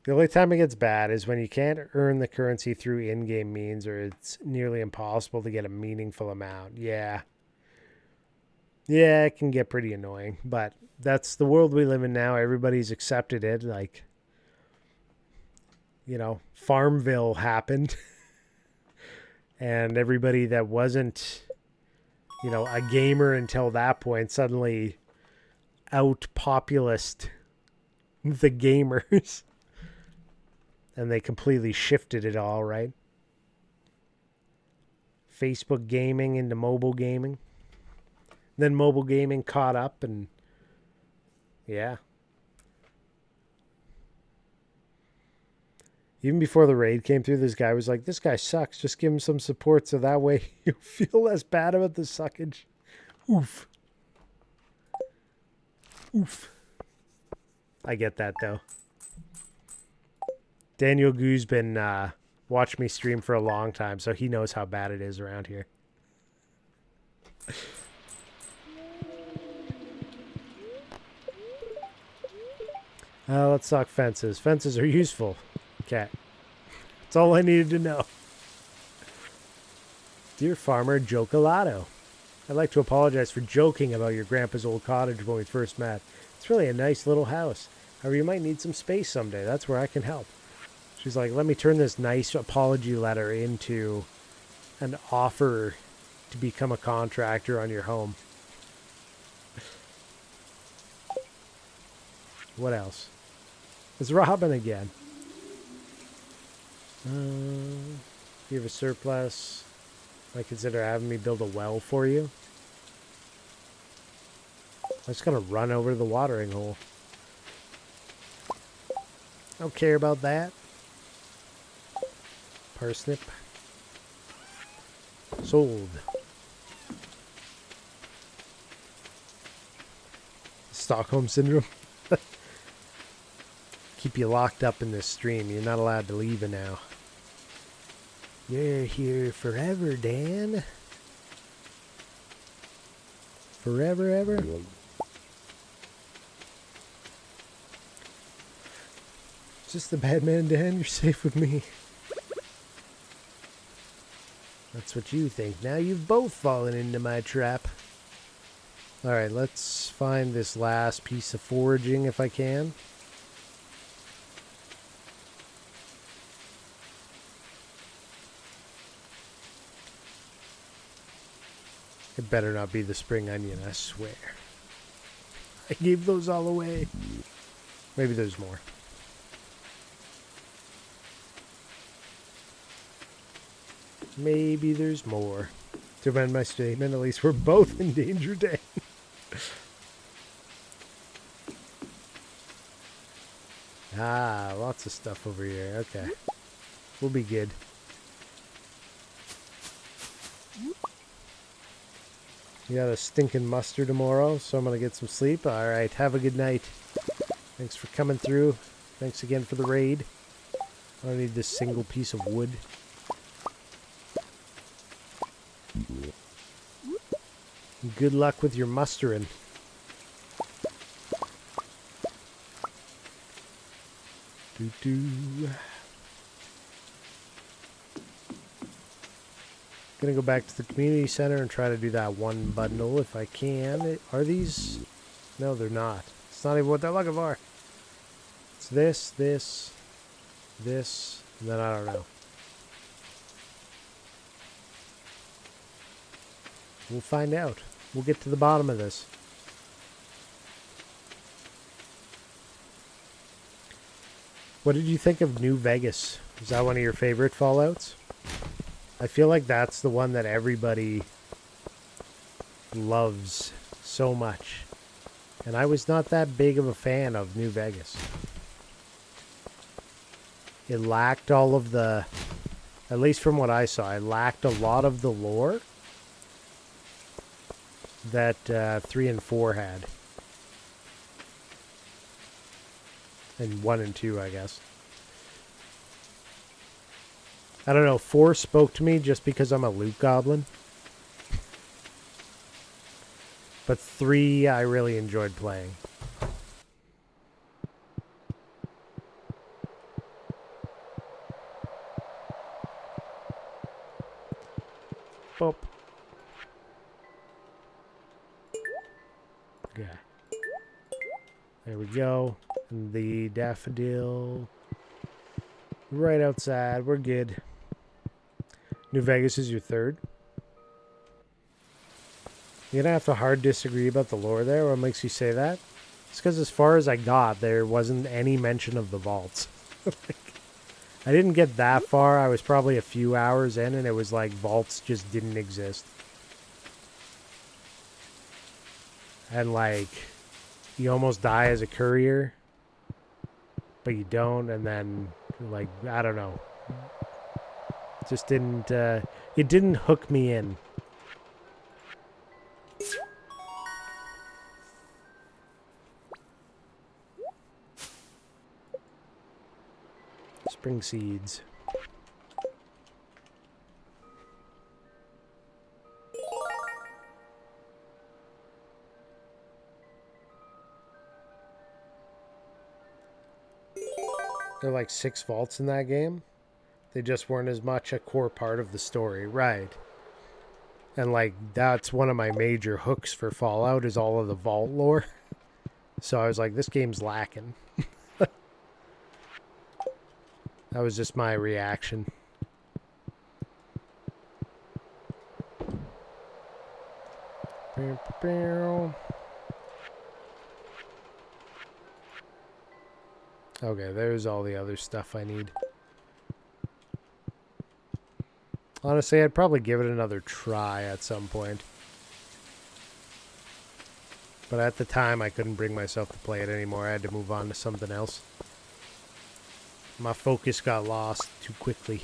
The only time it gets bad is when you can't earn the currency through in-game means, or it's nearly impossible to get a meaningful amount. Yeah. Yeah, it can get pretty annoying, but that's the world we live in now. Everybody's accepted it. Like, you know, Farmville happened. And everybody that wasn't, you know, a gamer until that point suddenly out-populist the gamers. And they completely shifted it all, right? Facebook gaming into mobile gaming. Then mobile gaming caught up and yeah. Even before the raid came through, this guy was like, this guy sucks. Just give him some support so that way you feel less bad about the suckage. Oof. Oof. I get that, though. Daniel Goo's been watching me stream for a long time, so he knows how bad it is around here. Let's talk fences. Fences are useful. Okay. That's all I needed to know. Dear Farmer Jocolato, I'd like to apologize for joking about your grandpa's old cottage when we first met. It's really a nice little house. However, you might need some space someday. That's where I can help. She's like, let me turn this nice apology letter into an offer to become a contractor on your home. What else? It's Robin again. If you have a surplus, I consider having me build a well for you. I'm just going to run over to the watering hole. I don't care about that. Parsnip. Sold. Stockholm Syndrome. keep you locked up in this stream. You're not allowed to leave it now. You're here forever, Dan. Forever, ever. Just the bad man, Dan. You're safe with me. That's what you think. Now you've both fallen into my trap. Alright, let's find this last piece of foraging if I can. It better not be the spring onion, I swear. I gave those all away. Maybe there's more. Maybe there's more. To amend my statement, at least we're both in danger, Dan. Ah, lots of stuff over here. Okay. We'll be good. You got a stinking muster tomorrow, so I'm going to get some sleep. Alright, have a good night. Thanks for coming through. Thanks again for the raid. I don't need this single piece of wood. Good luck with your mustering. Gonna go back to the community center and try to do that one bundle if I can. Are these? No, they're not. It's not even what they're looking for. It's this, and then I don't know. We'll find out. We'll get to the bottom of this. What did you think of New Vegas? Is that one of your favorite Fallouts? I feel like that's the one that everybody loves so much. And I was not that big of a fan of New Vegas. It lacked all of the, at least from what I saw, it lacked a lot of the lore that 3 and 4 had. And 1 and 2, I guess. I don't know, 4 spoke to me just because I'm a loot goblin. But 3, I really enjoyed playing. Boop. Yeah. There we go. And the daffodil right outside. We're good. New Vegas is your third. You're gonna have to hard disagree about the lore there. What makes you say that? It's because as far as I got, there wasn't any mention of the vaults. I didn't get that far. I was probably a few hours in, and it was like vaults just didn't exist. And like, you almost die as a courier, but you don't, and then like, I don't know. Just didn't, it didn't hook me in. Spring seeds. There are like 6 vaults in that game. They just weren't as much a core part of the story. Right. And like, that's one of my major hooks for Fallout is all of the vault lore. So I was like, this game's lacking. That was just my reaction. Okay, there's all the other stuff I need. Honestly, I'd probably give it another try at some point. But at the time, I couldn't bring myself to play it anymore. I had to move on to something else. My focus got lost too quickly.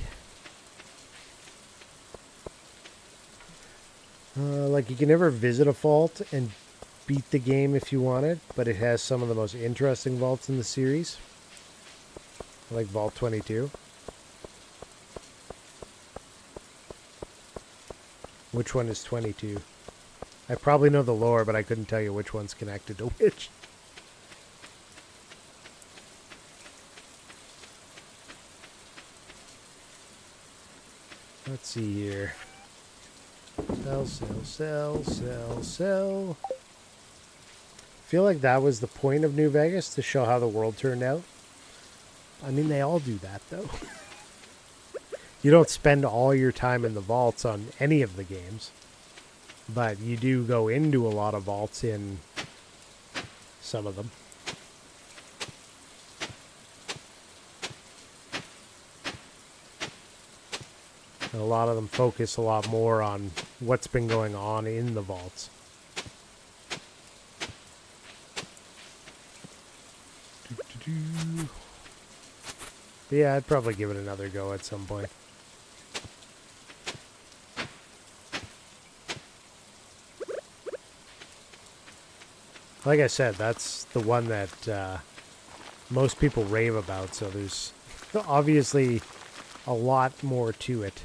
Like, you can never visit a vault and beat the game if you want it, but it has some of the most interesting vaults in the series. Like Vault 22. Which one is 22? I probably know the lore, but I couldn't tell you which one's connected to which. Let's see here. Sell, sell, sell, sell, sell. I feel like that was the point of New Vegas, to show how the world turned out. I mean, they all do that, though. You don't spend all your time in the vaults on any of the games. But you do go into a lot of vaults in some of them. And a lot of them focus a lot more on what's been going on in the vaults. But yeah, I'd probably give it another go at some point. Like I said, that's the one that most people rave about, so there's obviously a lot more to it.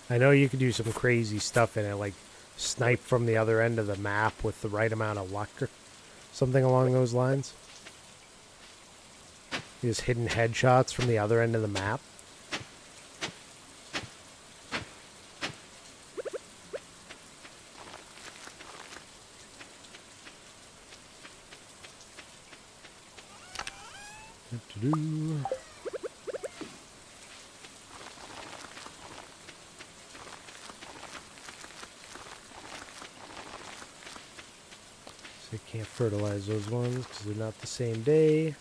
I know you could do some crazy stuff in it, like snipe from the other end of the map with the right amount of luck or something along those lines. Use hidden headshots from the other end of the map. So you can't fertilize those ones because they're not the same day.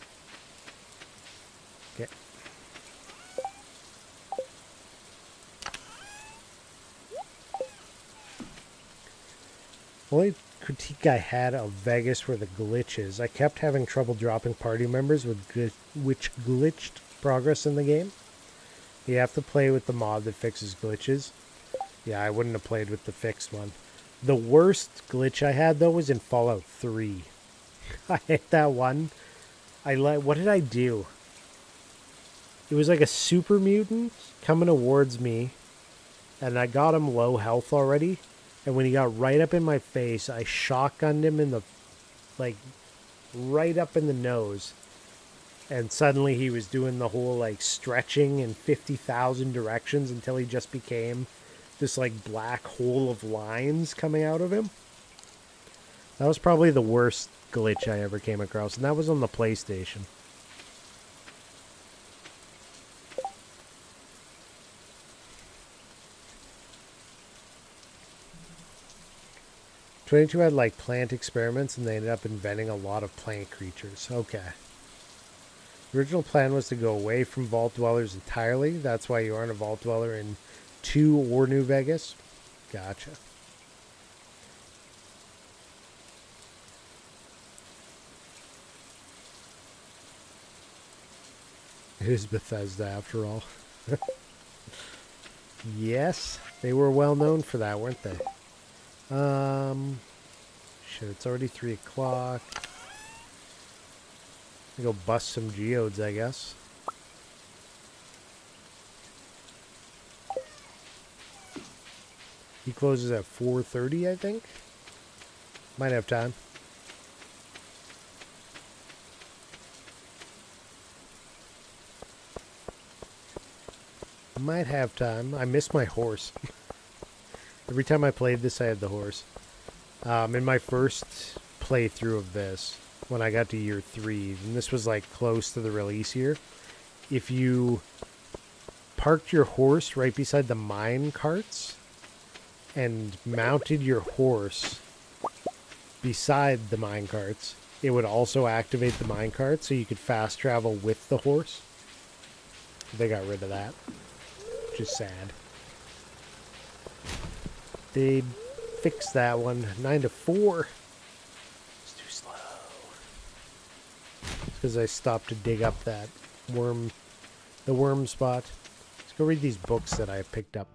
Okay. Only critique I had of Vegas were the glitches. I kept having trouble dropping party members which glitched progress in the game. You have to play with the mod that fixes glitches. Yeah, I wouldn't have played with the fixed one. The worst glitch I had, though, was in Fallout 3. I hit that one. What did I do? It was like a super mutant coming towards me, and I got him low health already. And when he got right up in my face, I shotgunned him in the, like, right up in the nose. And suddenly he was doing the whole, like, stretching in 50,000 directions until he just became this, like, black hole of lines coming out of him. That was probably the worst glitch I ever came across. And that was on the PlayStation. '22 had like plant experiments, and they ended up inventing a lot of plant creatures. Okay. The original plan was to go away from Vault Dwellers entirely. That's why you aren't a Vault Dweller in 2 or New Vegas. Gotcha. It is Bethesda after all. Yes, they were well known for that, weren't they? Shit, it's already 3 o'clock. Go bust some geodes, I guess. He closes at 4:30, I think. Might have time. Might have time. I missed my horse. Every time I played this, I had the horse. In my first playthrough of this, when I got to year 3, and this was like close to the release year, if you parked your horse right beside the mine carts and mounted your horse beside the mine carts, it would also activate the mine cart so you could fast travel with the horse. They got rid of that, which is sad. They fixed that one. 9 to 4. It's too slow. It's because I stopped to dig up that worm, the worm spot. Let's go read these books that I picked up.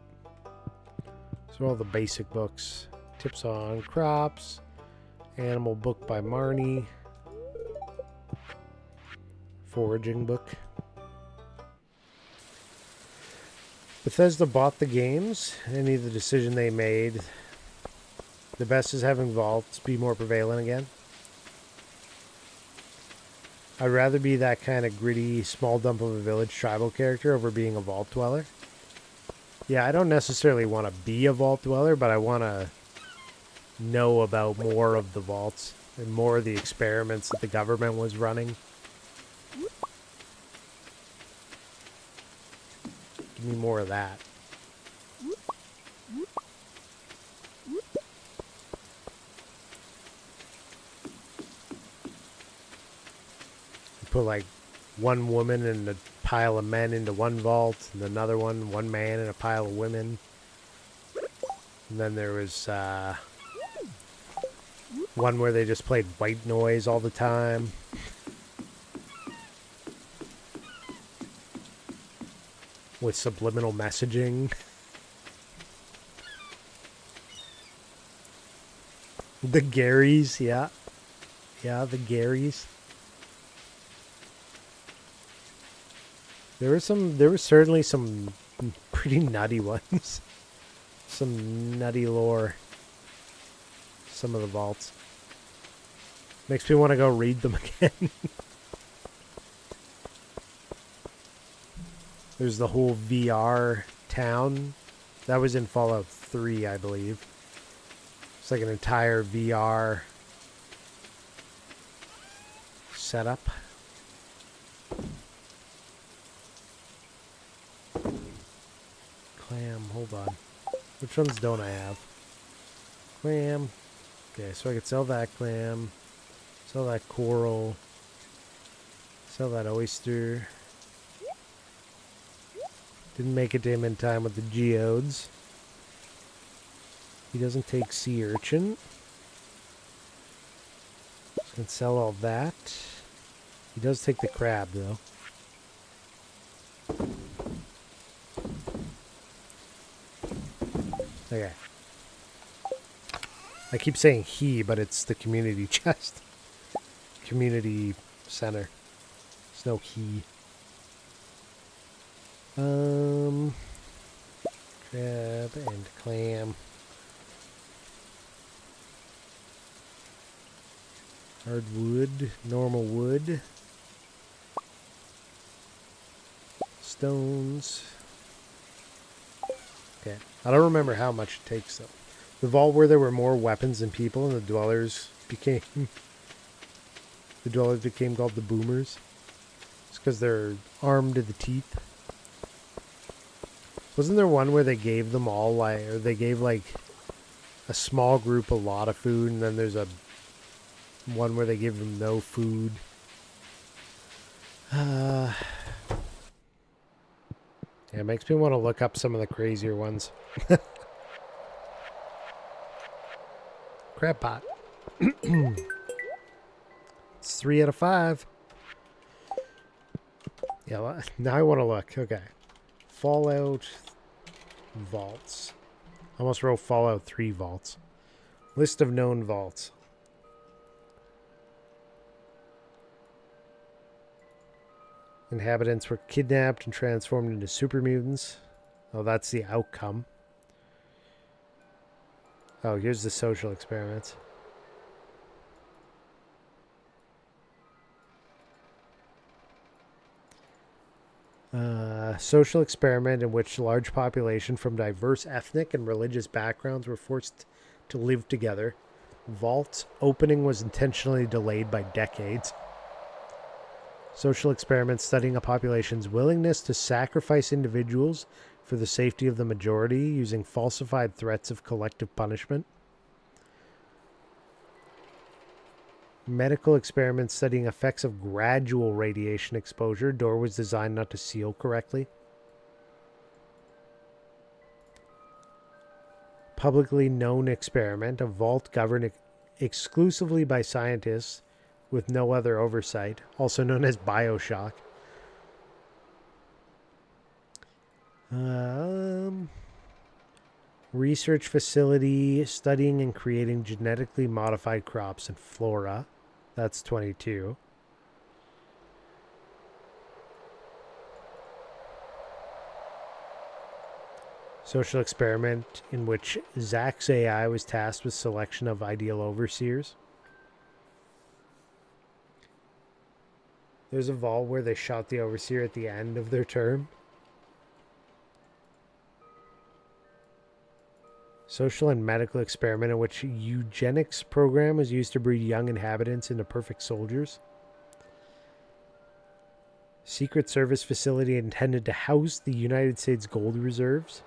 These are all the basic books. Tips on crops. Animal book by Marnie. Foraging book. Bethesda bought the games. Any of the decision they made. The best is having vaults be more prevalent again. I'd rather be that kind of gritty, small dump of a village tribal character over being a vault dweller. Yeah, I don't necessarily want to be a vault dweller, but I want to know about more of the vaults and more of the experiments that the government was running. Give me more of that. Put like one woman and a pile of men into one vault, and another one man and a pile of women. And then there was one where they just played white noise all the time. With subliminal messaging. The Garys, yeah. Yeah, the Garys. There were certainly some pretty nutty ones. Some nutty lore. Some of the vaults. Makes me want to go read them again. There's the whole VR town. That was in Fallout 3, I believe. It's like an entire VR setup. Clam, hold on. Which ones don't I have? Clam. Okay, so I could sell that clam. Sell that coral. Sell that oyster. Didn't make it to him in time with the geodes. He doesn't take sea urchin. Just gonna sell all that. He does take the crab, though. Okay. I keep saying he, but it's the community chest. Community center. There's no he. Crab and clam. Hardwood, normal wood. Stones. Okay. I don't remember how much it takes, though. The vault where there were more weapons than people and the dwellers became... the dwellers became called the boomers. It's because they're armed to the teeth. Wasn't there one where they gave them all, like... or they gave, like, a small group a lot of food, and then there's a... one where they give them no food. Yeah, it makes me want to look up some of the crazier ones. Crab pot. It's 3 out of 5. Yeah, now I want to look. Okay. Fallout vaults. I almost wrote Fallout 3 vaults. List of known vaults. Inhabitants were kidnapped and transformed into super mutants. Oh, that's the outcome. Oh, here's the social experiments. Social experiment in which large population from diverse ethnic and religious backgrounds were forced to live together. Vault's opening was intentionally delayed by decades. Social experiments studying a population's willingness to sacrifice individuals for the safety of the majority using falsified threats of collective punishment. Medical experiments studying effects of gradual radiation exposure. Door was designed not to seal correctly. Publicly known experiment. A vault governed exclusively by scientists with no other oversight, also known as Bioshock. Research facility studying and creating genetically modified crops and flora. That's 22. Social experiment in which Zach's AI was tasked with selection of ideal overseers. There's a vault where they shot the overseer at the end of their term. Social and medical experiment in which eugenics program was used to breed young inhabitants into perfect soldiers. Secret Service facility intended to house the United States gold reserves.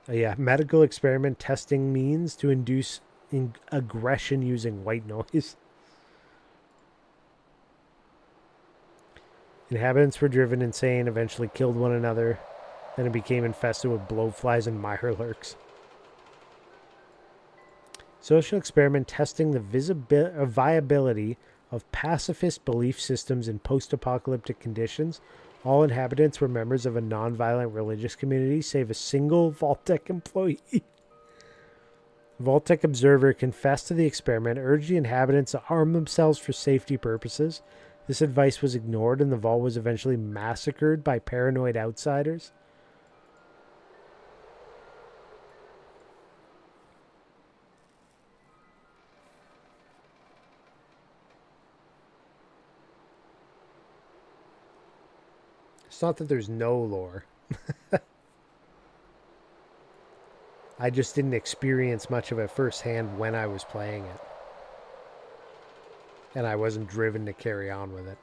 Medical experiment testing means to induce aggression using white noise. Inhabitants were driven insane, eventually killed one another. Then it became infested with blowflies and mirelurks. Social experiment testing the viability of pacifist belief systems in post-apocalyptic conditions. All inhabitants were members of a non-violent religious community, save a single Vault-Tec employee. Vault-Tec observer confessed to the experiment, urged the inhabitants to arm themselves for safety purposes. This advice was ignored, and the vault was eventually massacred by paranoid outsiders. It's not that there's no lore. I just didn't experience much of it firsthand when I was playing it. And I wasn't driven to carry on with it.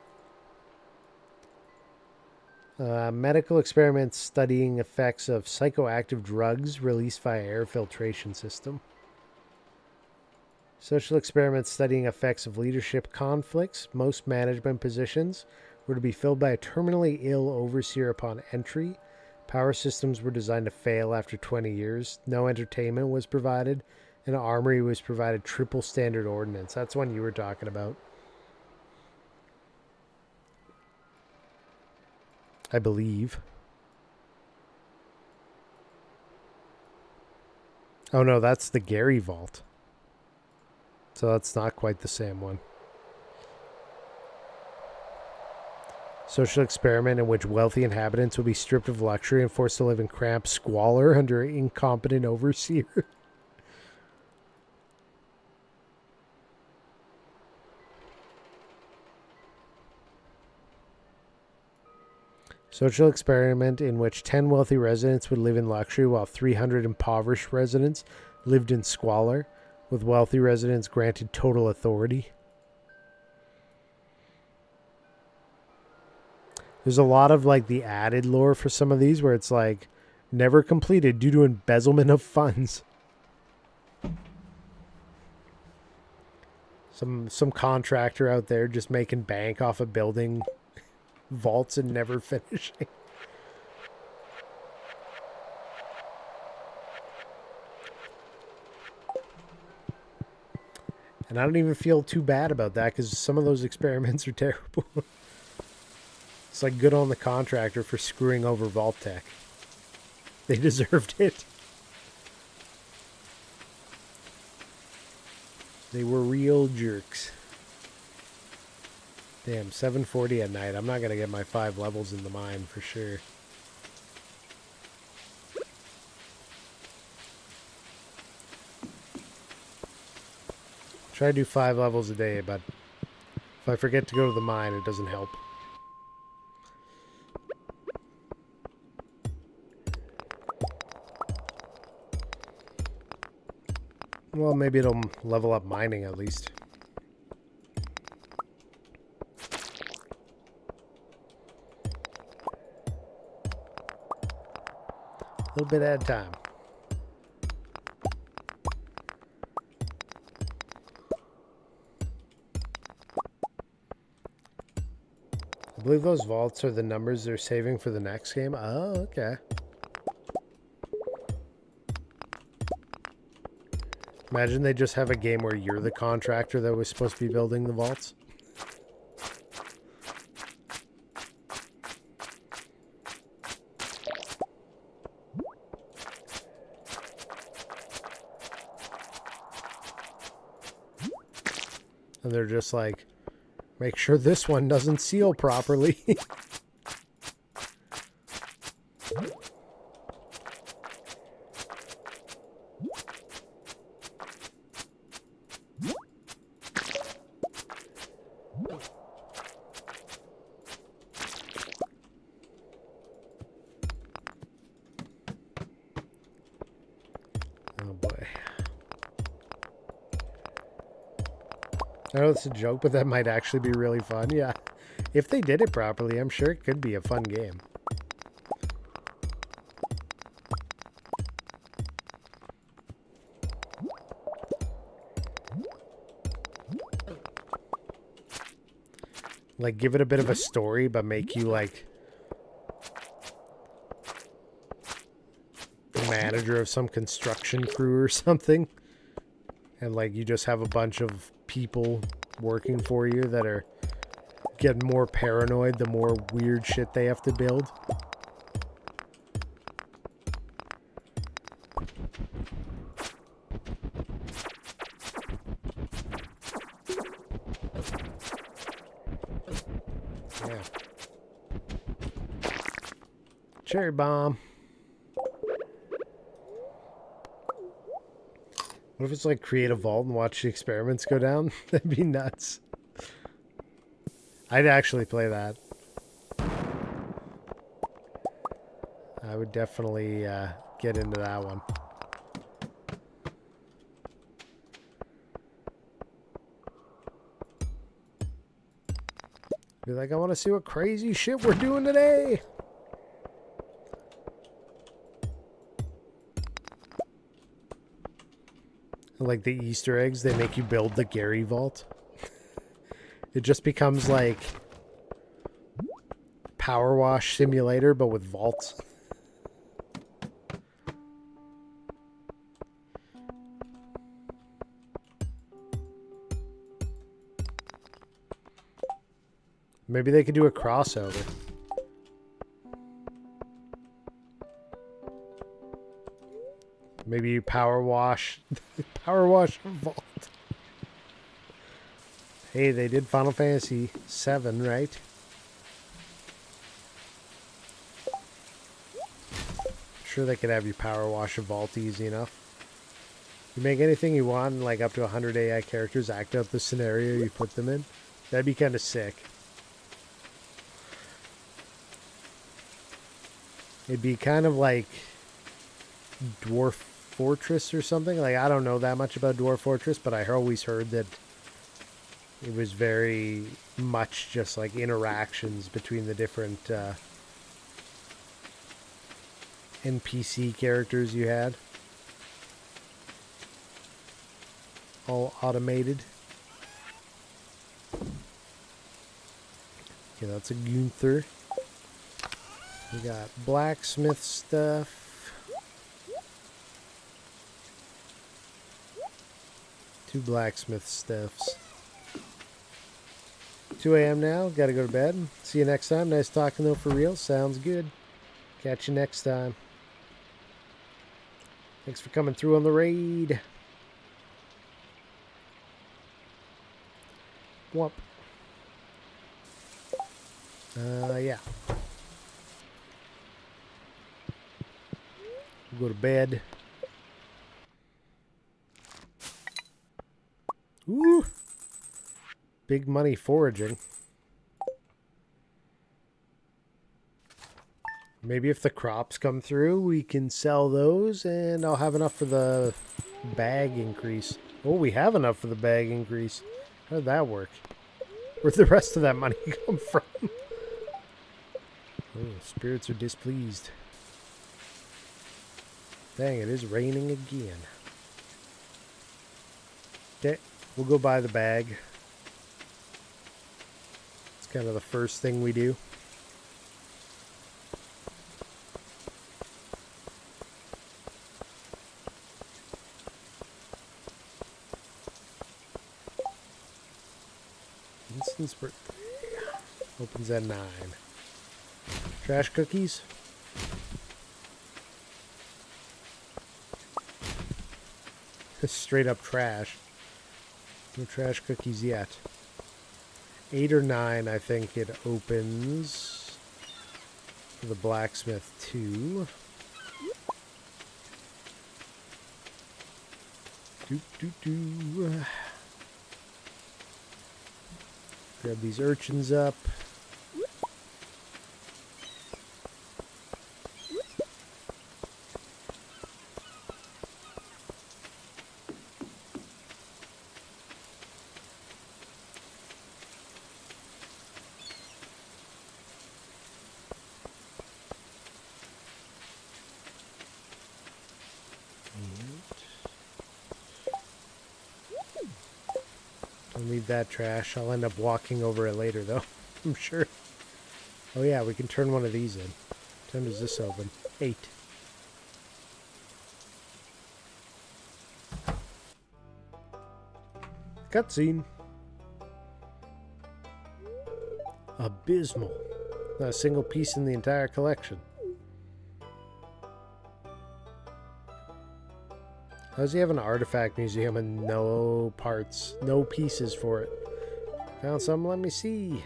Medical experiments studying effects of psychoactive drugs released via air filtration system. Social experiments studying effects of leadership conflicts. Most management positions were to be filled by a terminally ill overseer upon entry. Power systems were designed to fail after 20 years. No entertainment was provided. An armory was provided triple standard ordnance. That's one you were talking about. I believe. Oh no, that's the Gary Vault. So that's not quite the same one. Social experiment in which wealthy inhabitants will be stripped of luxury and forced to live in cramped squalor under an incompetent overseer. Social experiment in which 10 wealthy residents would live in luxury while 300 impoverished residents lived in squalor, with wealthy residents granted total authority. There's a lot of like the added lore for some of these where it's like never completed due to embezzlement of funds. Some contractor out there just making bank off of building vaults and never finishing. And I don't even feel too bad about that because some of those experiments are terrible. It's like good on the contractor for screwing over Vault-Tec. They deserved it. They were real jerks. Damn, 7:40 at night. I'm not going to get my 5 levels in the mine for sure. Try to do 5 levels a day, but if I forget to go to the mine, it doesn't help. Well, maybe it'll level up mining at least. A little bit at a time. I believe those vaults are the numbers they're saving for the next game. Oh, okay. Imagine they just have a game where you're the contractor that was supposed to be building the vaults. And they're just like, make sure this one doesn't seal properly. Oh boy. I know it's a joke, but that might actually be really fun. Yeah. If they did it properly, I'm sure it could be a fun game. Like, give it a bit of a story, but make you, like, the manager of some construction crew or something. And, like, you just have a bunch of people working for you that are getting more paranoid the more weird shit they have to build. Yeah. Cherry bomb. What if it's like create a vault and watch the experiments go down? That'd be nuts. I'd actually play that. I would definitely get into that one. Be like, I want to see what crazy shit we're doing today. Like the Easter eggs, they make you build the Gary vault. It just becomes like Power Wash Simulator, but with vaults. Maybe they could do a crossover. Maybe you power wash a vault. Hey, they did Final Fantasy VII, right? Sure, they could have you power wash a vault easy enough. You make anything you want, like up to 100 AI characters, act out the scenario you put them in. That'd be kind of sick. It'd be kind of like Dwarf Fortress or something. Like, I don't know that much about Dwarf Fortress, but I always heard that it was very much just like interactions between the different NPC characters you had. All automated. Okay, that's a Gunther. We got blacksmith stuff. 2 blacksmith stuffs. 2 a.m. now. Gotta go to bed. See you next time. Nice talking though for real. Sounds good. Catch you next time. Thanks for coming through on the raid. Whoop. Yeah. Go to bed. Ooh. Big money foraging. Maybe if the crops come through, we can sell those and I'll have enough for the bag increase. Oh, we have enough for the bag increase. How did that work? Where'd the rest of that money come from? Oh, spirits are displeased. Dang, it is raining again. Okay, we'll go buy the bag. It's kind of the first thing we do. Instant birthday. Opens at 9. Trash cookies. Straight up trash. No trash cookies yet. 8 or 9, I think it opens for the blacksmith too. Grab these urchins up. Don't leave that trash. I'll end up walking over it later, though. I'm sure. Oh, yeah, we can turn one of these in. What time does this open? 8. Cutscene. Abysmal. Not a single piece in the entire collection. How does he have an artifact museum and no parts, no pieces for it? Found some, let me see.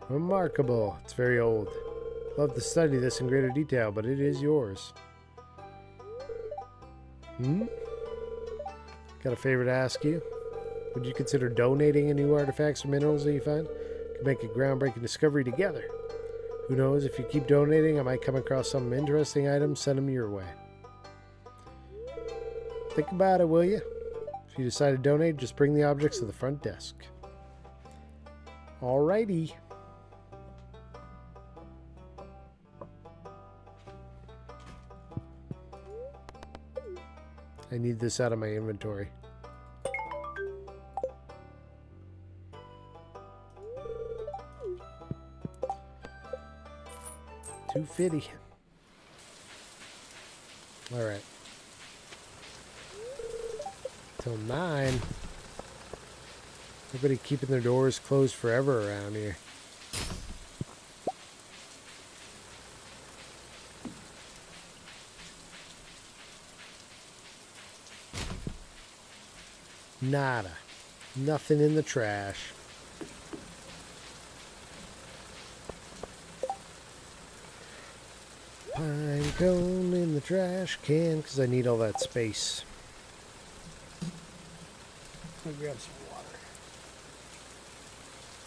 Remarkable. It's very old. Love to study this in greater detail, but it is yours. Got a favor to ask you. Would you consider donating any new artifacts or minerals that you find? Could make a groundbreaking discovery together. Who knows, if you keep donating, I might come across some interesting items, send them your way. Think about it, will you? If you decide to donate, just bring the objects to the front desk. Alrighty. I need this out of my inventory. $250. All right. Till 9. Everybody keeping their doors closed forever around here. Nada. Nothing in the trash. Pine cone in the trash can because I need all that space. Let me grab some water.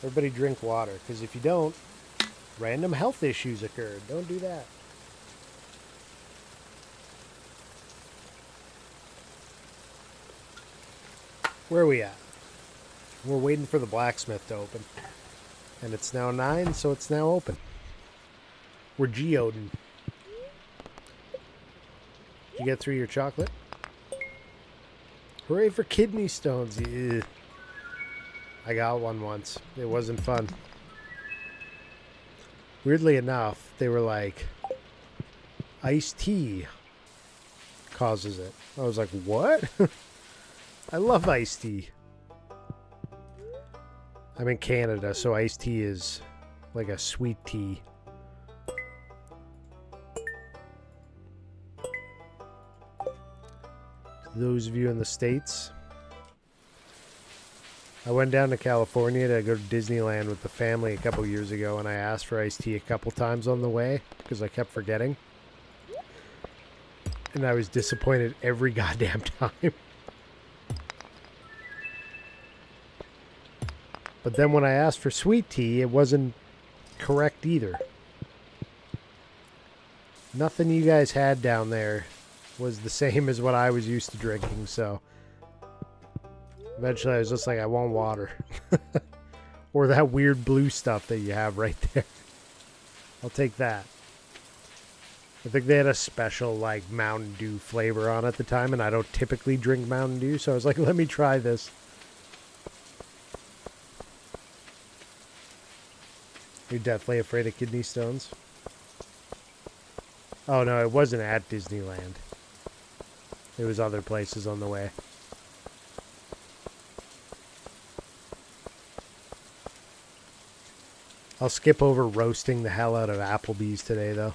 Everybody drink water because if you don't, random health issues occur. Don't do that. Where are we at? We're waiting for the blacksmith to open. And it's now 9, so it's now open. We're geoding. Did you get through your chocolate? Hooray for kidney stones. Ew. I got one once. It wasn't fun. Weirdly enough, they were like, iced tea causes it. I was like, what? I love iced tea. I'm in Canada, so iced tea is like a sweet tea. To those of you in the States, I went down to California to go to Disneyland with the family a couple years ago, and I asked for iced tea a couple times on the way because I kept forgetting. And I was disappointed every goddamn time. But then when I asked for sweet tea, it wasn't correct either. Nothing you guys had down there was the same as what I was used to drinking, so eventually I was just like, I want water. Or that weird blue stuff that you have right there. I'll take that. I think they had a special like Mountain Dew flavor on at the time, and I don't typically drink Mountain Dew, so I was like, let me try this. You're definitely afraid of kidney stones? Oh no, it wasn't at Disneyland. It was other places on the way. I'll skip over roasting the hell out of Applebee's today, though.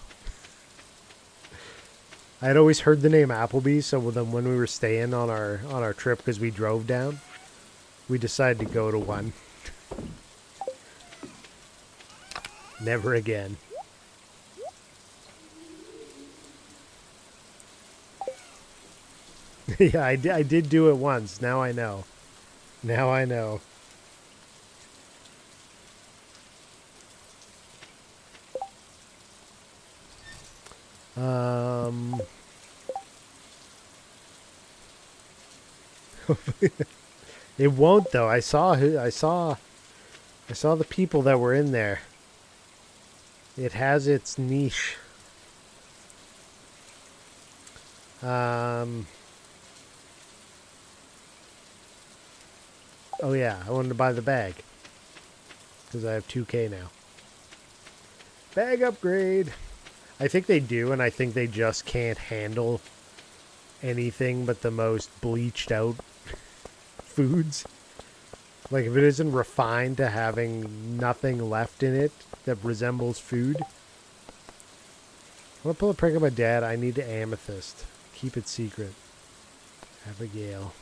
I had always heard the name Applebee's, so then when we were staying on our trip, because we drove down, we decided to go to one. Never again. Yeah, I did do it once. Now I know. Now I know. It won't though. I saw the people that were in there. It has its niche. Oh yeah, I wanted to buy the bag because I have 2K now. Bag upgrade. I think they do, and I think they just can't handle anything but the most bleached out foods. Like if it isn't refined to having nothing left in it that resembles food. I'm gonna pull a prank on my dad. I need the amethyst. Keep it secret. Abigail.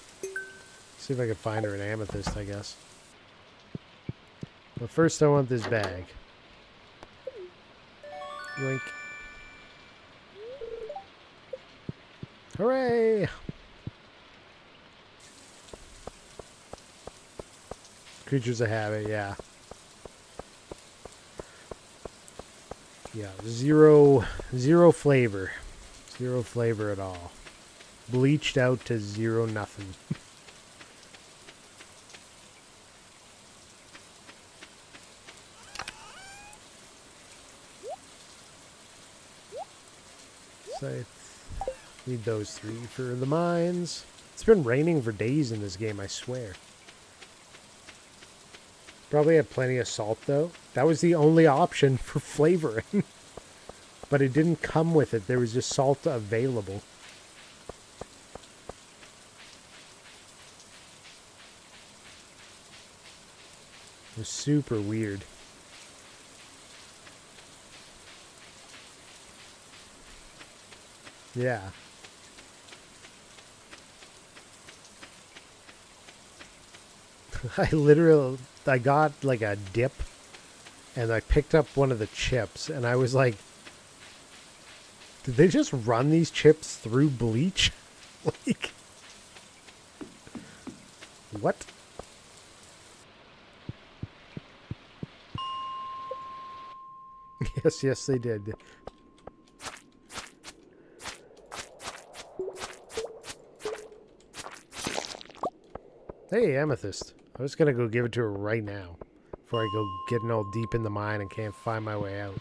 See if I can find her an amethyst, I guess. But first I want this bag. Yoink. Hooray! Creatures of habit, yeah. Yeah, zero flavor. Zero flavor at all. Bleached out to zero nothing. So need those 3 for the mines. It's been raining for days in this game, I swear. Probably had plenty of salt though. That was the only option for flavoring. But it didn't come with it. There was just salt available. It was super weird. Yeah. I got like a dip and I picked up one of the chips and I was like, did they just run these chips through bleach? Like, what? Yes, they did. Hey, amethyst. I was gonna go give it to her right now before I go getting all deep in the mine and can't find my way out.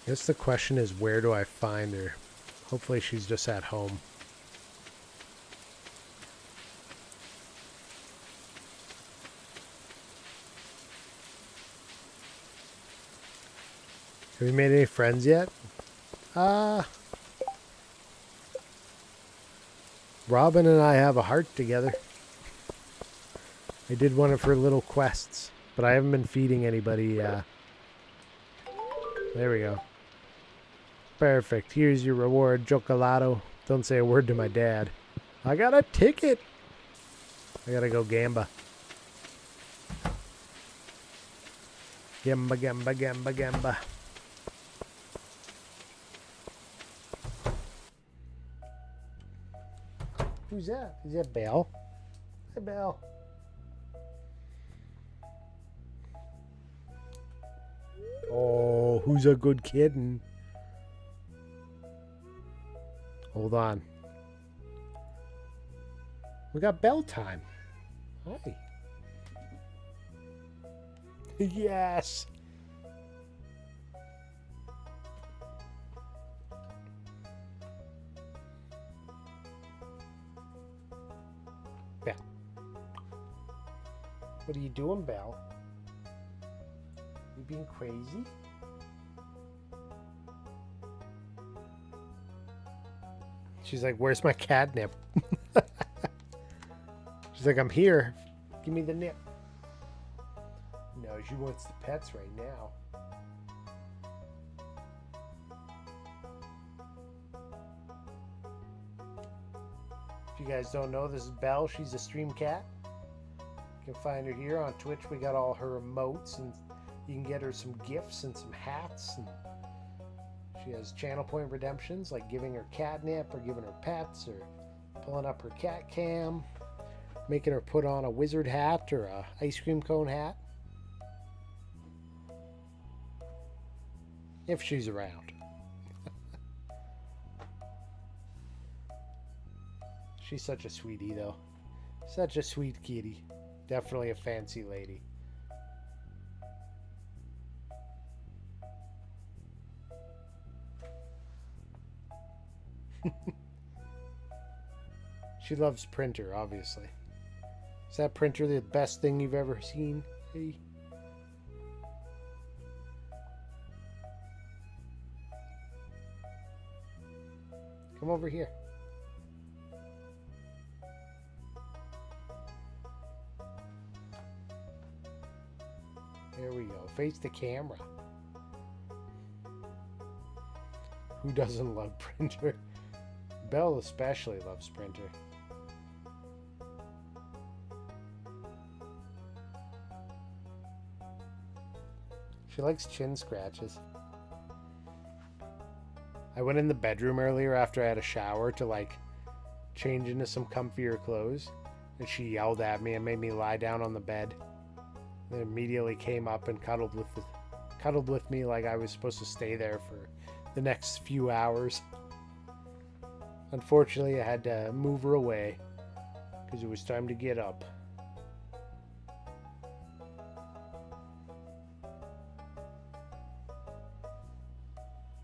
I guess the question is, where do I find her? Hopefully she's just at home. Have you made any friends yet? Robin and I have a heart together. I did one of her little quests, but I haven't been feeding anybody. There we go. Perfect. Here's your reward, Chocolato. Don't say a word to my dad. I got a ticket. I gotta go gamba. Gamba, gamba, gamba, gamba. Who's that? Is that Belle? Hey, Belle. Oh, who's a good kitten? Hold on. We got bell time. Hi. Yes. Belle. What are you doing, Belle? You being crazy? She's like, where's my catnip? She's like, I'm here. Give me the nip. No, she wants the pets right now. If you guys don't know, this is Belle. She's a stream cat. You can find her here on Twitch. We got all her emotes, and you can get her some gifts and some hats. And she has channel point redemptions, like giving her catnip or giving her pets or pulling up her cat cam, making her put on a wizard hat or a ice cream cone hat. If she's around. She's such a sweetie, though. Such a sweet kitty. Definitely a fancy lady. She loves Printer, obviously. Is that Printer the best thing you've ever seen? Hey. Come over here. There we go. Face the camera. Who doesn't love Printer? Belle especially loves Printer. She likes chin scratches. I went in the bedroom earlier after I had a shower to like change into some comfier clothes, and she yelled at me and made me lie down on the bed. Then immediately came up and cuddled with me like I was supposed to stay there for the next few hours. Unfortunately, I had to move her away because it was time to get up.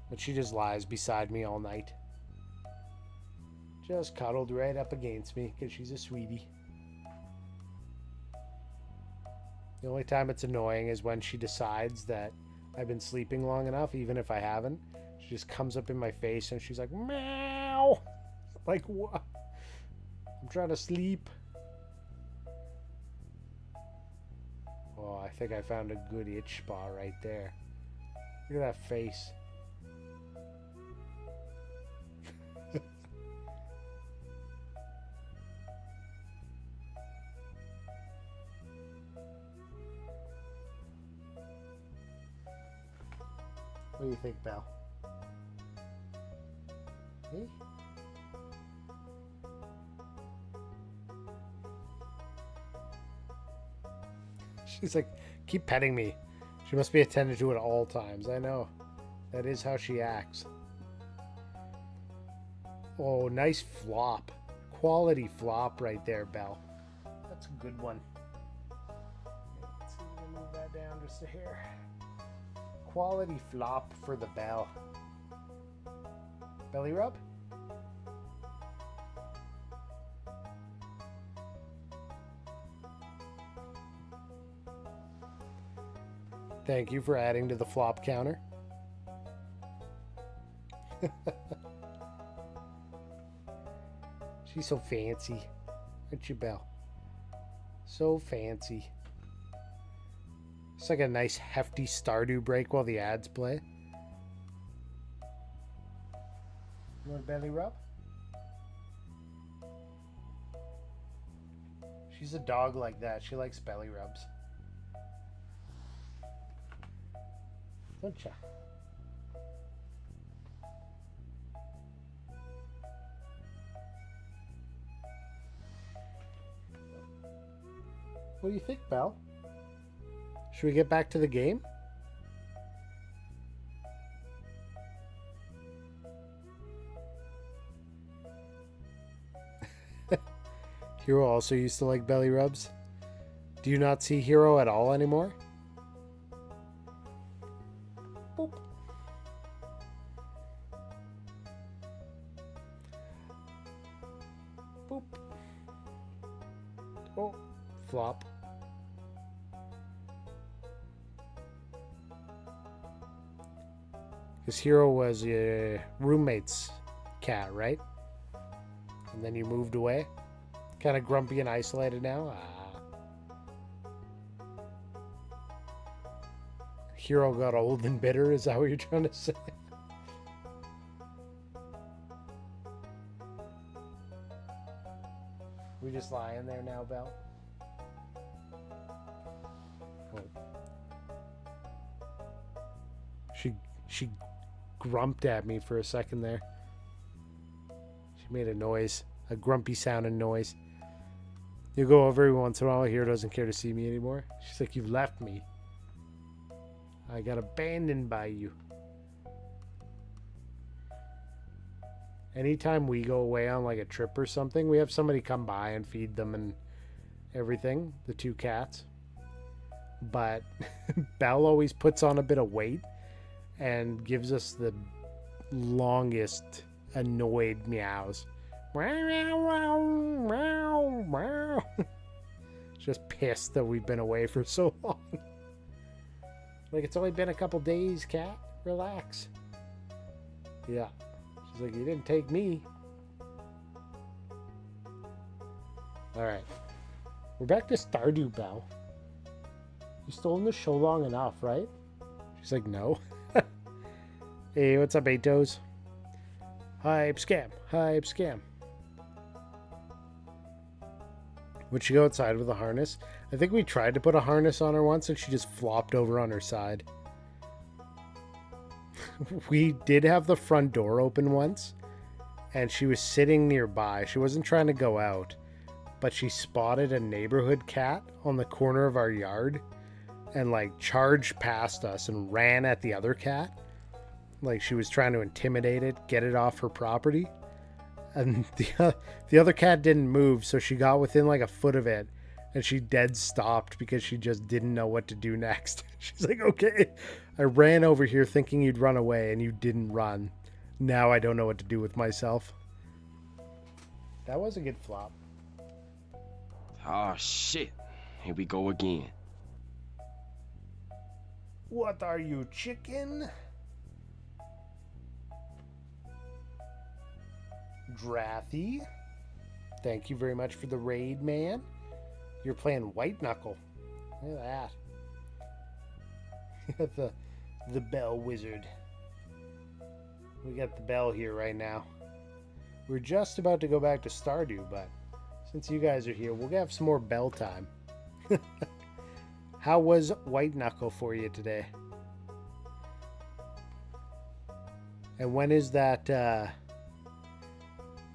But she just lies beside me all night. Just cuddled right up against me because she's a sweetie. The only time it's annoying is when she decides that I've been sleeping long enough, even if I haven't. She just comes up in my face and she's like, meow. Like, what? I'm trying to sleep. Oh, I think I found a good itch spot right there. Look at that face. What do you think, Belle? Hey? She's like, keep petting me. She must be attended to at all times. I know. That is how she acts. Oh, nice flop. Quality flop right there, Belle. That's a good one. Let's see, we'll move that down just a hair. Quality flop for the Belle. Belly rub? Thank you for adding to the flop counter. She's so fancy. Aren't you, Belle? So fancy. It's like a nice hefty Stardew break while the ads play. You want a belly rub? She's a dog like that. She likes belly rubs. Don't ya? What do you think, Belle? Should we get back to the game? Hero also used to like belly rubs. Do you not see Hero at all anymore? Boop. Boop. Oh, flop. Because Hero was your roommate's cat, right? And then you moved away? Kind of grumpy and isolated now? Hero got old and bitter, is that what you're trying to say? We just lying there now, Belle? Oh. She grumped at me for a second there. She made a noise, a grumpy sounding noise. You go over every once in a while, Hero doesn't care to see me anymore. She's like, you've left me. I got abandoned by you. Anytime we go away on like a trip or something, we have somebody come by and feed them and everything, the 2 cats. But Belle always puts on a bit of weight and gives us the longest annoyed meows. Just pissed that we've been away for so long. Like, it's only been a couple days, cat. Relax. Yeah. She's like, you didn't take me. Alright. We're back to Stardew, Belle. You stolen the show long enough, right? She's like, no. Hey, what's up, Atos? Hype scam. Hype scam. Would she go outside with a harness? I think we tried to put a harness on her once and she just flopped over on her side. We did have the front door open once and she was sitting nearby. She wasn't trying to go out, but she spotted a neighborhood cat on the corner of our yard and like charged past us and ran at the other cat. Like she was trying to intimidate it, get it off her property. And the other cat didn't move, so she got within like a foot of it and she dead stopped because she just didn't know what to do next. She's like, okay, I ran over here thinking you'd run away and you didn't run. Now I don't know what to do with myself. That was a good flop. Oh shit, here we go again. What are you, chicken? Drathy, thank you very much for the raid, man. You're playing White Knuckle. Look at that. the Bell Wizard. We got the bell here right now. We're just about to go back to Stardew, but since you guys are here, we'll have some more bell time. How was White Knuckle for you today? And when is that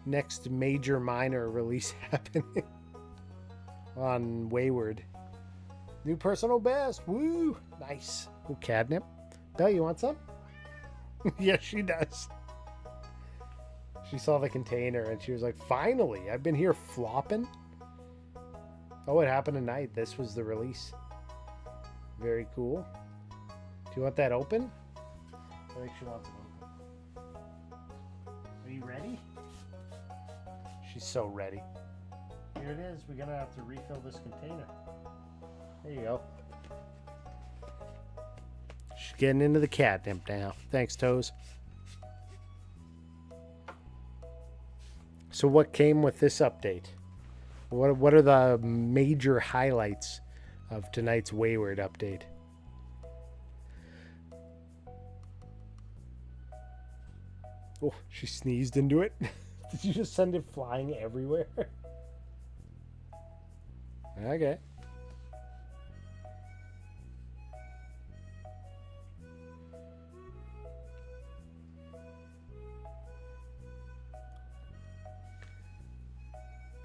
next major minor release happening? On Wayward. New personal best. Woo! Nice. Ooh, catnip. Belle, you want some? Yes, she does. She saw the container and she was like, finally, I've been here flopping. Oh, it happened tonight. This was the release. Very cool. Do you want that open? I think she wants it open. Are you ready? She's so ready. Here it is. We're going to have to refill this container. There you go. She's getting into the catnip now. Thanks, Toes. So what came with this update? What are the major highlights of tonight's Wayward update? Oh, she sneezed into it. Did you just send it flying everywhere? Okay.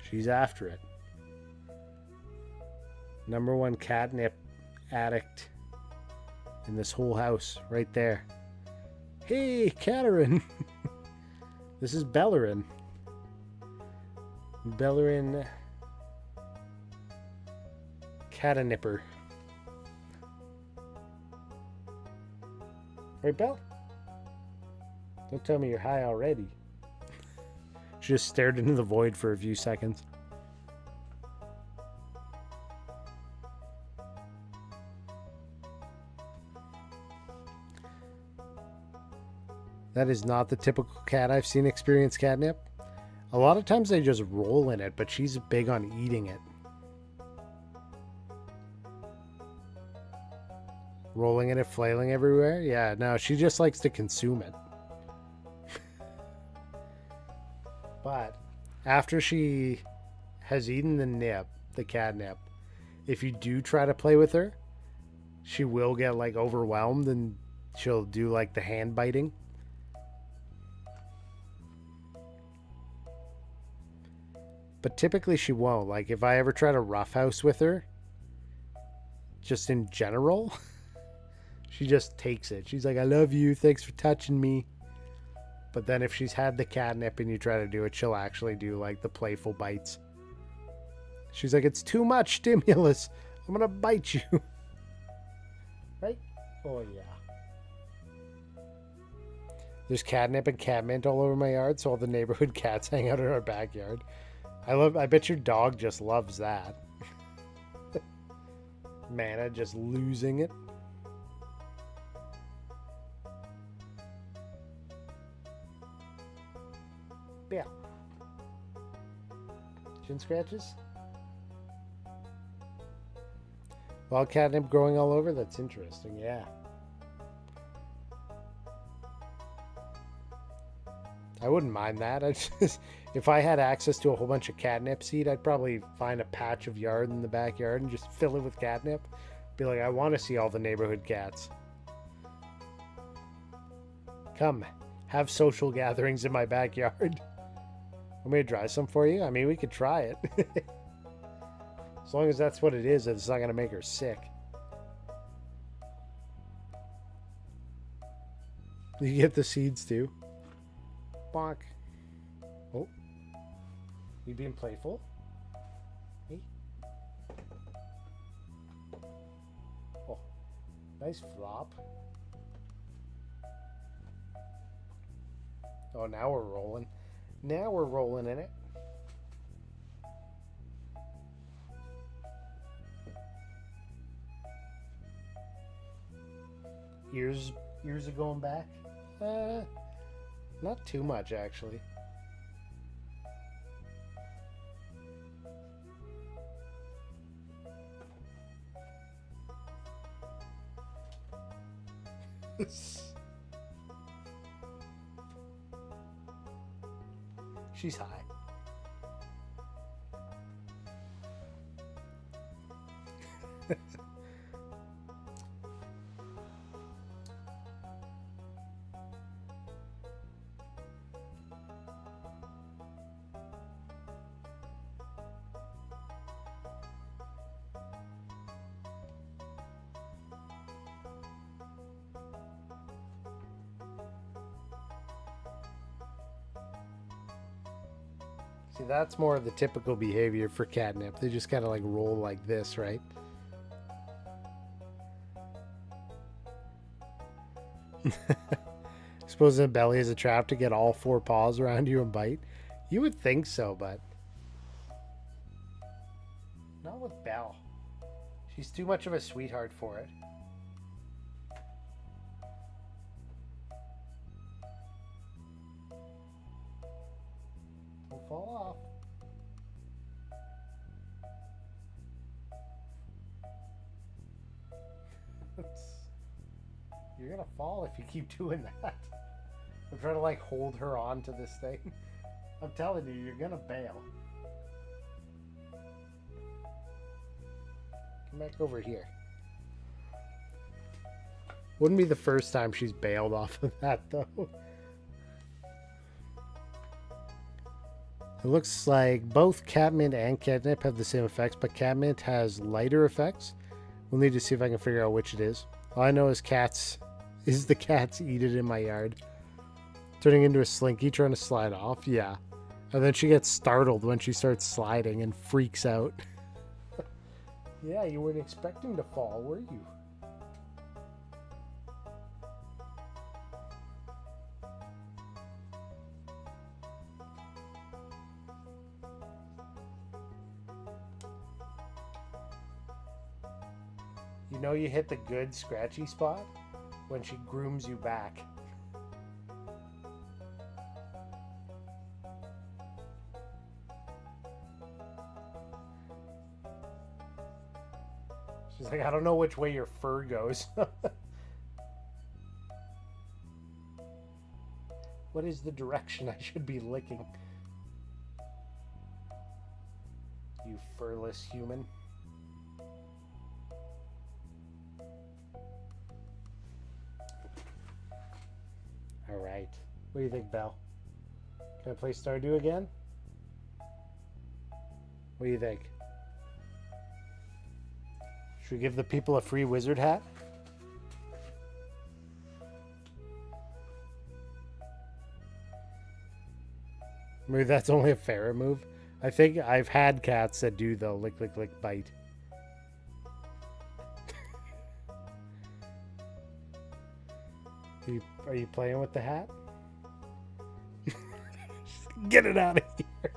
She's after it. Number one catnip addict in this whole house, right there. Hey, Catarin. This is Bellerin. Bellerin Catanipper. Right, Belle? Don't tell me you're high already. She just stared into the void for a few seconds. That is not the typical cat I've seen experience catnip. A lot of times they just roll in it, but she's big on eating it. Rolling in it, flailing everywhere? Yeah, no, she just likes to consume it. But after she has eaten the catnip, if you do try to play with her, she will get like overwhelmed and she'll do like the hand biting. But typically she won't. Like if I ever try to roughhouse with her, just in general, she just takes it. She's like, I love you. Thanks for touching me. But then if she's had the catnip and you try to do it, she'll actually do like the playful bites. She's like, it's too much stimulus. I'm going to bite you. Right? Oh, yeah. There's catnip and cat mint all over my yard, so all the neighborhood cats hang out in our backyard. I bet your dog just loves that. Mana just losing it. Yeah. Chin scratches? Wild catnip growing all over? That's interesting, yeah. I wouldn't mind that. If I had access to a whole bunch of catnip seed, I'd probably find a patch of yard in the backyard and just fill it with catnip. Be like, I want to see all the neighborhood cats. Come, have social gatherings in my backyard. Want me to dry some for you? I mean, we could try it. As long as that's what it is, it's not going to make her sick. You get the seeds too. Bonk. Oh. You being playful? Hey. Oh. Nice flop. Oh, now we're rolling. Now we're rolling in it. Ears are going back. Not too much, actually. She's high. See, that's more of the typical behavior for catnip. They just kind of like roll like this, right? Suppose the belly is a trap to get all four paws around you and bite? You would think so, but not with Belle. She's too much of a sweetheart for it. Don't fall off. You're gonna fall if you keep doing that. I'm trying to like hold her on to this thing. I'm telling you, you're gonna bail. Come back over here. Wouldn't be the first time she's bailed off of that though. It looks like both catmint and catnip have the same effects, but catmint has lighter effects. We'll need to see if I can figure out which it is. All I know is the cats eat it in my yard. Turning into a slinky trying to slide off. Yeah. And then she gets startled when she starts sliding and freaks out. Yeah, you weren't expecting to fall, were you? You know you hit the good scratchy spot when she grooms you back. She's like, I don't know which way your fur goes. What is the direction I should be licking? You furless human. Alright. What do you think, Belle? Can I play Stardew again? What do you think? Should we give the people a free wizard hat? Maybe that's only a Farrah move. I think I've had cats that do though. Lick, lick, lick, bite. Are you playing with the hat? Get it out of here.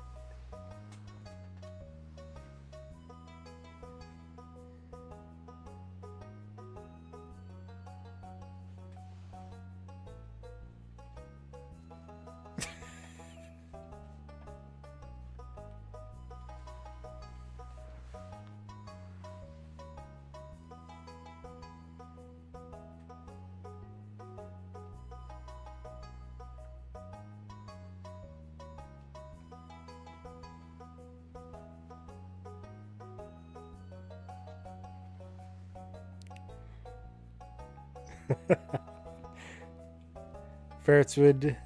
Ferrets would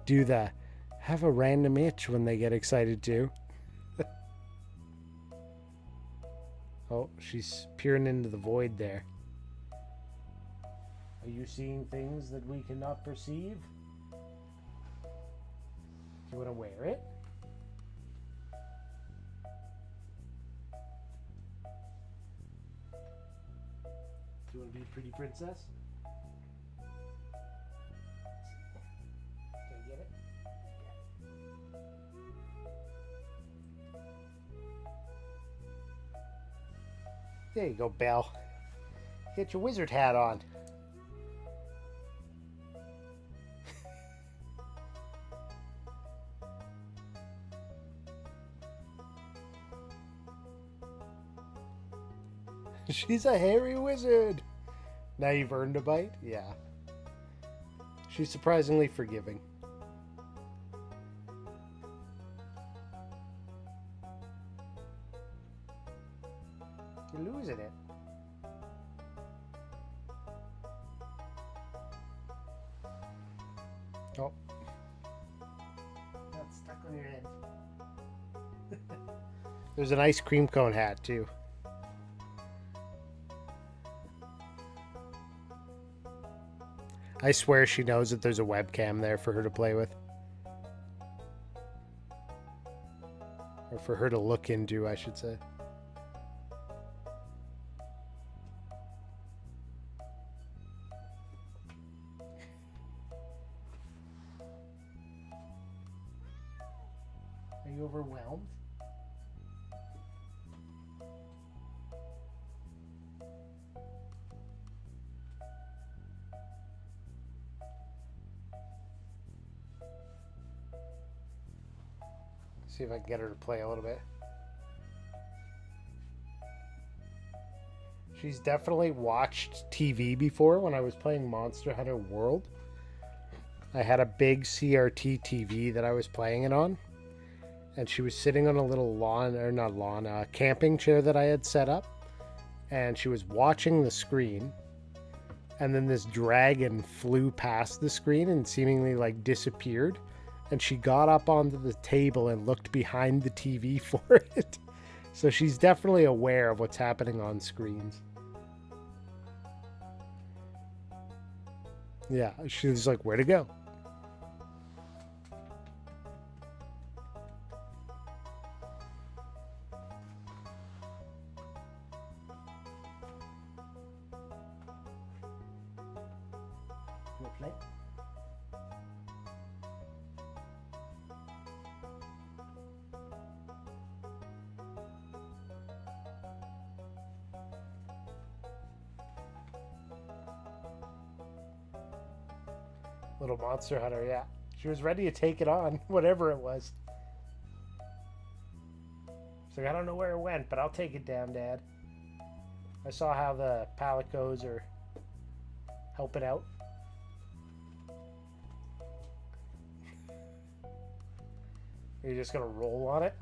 do the have a random itch when they get excited too. Oh, she's peering into the void there. Are you seeing things that we cannot perceive? Do you want to wear it? Do you want to be a pretty princess? Can I get it? There you go, Belle. Get your wizard hat on. She's a hairy wizard. Now you've earned a bite? Yeah. She's surprisingly forgiving. You're losing it. Oh. That's stuck on your head. There's an ice cream cone hat, too. I swear she knows that there's a webcam there for her to play with. Or for her to look into, I should say. Are you overwhelmed? See if I can get her to play a little bit. She's definitely watched TV before when I was playing Monster Hunter World. I had a big CRT TV that I was playing it on. And she was sitting on a little camping chair that I had set up. And she was watching the screen. And then this dragon flew past the screen and seemingly like disappeared. And she got up onto the table and looked behind the TV for it. So she's definitely aware of what's happening on screens. Yeah, she's like, where to go? Wanna play? Little Monster Hunter, yeah. She was ready to take it on, whatever it was. She's like, I don't know where it went, but I'll take it down, Dad. I saw how the palicos are helping out. You're just gonna roll on it?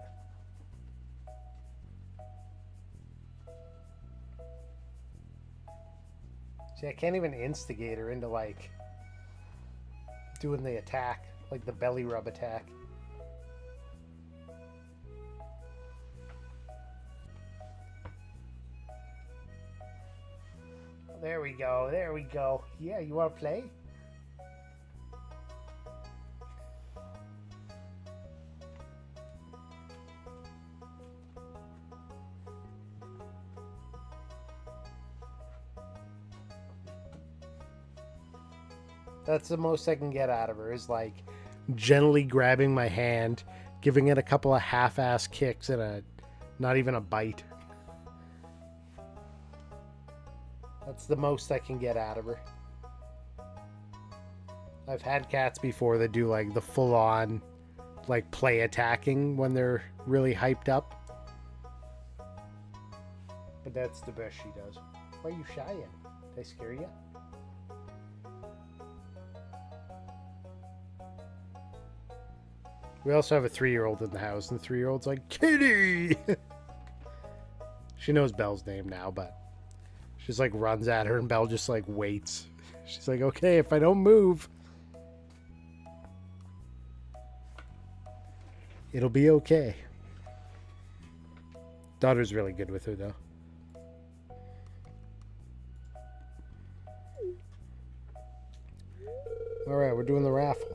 See, I can't even instigate her into like doing the attack, like the belly rub attack. There we go, there we go. Yeah, you wanna play? That's the most I can get out of her, is like gently grabbing my hand, giving it a couple of half-ass kicks and not even a bite. That's the most I can get out of her. I've had cats before that do like the full-on like play attacking when they're really hyped up. But that's the best she does. Why are you shying? Did I scare you? We also have a 3-year-old in the house, and the 3-year-old's like, Kitty! She knows Belle's name now, but she just like runs at her, and Belle just like waits. She's like, okay, if I don't move, it'll be okay. Daughter's really good with her, though. Alright, we're doing the raffle.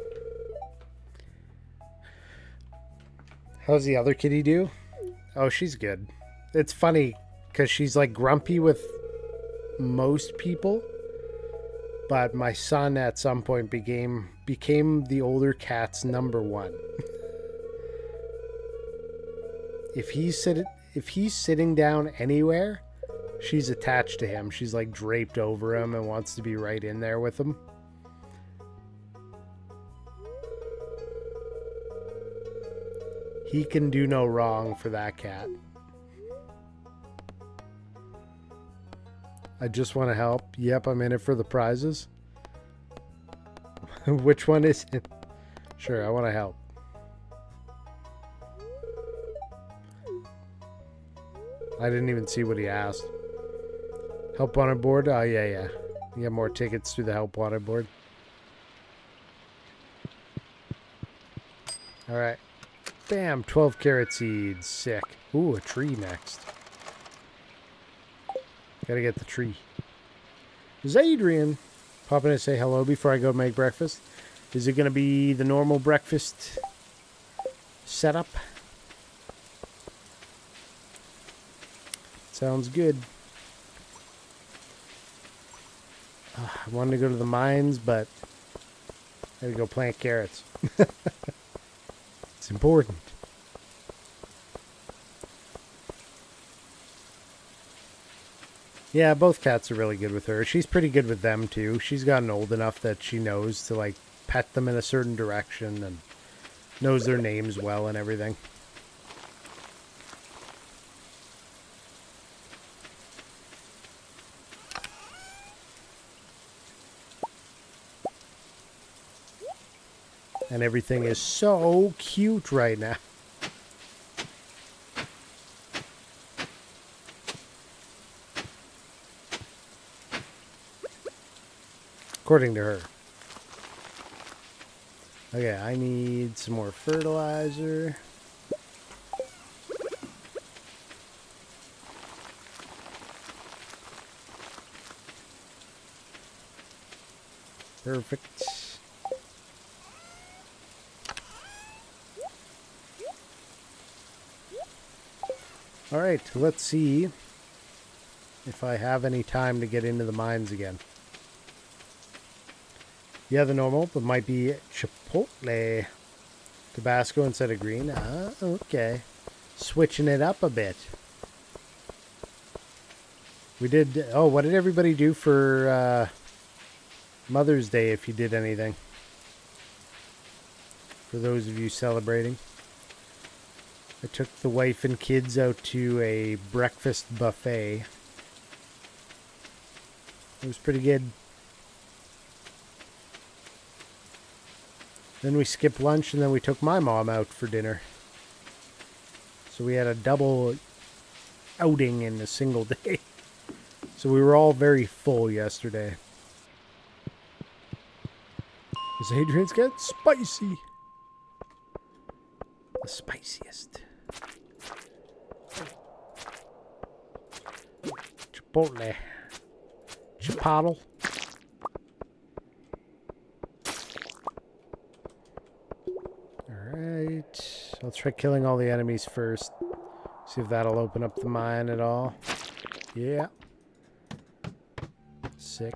How's the other kitty do? Oh, she's good. It's funny because she's like grumpy with most people, but my son at some point became the older cat's number one. If he's sitting down anywhere, she's attached to him. She's like draped over him and wants to be right in there with him. He can do no wrong for that cat. I just want to help. Yep, I'm in it for the prizes. Which one is it? Sure, I want to help. I didn't even see what he asked. Help wanted board? Oh, yeah. You get more tickets through the help wanted board. Alright. Bam, 12 carrot seeds. Sick. Ooh, a tree next. Gotta get the tree. Is Adrian popping to say hello before I go make breakfast? Is it gonna be the normal breakfast setup? Sounds good. I wanted to go to the mines, but I gotta go plant carrots. It's important. Yeah, both cats are really good with her. She's pretty good with them too. She's gotten old enough that she knows to like pet them in a certain direction and knows their names well and everything. And everything is so cute right now. According to her. Okay, I need some more fertilizer. Perfect. All right, let's see if I have any time to get into the mines again. Yeah, the normal, but might be Chipotle. Tabasco instead of green. Ah, okay. Switching it up a bit. We did... Oh, what did everybody do for Mother's Day, if you did anything? For those of you celebrating. I took the wife and kids out to a breakfast buffet. It was pretty good. Then we skipped lunch and then we took my mom out for dinner. So we had a double outing in a single day. So we were all very full yesterday. Because Adrian's got spicy. The spiciest. Chipotle. Chipotle. Alright. I'll try killing all the enemies first. See if that'll open up the mine at all. Yeah. Sick.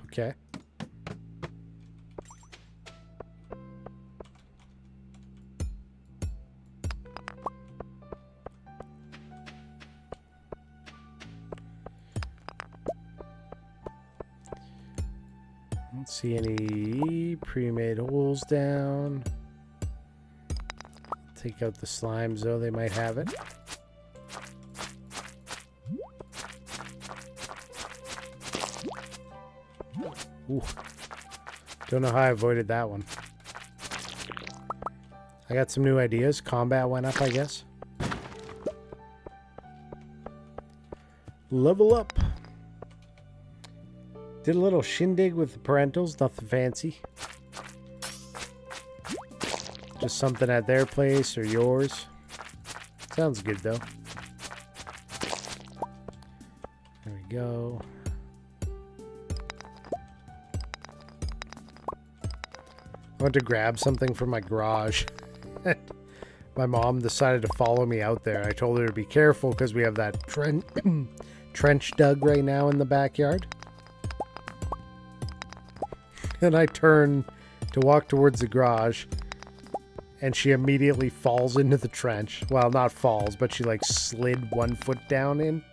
Okay. Don't see any pre-made holes down. Take out the slimes though, they might have it. Ooh. Don't know how I avoided that one. I got some new ideas. Combat went up, I guess. Level up. Did a little shindig with the parentals. Nothing fancy. Just something at their place or yours. Sounds good though. There we go. I went to grab something from my garage. My mom decided to follow me out there. I told her to be careful because we have that trench dug right now in the backyard. And I turn to walk towards the garage, and she immediately falls into the trench. Well, not falls, but she like slid 1 foot down in.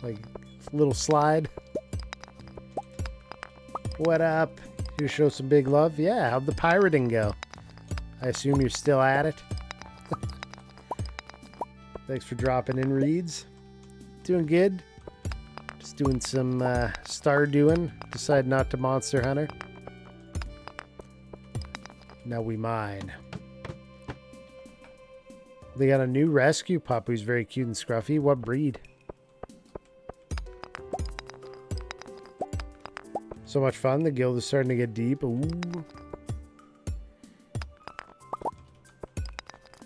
Like a little slide. What up? You show some big love? Yeah, how'd the pirating go? I assume you're still at it? Thanks for dropping in, Reeds. Doing good. Just doing some stardewin. Decided not to monster hunter. Now we mine. They got a new rescue pup who's very cute and scruffy. What breed? So much fun. The guild is starting to get deep. Ooh.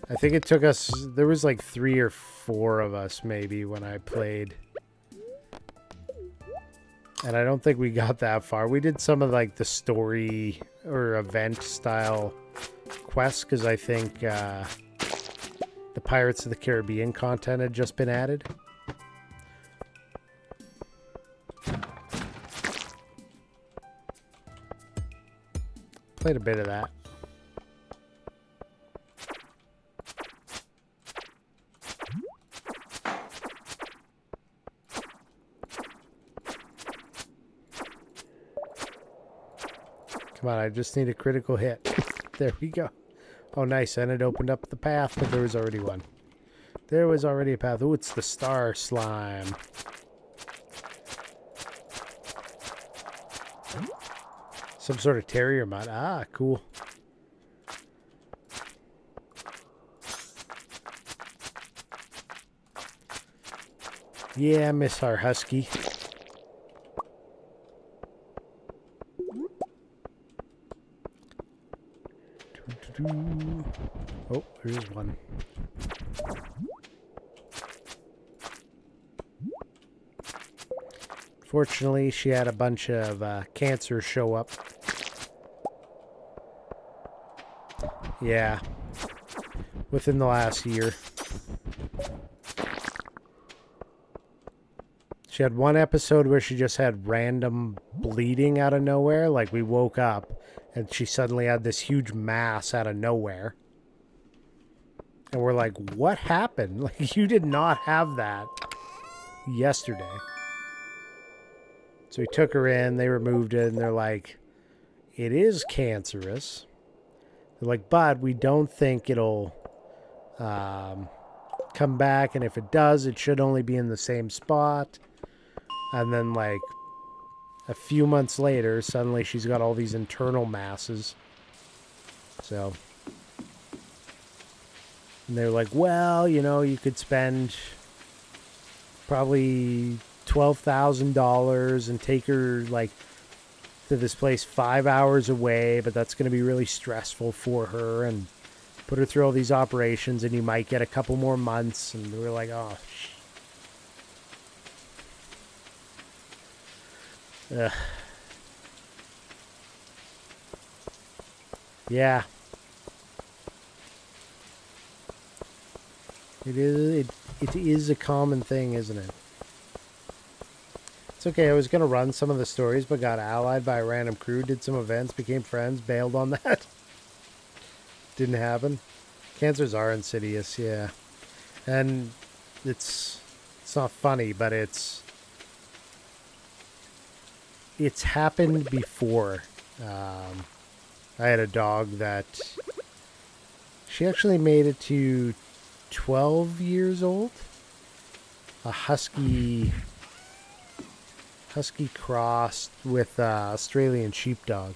I think it took us... There was like 3 or 4 of us maybe when I played. And I don't think we got that far. We did some of like the story or event style quests because I think the Pirates of the Caribbean content had just been added. Played a bit of that. Come on, I just need a critical hit. There we go. Oh, nice. And it opened up the path, but there was already one. There was already a path. Oh, it's the star slime. Some sort of terrier mod. Ah, cool. Yeah, I miss our husky. Oh, there's one. Fortunately, she had a bunch of cancer show up. Yeah. Within the last year. She had one episode where she just had random bleeding out of nowhere. Like we woke up and she suddenly had this huge mass out of nowhere. And we're like, what happened? Like you did not have that yesterday. So we took her in, they removed it, and they're like, it is cancerous. They're like, but we don't think it'll come back, and if it does, it should only be in the same spot. And then, like, a few months later, suddenly she's got all these internal masses. So, and they're like, well, you know, you could spend probably $12,000 and take her, like, to this place 5 hours away, but that's going to be really stressful for her, and put her through all these operations, and you might get a couple more months. And we're like, oh, ugh. Yeah. It is a common thing, isn't it? It's okay. I was going to run some of the stories, but got allied by a random crew, did some events, became friends, bailed on that. Didn't happen. Cancers are insidious, yeah. And it's not funny, but it's happened before. I had a dog that she actually made it to 12 years old. A husky crossed with Australian sheepdog.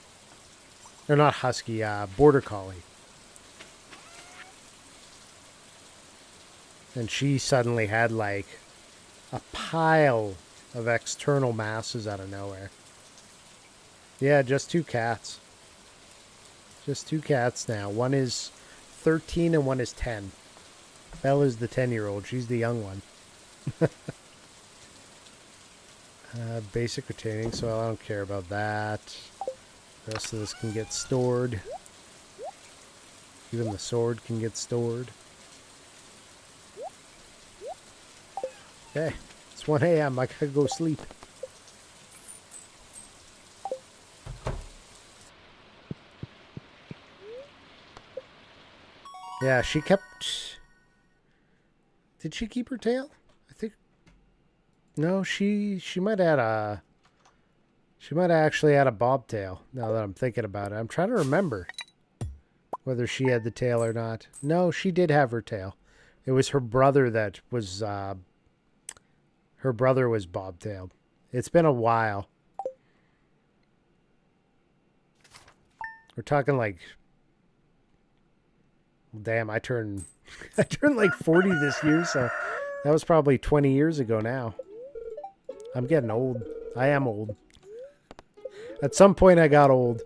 Or not husky, border collie. And she suddenly had like a pile of external masses out of nowhere. Yeah, just 2 cats. Just 2 cats now. One is 13 and one is 10. Bella's the 10-year-old. She's the young one. Basic retaining, so I don't care about that. The rest of this can get stored. Even the sword can get stored. Okay, it's 1 a.m. I gotta go sleep. Yeah, she kept... Did she keep her tail? I think... No, she might have had a... She might have actually had a bobtail, now that I'm thinking about it. I'm trying to remember whether she had the tail or not. No, she did have her tail. It was her brother that was... her brother was bobtailed. It's been a while. We're talking like... Damn, I turned like 40 this year, so that was probably 20 years ago now. I'm getting old. I am old. At some point I got old.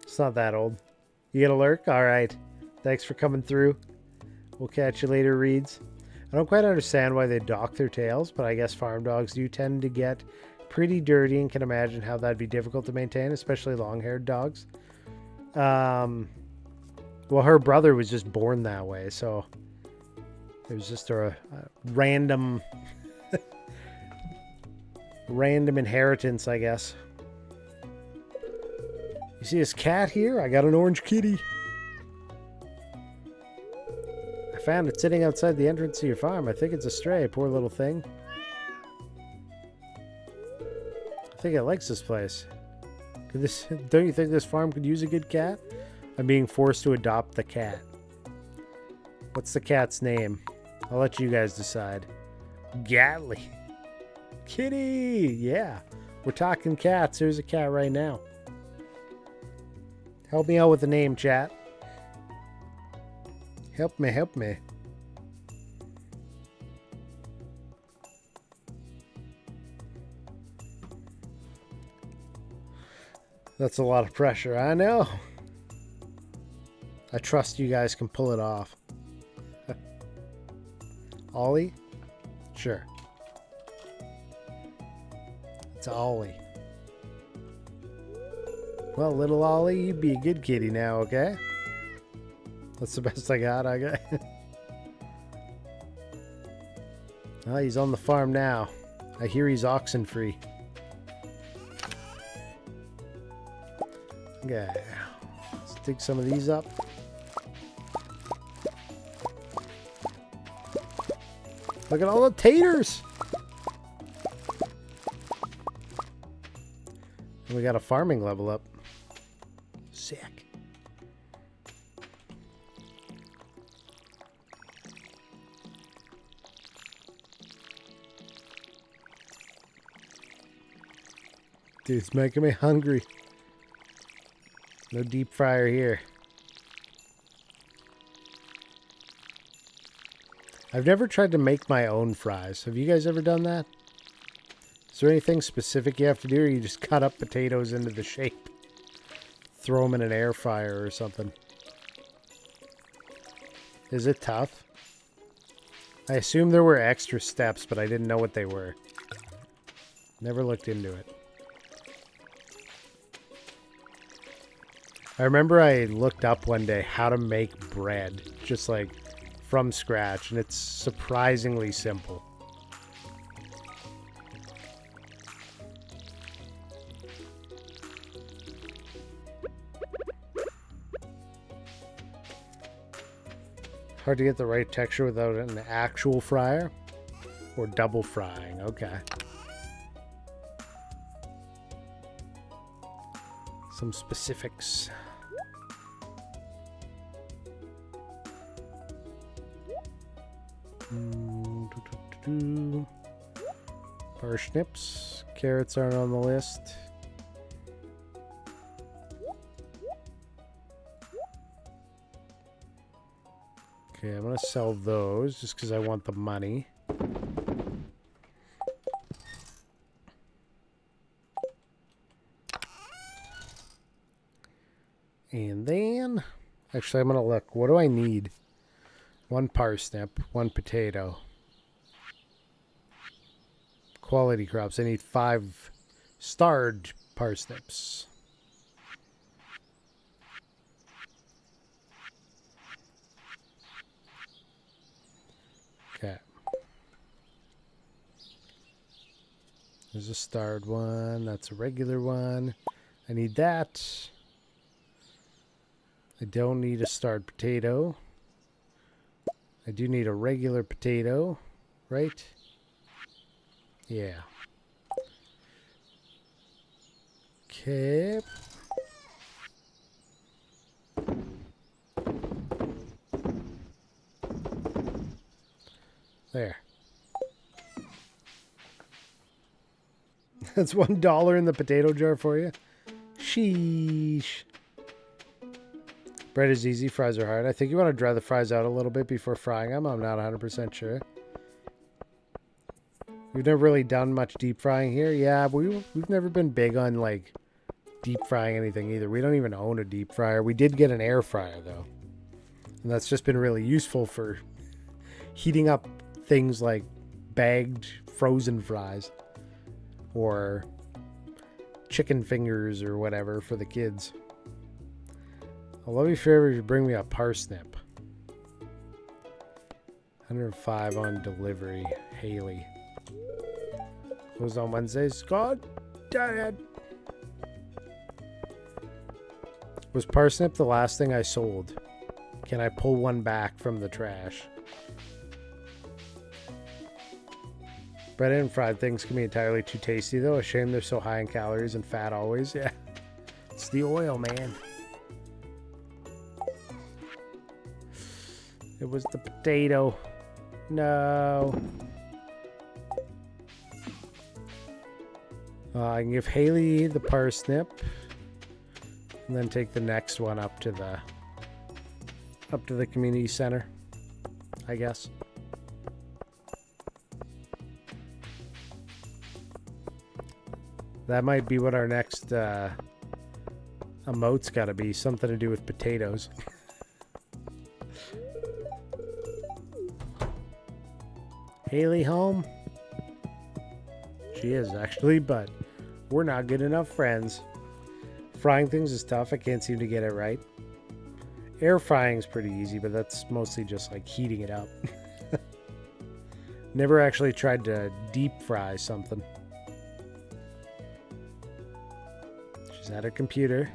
It's not that old. You get a lurk? Alright. Thanks for coming through. We'll catch you later, Reeds. I don't quite understand why they dock their tails, but I guess farm dogs do tend to get pretty dirty, and can imagine how that'd be difficult to maintain, especially long-haired dogs. Well, her brother was just born that way, so it was just a random random inheritance, I guess. You see this cat here? I got an orange kitty. I found it sitting outside the entrance to your farm. I think it's a stray, poor little thing. I think it likes this place. Don't you think this farm could use a good cat? I'm being forced to adopt the cat. What's the cat's name? I'll let you guys decide. Gatly. Kitty! Yeah. We're talking cats. There's a cat right now. Help me out with the name, chat. Help me, help me. That's a lot of pressure, I know. I trust you guys can pull it off. Ollie? Sure. It's Ollie. Well, little Ollie, you'd be a good kitty now, okay? That's the best I got. Oh, he's on the farm now. I hear he's oxen free. Okay. Let's dig some of these up. Look at all the taters! We got a farming level up. Sick. Dude, it's making me hungry. No deep fryer here. I've never tried to make my own fries. Have you guys ever done that? Is there anything specific you have to do, or you just cut up potatoes into the shape? Throw them in an air fryer or something. Is it tough? I assume there were extra steps, but I didn't know what they were. Never looked into it. I remember I looked up one day how to make bread, just like from scratch, and it's surprisingly simple. Hard to get the right texture without an actual fryer or double frying. Okay. Some specifics. Parsnips. Carrots aren't on the list. Okay, I'm going to sell those just because I want the money. And then, actually, I'm going to look. What do I need? 1 parsnip, 1 potato. Quality crops. I need 5 starred parsnips. Okay. There's a starred one. That's a regular one. I need that. I don't need a starred potato. I do need a regular potato, right? Yeah. Okay. There. That's $1 in the potato jar for you. Sheesh. Bread is easy, fries are hard. I think you want to dry the fries out a little bit before frying them. I'm not 100% sure. We've never really done much deep frying here. Yeah, we've never been big on like deep frying anything either. We don't even own a deep fryer. We did get an air fryer though. And that's just been really useful for heating up things like bagged frozen fries or chicken fingers or whatever for the kids. I'll love you forever if you bring me a parsnip. 105 on delivery. Haley. Closed on Wednesdays. God damn. Was parsnip the last thing I sold? Can I pull one back from the trash? Breaded and fried things can be entirely too tasty though. A shame they're so high in calories and fat always. Yeah. It's the oil, man. It was the potato. No. I can give Haley the parsnip, and then take the next one up to the community center, I guess. That might be what our next emote's got to be. Something to do with potatoes. Haley home? She is actually, but we're not good enough friends. Frying things is tough. I can't seem to get it right. Air frying is pretty easy, but that's mostly just like heating it up. Never actually tried to deep fry something. She's at her computer.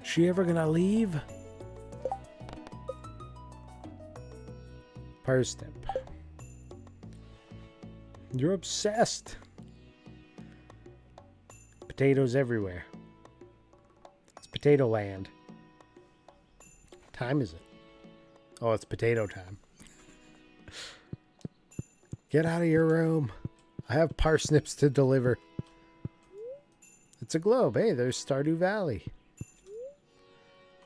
Is she ever gonna leave? Parsnip. You're obsessed. Potatoes everywhere. It's potato land. What time is it? Oh, it's potato time. Get out of your room. I have parsnips to deliver. It's a globe. Hey, there's Stardew Valley.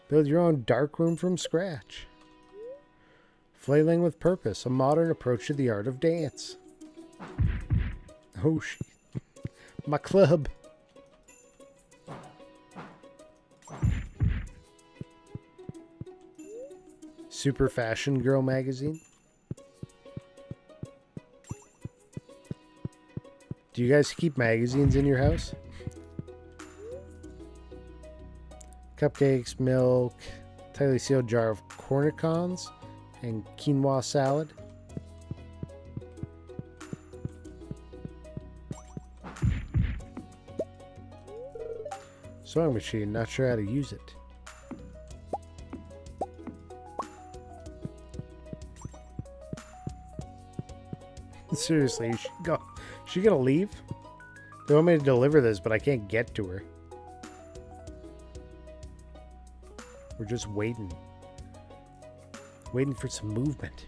Build your own dark room from scratch. Flailing with purpose. A modern approach to the art of dance. Oh, shit. My club. Super Fashion Girl magazine. Do you guys keep magazines in your house? Cupcakes, milk, tightly sealed jar of cornicons, and quinoa salad. Sewing machine, not sure how to use it. Seriously, she go. Is she gonna leave? They want me to deliver this, but I can't get to her. We're just waiting. Waiting for some movement.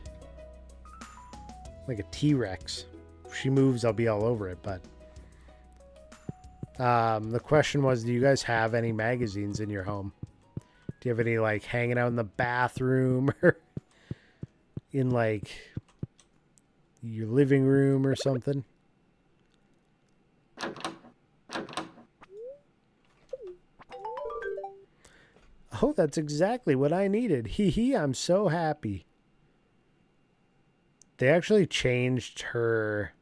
Like a T-Rex. If she moves, I'll be all over it, but... the question was, do you guys have any magazines in your home? Do you have any, like, hanging out in the bathroom or in, like, your living room or something? Oh, that's exactly what I needed. Hee hee, I'm so happy. They actually changed her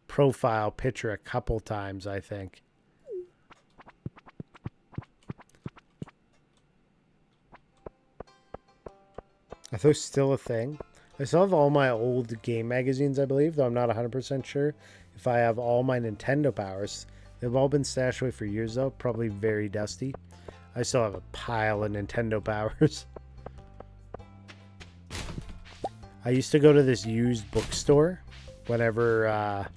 profile picture a couple times, I think. Are those still a thing? I still have all my old game magazines, I believe, though I'm not 100% sure if I have all my Nintendo powers. They've all been stashed away for years, though. Probably very dusty. I still have a pile of Nintendo powers. I used to go to this used bookstore whenever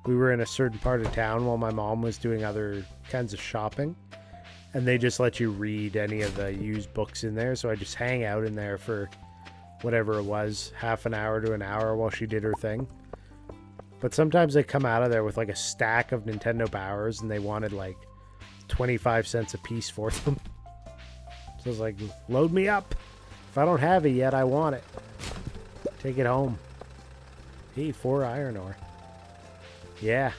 we were in a certain part of town while my mom was doing other kinds of shopping. And they just let you read any of the used books in there. So I just hang out in there for whatever it was, half an hour to an hour while she did her thing. But sometimes they come out of there with like a stack of Nintendo powers and they wanted like 25 cents a piece for them. So I was like, load me up. If I don't have it yet, I want it. Take it home. Hey, 4 iron ore. Yeah.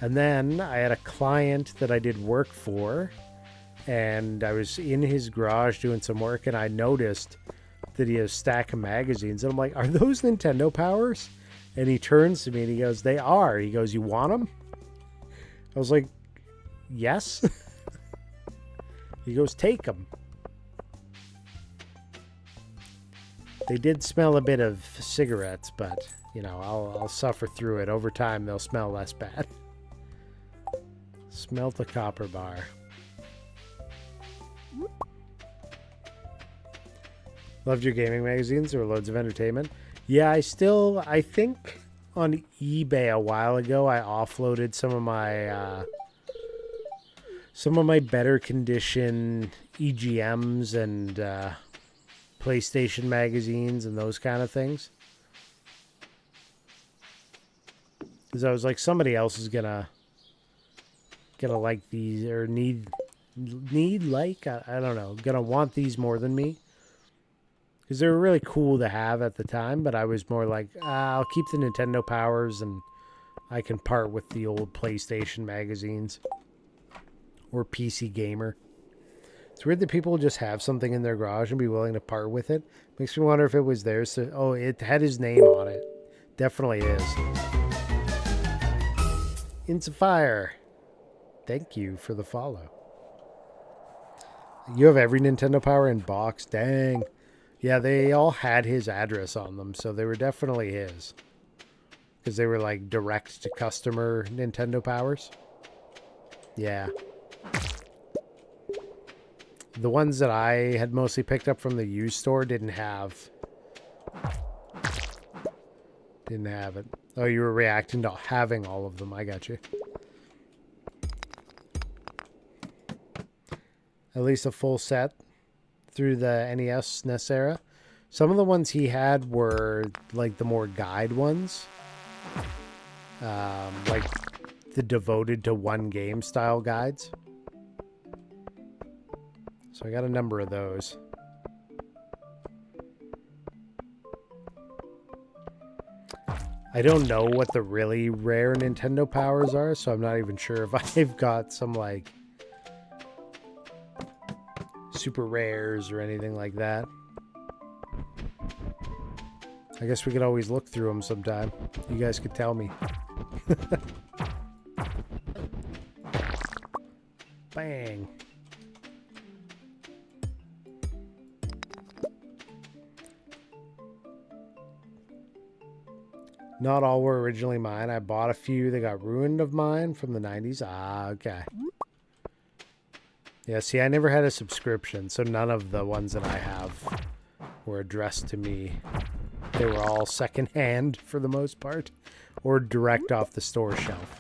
And then I had a client that I did work for, and I was in his garage doing some work, and I noticed that he has a stack of magazines. And I'm like, are those Nintendo powers? And he turns to me and he goes, they are. He goes, you want them? I was like, yes. He goes, take them. They did smell a bit of cigarettes, but, you know, I'll suffer through it. Over time, they'll smell less bad. Smelt the copper bar. Loved your gaming magazines. There were loads of entertainment. Yeah, I think on eBay a while ago, I offloaded some of my better condition EGMs and PlayStation magazines and those kind of things. Because I was like, somebody else is gonna like these or need like I don't know, gonna want these more than me. Because they were really cool to have at the time, but I was more like, I'll keep the Nintendo powers and I can part with the old PlayStation magazines. Or PC Gamer. It's weird that people just have something in their garage and be willing to part with it. Makes me wonder if it was theirs. So, oh, it had his name on it. Definitely is. Into Fire. Thank you for the follow. You have every Nintendo power in box. Dang. Yeah, they all had his address on them, so they were definitely his. Because they were like direct to customer Nintendo powers. Yeah. The ones that I had mostly picked up from the used store didn't have it. Oh, you were reacting to having all of them. I got you. At least a full set through the NES era. Some of the ones he had were like the more guide ones. Like the devoted to one game style guides. So I got a number of those. I don't know what the really rare Nintendo powers are, so I'm not even sure if I've got some like super rares or anything like that. I guess we could always look through them sometime. You guys could tell me. Bang. Not all were originally mine. I bought a few that got ruined of mine from the 90s. Ah, okay. Yeah, see, I never had a subscription, so none of the ones that I have were addressed to me. They were all secondhand for the most part, or direct off the store shelf.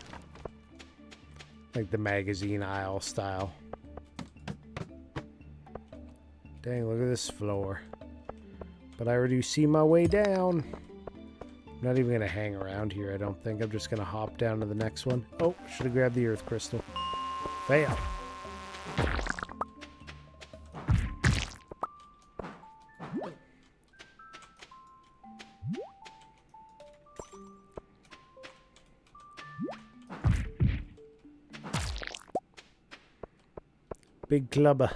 Like the magazine aisle style. Dang, look at this floor. But I already see my way down. I'm not even going to hang around here, I don't think. I'm just going to hop down to the next one. Oh, should have grabbed the earth crystal. Fail. Big clubber.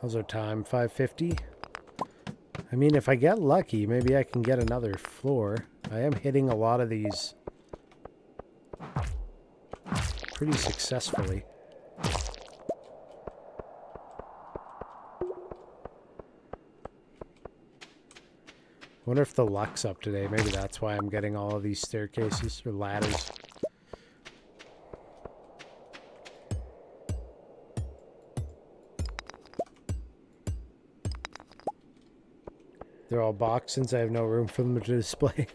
How's our time? 5:50? I mean, if I get lucky, maybe I can get another floor. I am hitting a lot of these pretty successfully. Wonder if the luck's up today. Maybe that's why I'm getting all of these staircases or ladders. They're all boxed since I have no room for them to display.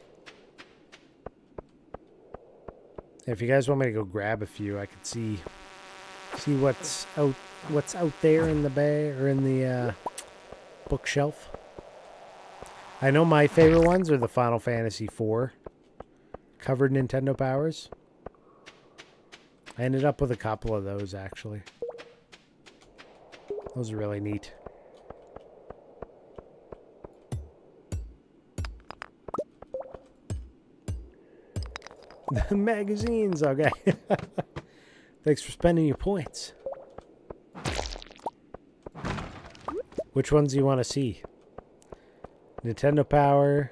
If you guys want me to go grab a few, I could see what's out there in the bay or in the bookshelf. I know my favorite ones are the Final Fantasy IV covered Nintendo powers. I ended up with a couple of those actually. Those are really neat. The magazines, okay. Thanks for spending your points. Which ones do you want to see? Nintendo Power,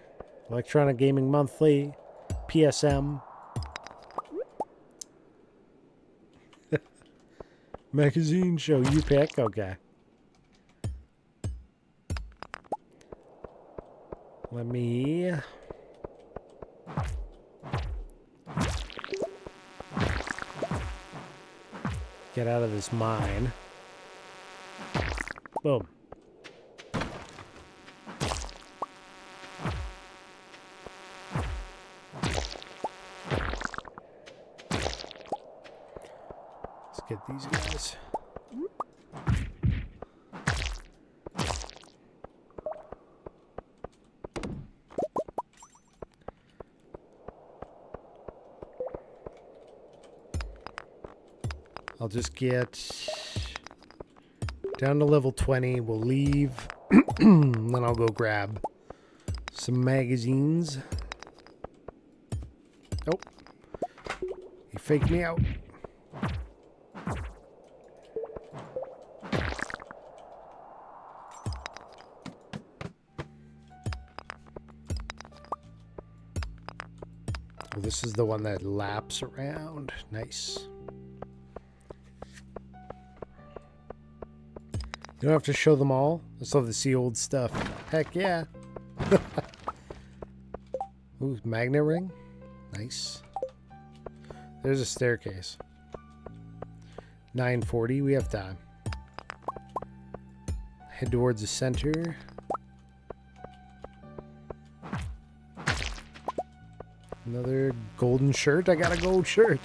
Electronic Gaming Monthly, PSM. Magazine show, you pick, okay. Let me... get out of this mine. Boom. Let's get these guys. I'll just get down to level 20. We'll leave. Then I'll go grab some magazines. Oh. He faked me out. Well, this is the one that laps around. Nice. You don't have to show them all. I just love to see old stuff. Heck yeah. Ooh, magnet ring. Nice. There's a staircase. 9:40. We have time. Head towards the center. Another golden shirt. I got a gold shirt.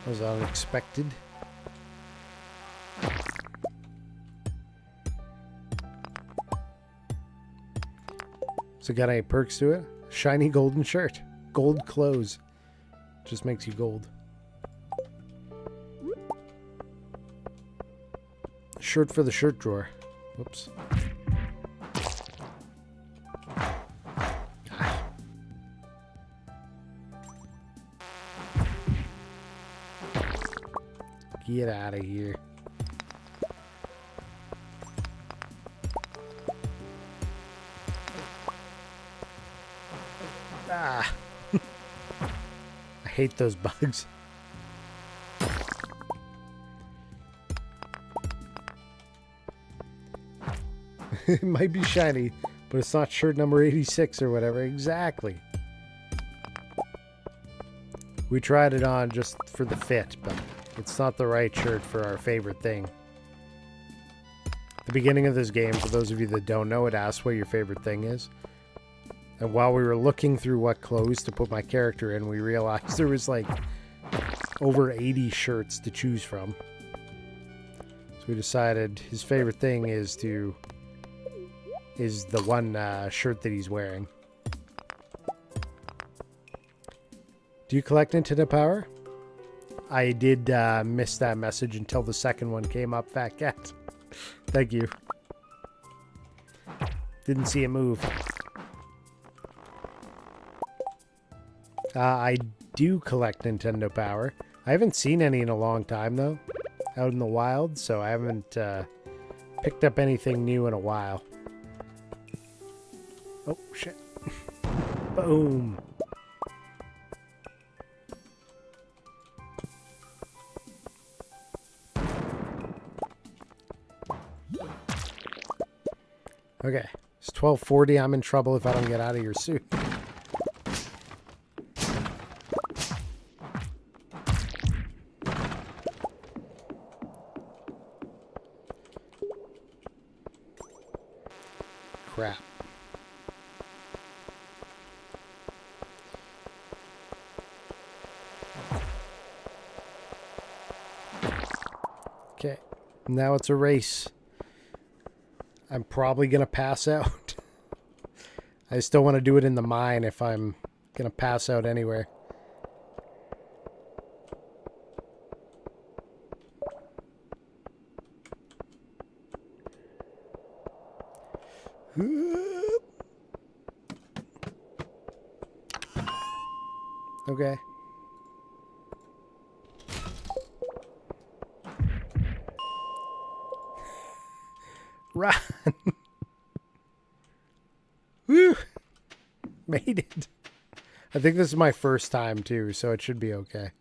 That was unexpected. So got any perks to it? Shiny golden shirt. Gold clothes. Just makes you gold. Shirt for the shirt drawer. Whoops. Get out of here. Ah. I hate those bugs. It might be shiny, but it's not shirt number 86 or whatever. Exactly. We tried it on just for the fit, but it's not the right shirt for our favorite thing. The beginning of this game, for those of you that don't know, it asks what your favorite thing is. And while we were looking through what clothes to put my character in, we realized there was like over 80 shirts to choose from. So we decided his favorite thing is the one shirt that he's wearing. Do you collect Nintendo Power? I did miss that message until the second one came up, Fat Cat. Thank you. Didn't see it move. I do collect Nintendo Power. I haven't seen any in a long time, though, out in the wild, so I haven't picked up anything new in a while. Oh, shit. Boom. Okay, it's 12:40. I'm in trouble if I don't get out of your suit. Crap. Okay, now it's a race. I'm probably going to pass out. I still want to do it in the mine if I'm going to pass out anywhere. Okay. Run! Woo! Made it. I think this is my first time too, so it should be okay.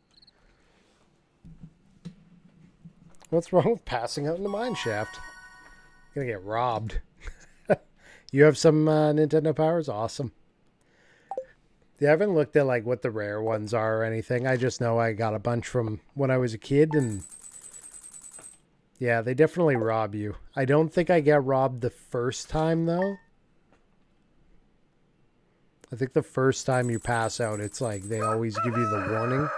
What's wrong with passing out in the mine shaft? Gonna get robbed. You have some Nintendo Powers? Awesome. Yeah, I haven't looked at like what the rare ones are or anything. I just know I got a bunch from when I was a kid, and yeah, they definitely rob you. I don't think I get robbed the first time, though. I think the first time you pass out, it's like they always give you the warning.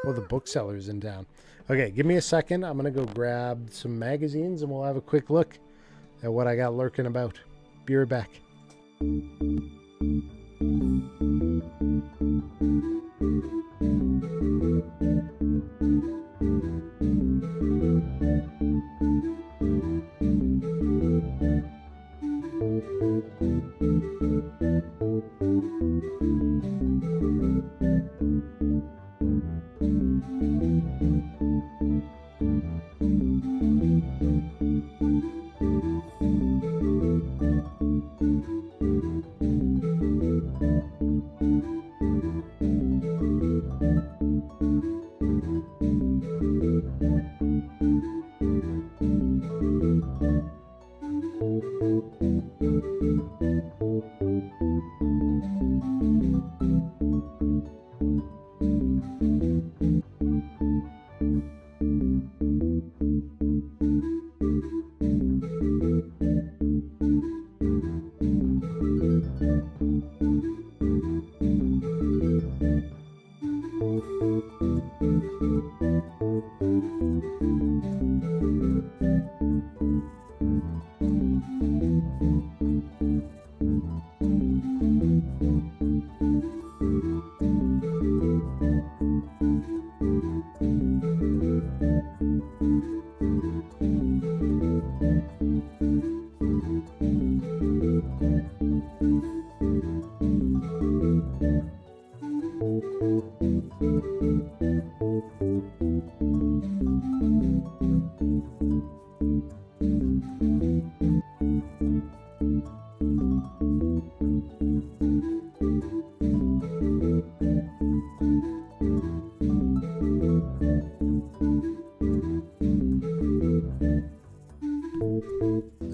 Oh, the bookseller's in town. Okay, give me a second. I'm going to go grab some magazines, and we'll have a quick look at what I got lurking about. Be right back.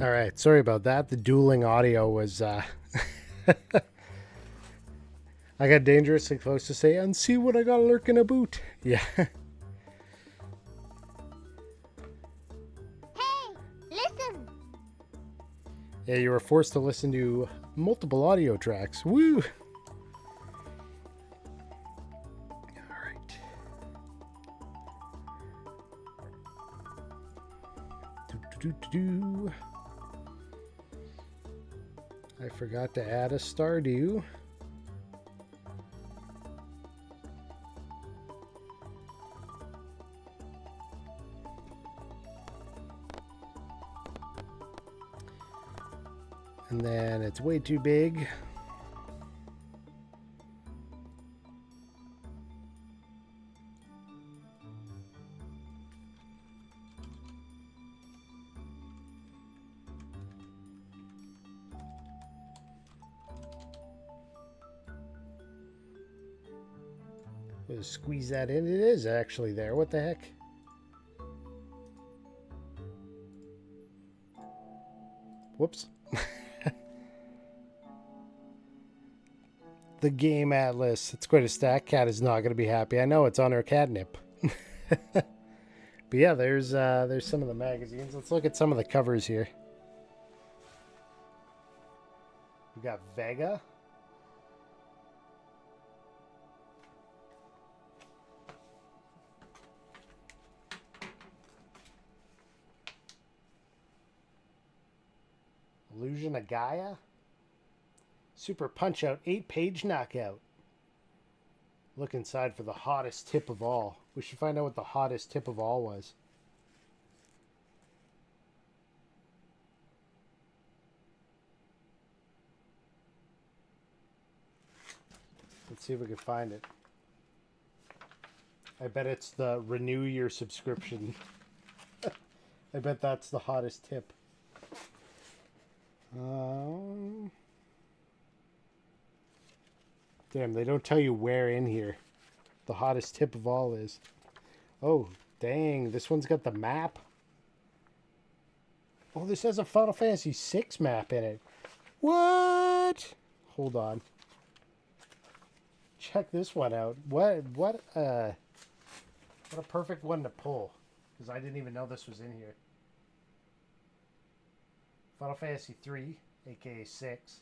All right, sorry about that. The dueling audio was I got dangerously close to say, and see what I got lurking a boot. Yeah. Hey, listen! Yeah, you were forced to listen to multiple audio tracks. Woo! Alright. Do. I forgot to add a Stardew. And then it's way too big. We'll squeeze that in. It is actually there. What the heck? Whoops. The game atlas. It's quite a stack. Cat is not going to be happy. I know it's on her catnip. But yeah, there's some of the magazines. Let's look at some of the covers here. We got Vega. Illusion of Gaia. Super Punch Out 8-page knockout. Look inside for the hottest tip of all. We should find out what the hottest tip of all was. Let's see if we can find it. I bet it's the renew your subscription. I bet that's the hottest tip. Damn, they don't tell you where in here the hottest tip of all is. Oh, dang. This one's got the map. Oh, this has a Final Fantasy VI map in it. What? Hold on. Check this one out. What a perfect one to pull. Because I didn't even know this was in here. Final Fantasy 3, aka 6.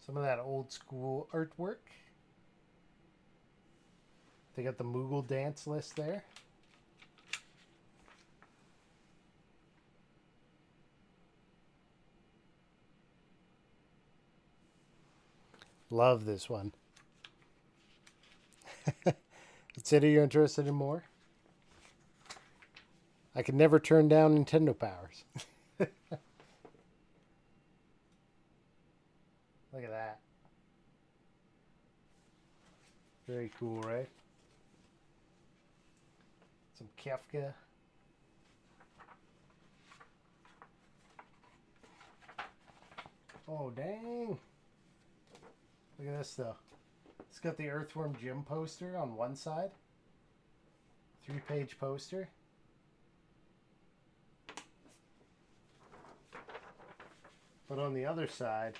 Some of that old school artwork. They got the Moogle dance list there. Love this one. Consider you interested in more? I could never turn down Nintendo powers. Look at that. Very cool, right? Some Kefka. Oh, dang. Look at this, though. It's got the Earthworm Jim poster on one side. 3-page poster. But on the other side,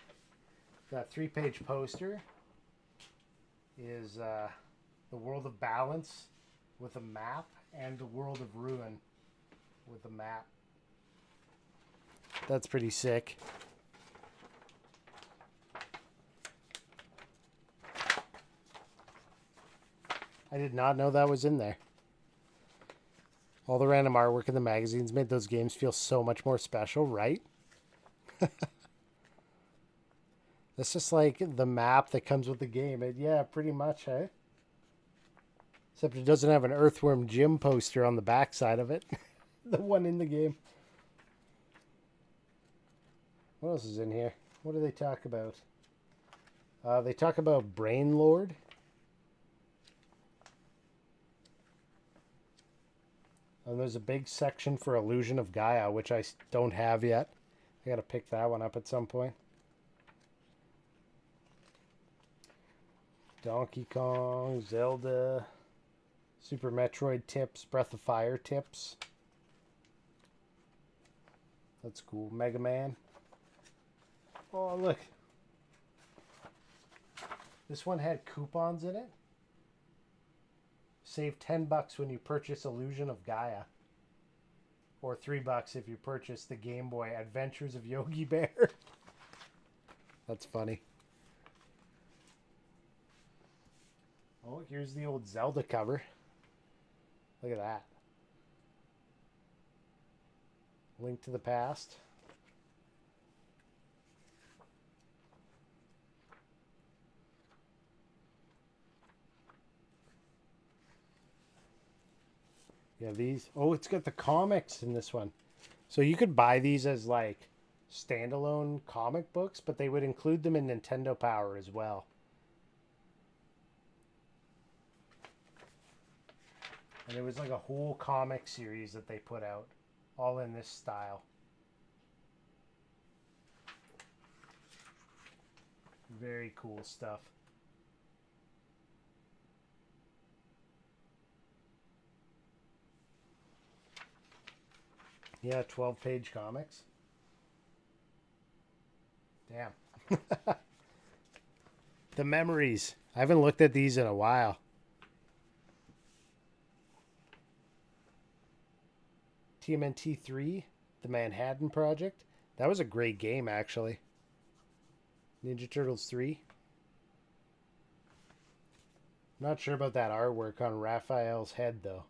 that 3-page poster is the World of Balance with a map and the World of Ruin with a map. That's pretty sick. I did not know that was in there. All the random artwork in the magazines made those games feel so much more special, right? That's just like the map that comes with the game. Yeah, pretty much, eh? Except it doesn't have an Earthworm Jim poster on the back side of it. The one in the game. What else is in here? What do they talk about? They talk about Brain Lord. And there's a big section for Illusion of Gaia, which I don't have yet. I gotta pick that one up at some point. Donkey Kong, Zelda, Super Metroid tips, Breath of Fire tips. That's cool. Mega Man. Oh, look. This one had coupons in it. Save $10 when you purchase Illusion of Gaia. Or $3 if you purchase the Game Boy Adventures of Yogi Bear. That's funny. Oh, here's the old Zelda cover. Look at that. Link to the Past. Yeah, these. Oh, it's got the comics in this one. So you could buy these as like standalone comic books, but they would include them in Nintendo Power as well. And it was like a whole comic series that they put out, all in this style. Very cool stuff. Yeah, 12-page comics. Damn. The memories. I haven't looked at these in a while. TMNT 3, The Manhattan Project. That was a great game, actually. Ninja Turtles 3. Not sure about that artwork on Raphael's head, though.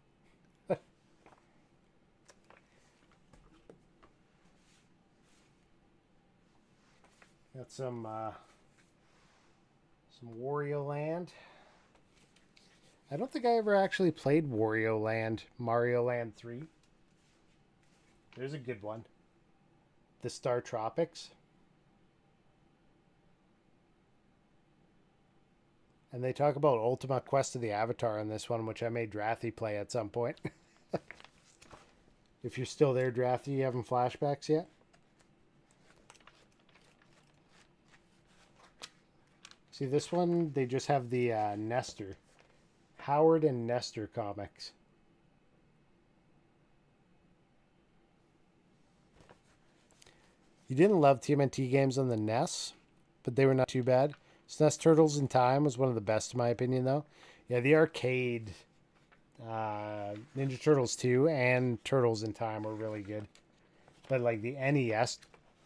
Got some Wario Land. I don't think I ever actually played Wario Land, Mario Land 3. There's a good one. The Star Tropics. And they talk about Ultima Quest of the Avatar in this one, which I made Drathy play at some point. If you're still there, Drathy, you having flashbacks yet? See, this one, they just have the Nestor. Howard and Nestor comics. You didn't love TMNT games on the NES, but they were not too bad. SNES Turtles in Time was one of the best, in my opinion, though. Yeah, the arcade Ninja Turtles 2 and Turtles in Time were really good. But like the NES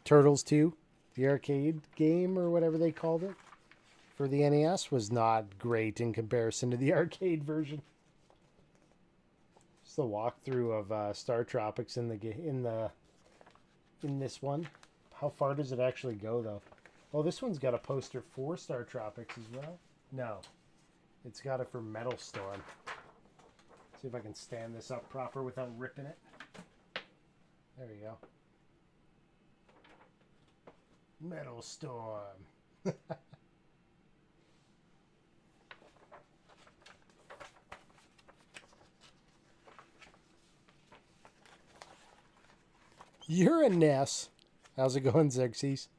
Turtles 2, the arcade game or whatever they called it for the NES was not great in comparison to the arcade version. Just the walkthrough of Star Tropics in this one. How far does it actually go though? Oh, this one's got a poster for Star Tropics as well. No, it's got it for Metal Storm. See if I can stand this up proper without ripping it. There we go. Metal Storm. You're a Ness. How's it going, Xerxes?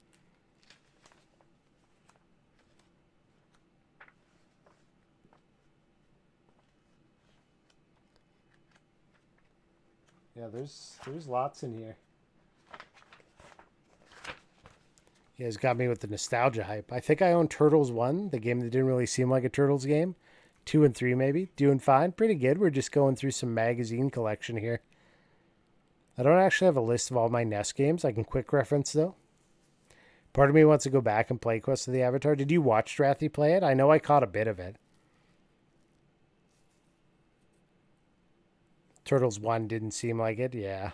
Yeah, there's lots in here. You guys got me with the nostalgia hype. I think I own Turtles 1, the game that didn't really seem like a Turtles game. 2 and 3 maybe. Doing fine. Pretty good. We're just going through some magazine collection here. I don't actually have a list of all my NES games. I can quick reference, though. Part of me wants to go back and play Quest of the Avatar. Did you watch Strathy play it? I know I caught a bit of it. Turtles 1 didn't seem like it. Yeah.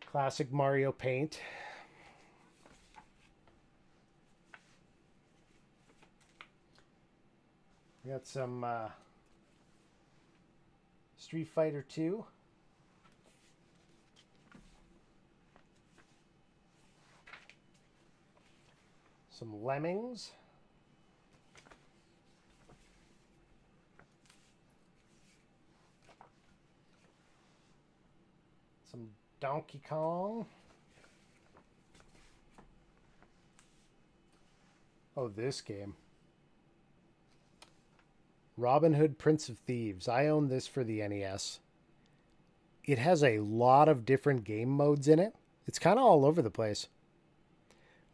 Classic Mario Paint. We got some Street Fighter 2. Some lemmings. Some Donkey Kong. Oh, this game. Robin Hood, Prince of Thieves. I own this for the NES. It has a lot of different game modes in it. It's kind of all over the place.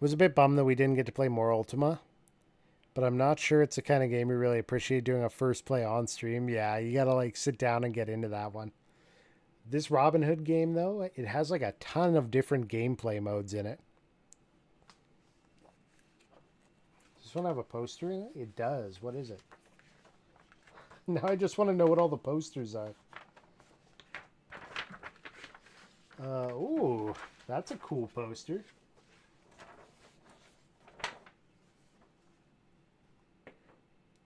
Was a bit bummed that we didn't get to play more Ultima. But I'm not sure it's the kind of game we really appreciate doing a first play on stream. Yeah, you gotta like sit down and get into that one. This Robin Hood game, though, it has like a ton of different gameplay modes in it. Does this one have a poster in it? It does. What is it? Now I just want to know what all the posters are. Ooh, that's a cool poster.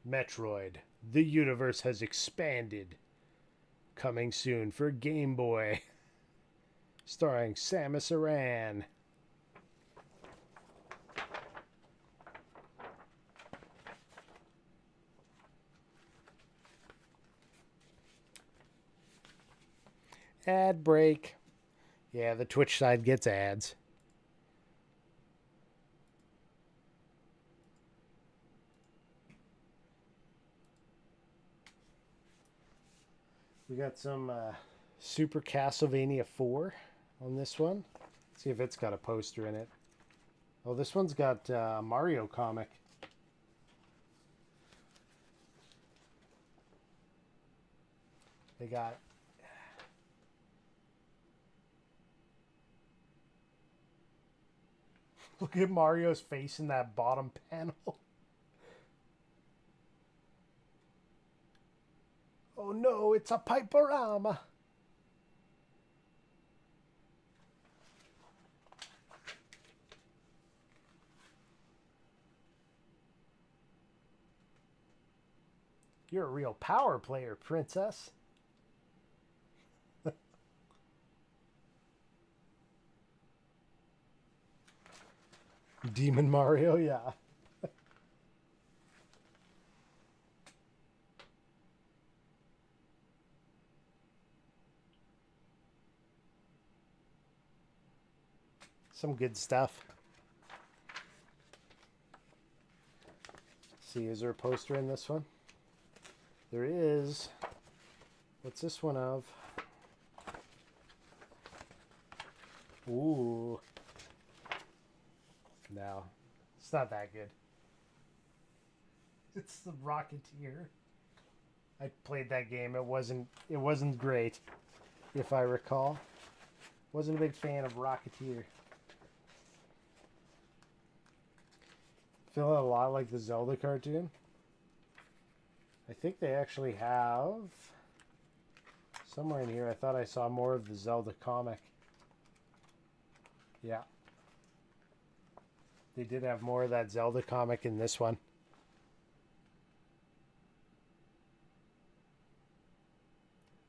Metroid. The universe has expanded. Coming soon for Game Boy. Starring Samus Aran. Ad break. Yeah, the Twitch side gets ads. We got some Super Castlevania 4 on this one. Let's see if it's got a poster in it. Oh, this one's got a Mario comic. They got... Look at Mario's face in that bottom panel. Oh no, it's a Piperama. You're a real power player, princess. Demon Mario, yeah. Some good stuff. See, is there a poster in this one? There is. What's this one of? Ooh. No, it's not that good. It's the Rocketeer. I played that game. It wasn't great, if I recall. Wasn't a big fan of Rocketeer. Feel a lot like the Zelda cartoon. I think they actually have somewhere in here. I thought I saw more of the Zelda comic. Yeah. They did have more of that Zelda comic in this one.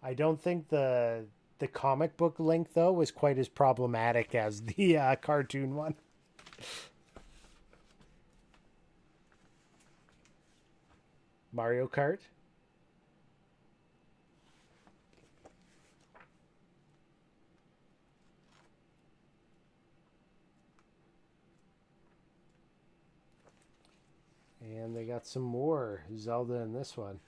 I don't think the comic book link, though, was quite as problematic as the cartoon one. Mario Kart. And they got some more Zelda in this one.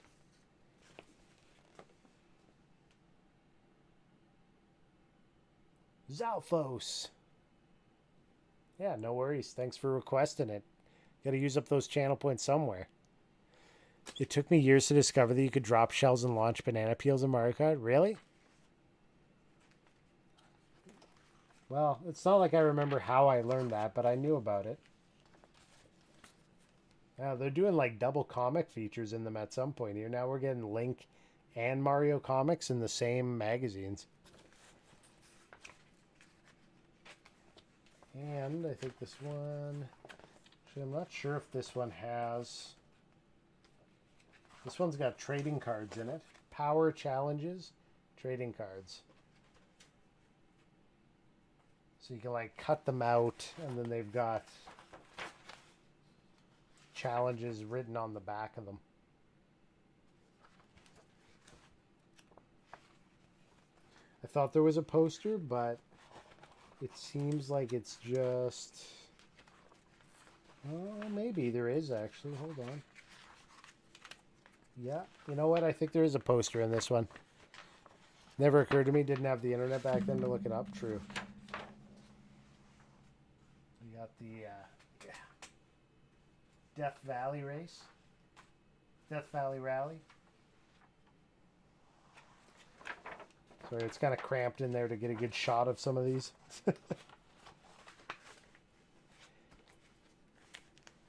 Zalfos. Yeah, no worries. Thanks for requesting it. Got to use up those channel points somewhere. It took me years to discover that you could drop shells and launch banana peels in Mario Kart. Really? Well, it's not like I remember how I learned that, but I knew about it. Yeah, they're doing like double comic features in them at some point here. Now we're getting Link and Mario comics in the same magazines. And I think this one... Actually, I'm not sure if this one has... This one's got trading cards in it. Power challenges, trading cards. So you can like cut them out, and then they've got challenges written on the back of them. I thought there was a poster, but it seems like it's just... Oh, maybe there is actually. Hold on. Yeah, you know what? I think there is a poster in this one. Never occurred to me. Didn't have the internet back then to look it up. True. We got the Death Valley race. Death Valley Rally. Sorry, it's kind of cramped in there to get a good shot of some of these.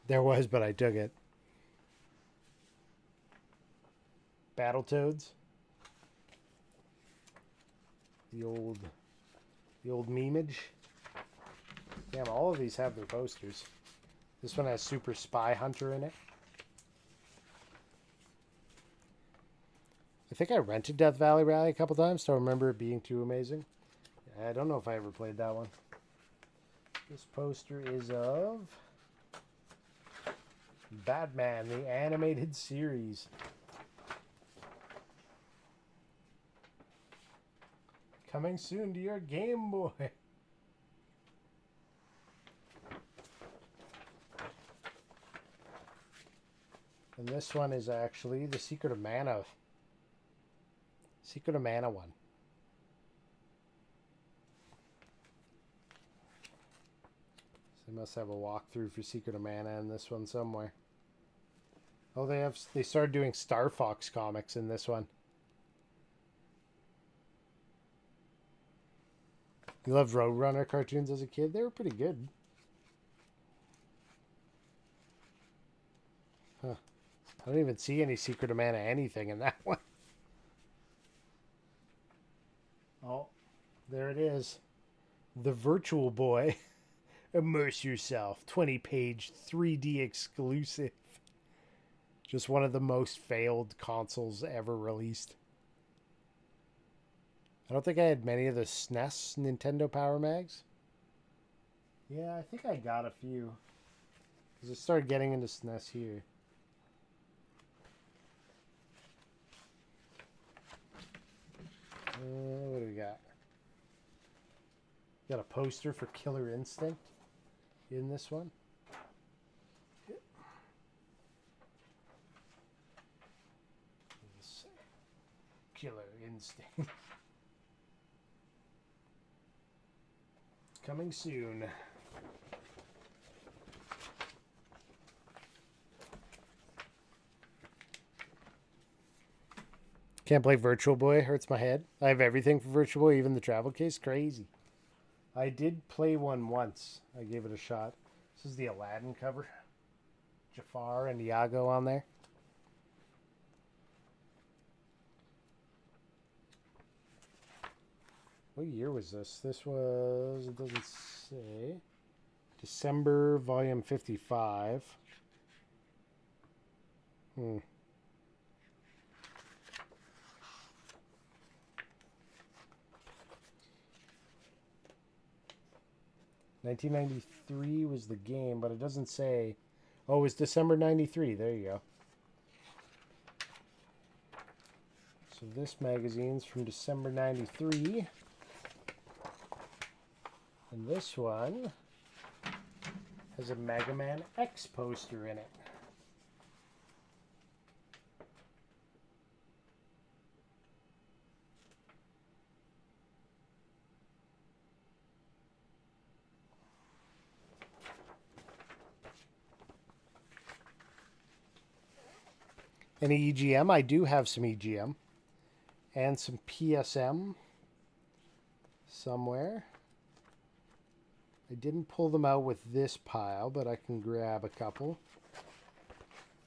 There was, but I took it. Battletoads. The old memeage. Damn, all of these have their posters. This one has Super Spy Hunter in it. I think I rented Death Valley Rally a couple times, so I remember it being too amazing. I don't know if I ever played that one. This poster is of Batman, the animated series. Coming soon to your Game Boy. And this one is actually the Secret of Mana. Secret of Mana one. So they must have a walkthrough for Secret of Mana in this one somewhere. Oh, they started doing Star Fox comics in this one. You loved Roadrunner cartoons as a kid? They were pretty good. Huh. I don't even see any Secret of Mana anything in that one. Oh, there it is. The Virtual Boy. Immerse yourself. 20-page 3D exclusive. Just one of the most failed consoles ever released. I don't think I had many of the SNES Nintendo Power Mags. Yeah, I think I got a few. Because I started getting into SNES here. What do we got? Got a poster for Killer Instinct in this one. Killer Instinct. Coming soon. Can't play Virtual Boy. Hurts my head. I have everything for Virtual Boy, even the travel case. Crazy. I did play one once. I gave it a shot. This is the Aladdin cover. Jafar and Iago on there. What year was this? This was, it doesn't say. December, volume 55. 1993 was the game, but it doesn't say. Oh, it was December 93. There you go. So this magazine's from December 93. And this one has a Mega Man X poster in it. Any EGM? I do have some EGM. And some PSM somewhere. I didn't pull them out with this pile, but I can grab a couple.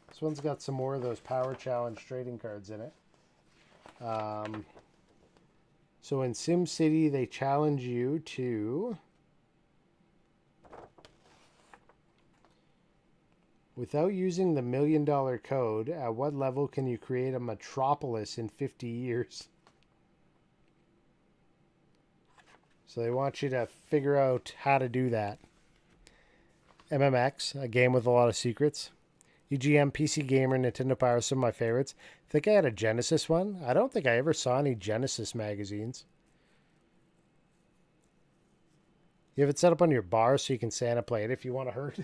This one's got some more of those Power Challenge trading cards in it. So in SimCity, they challenge you to... Without using the $1 million code, at what level can you create a metropolis in 50 years? So they want you to figure out how to do that. MMX, a game with a lot of secrets. EGM, PC Gamer, Nintendo Power, some of my favorites. I think I had a Genesis one. I don't think I ever saw any Genesis magazines. You have it set up on your bar so you can Santa play it if you want to hurt.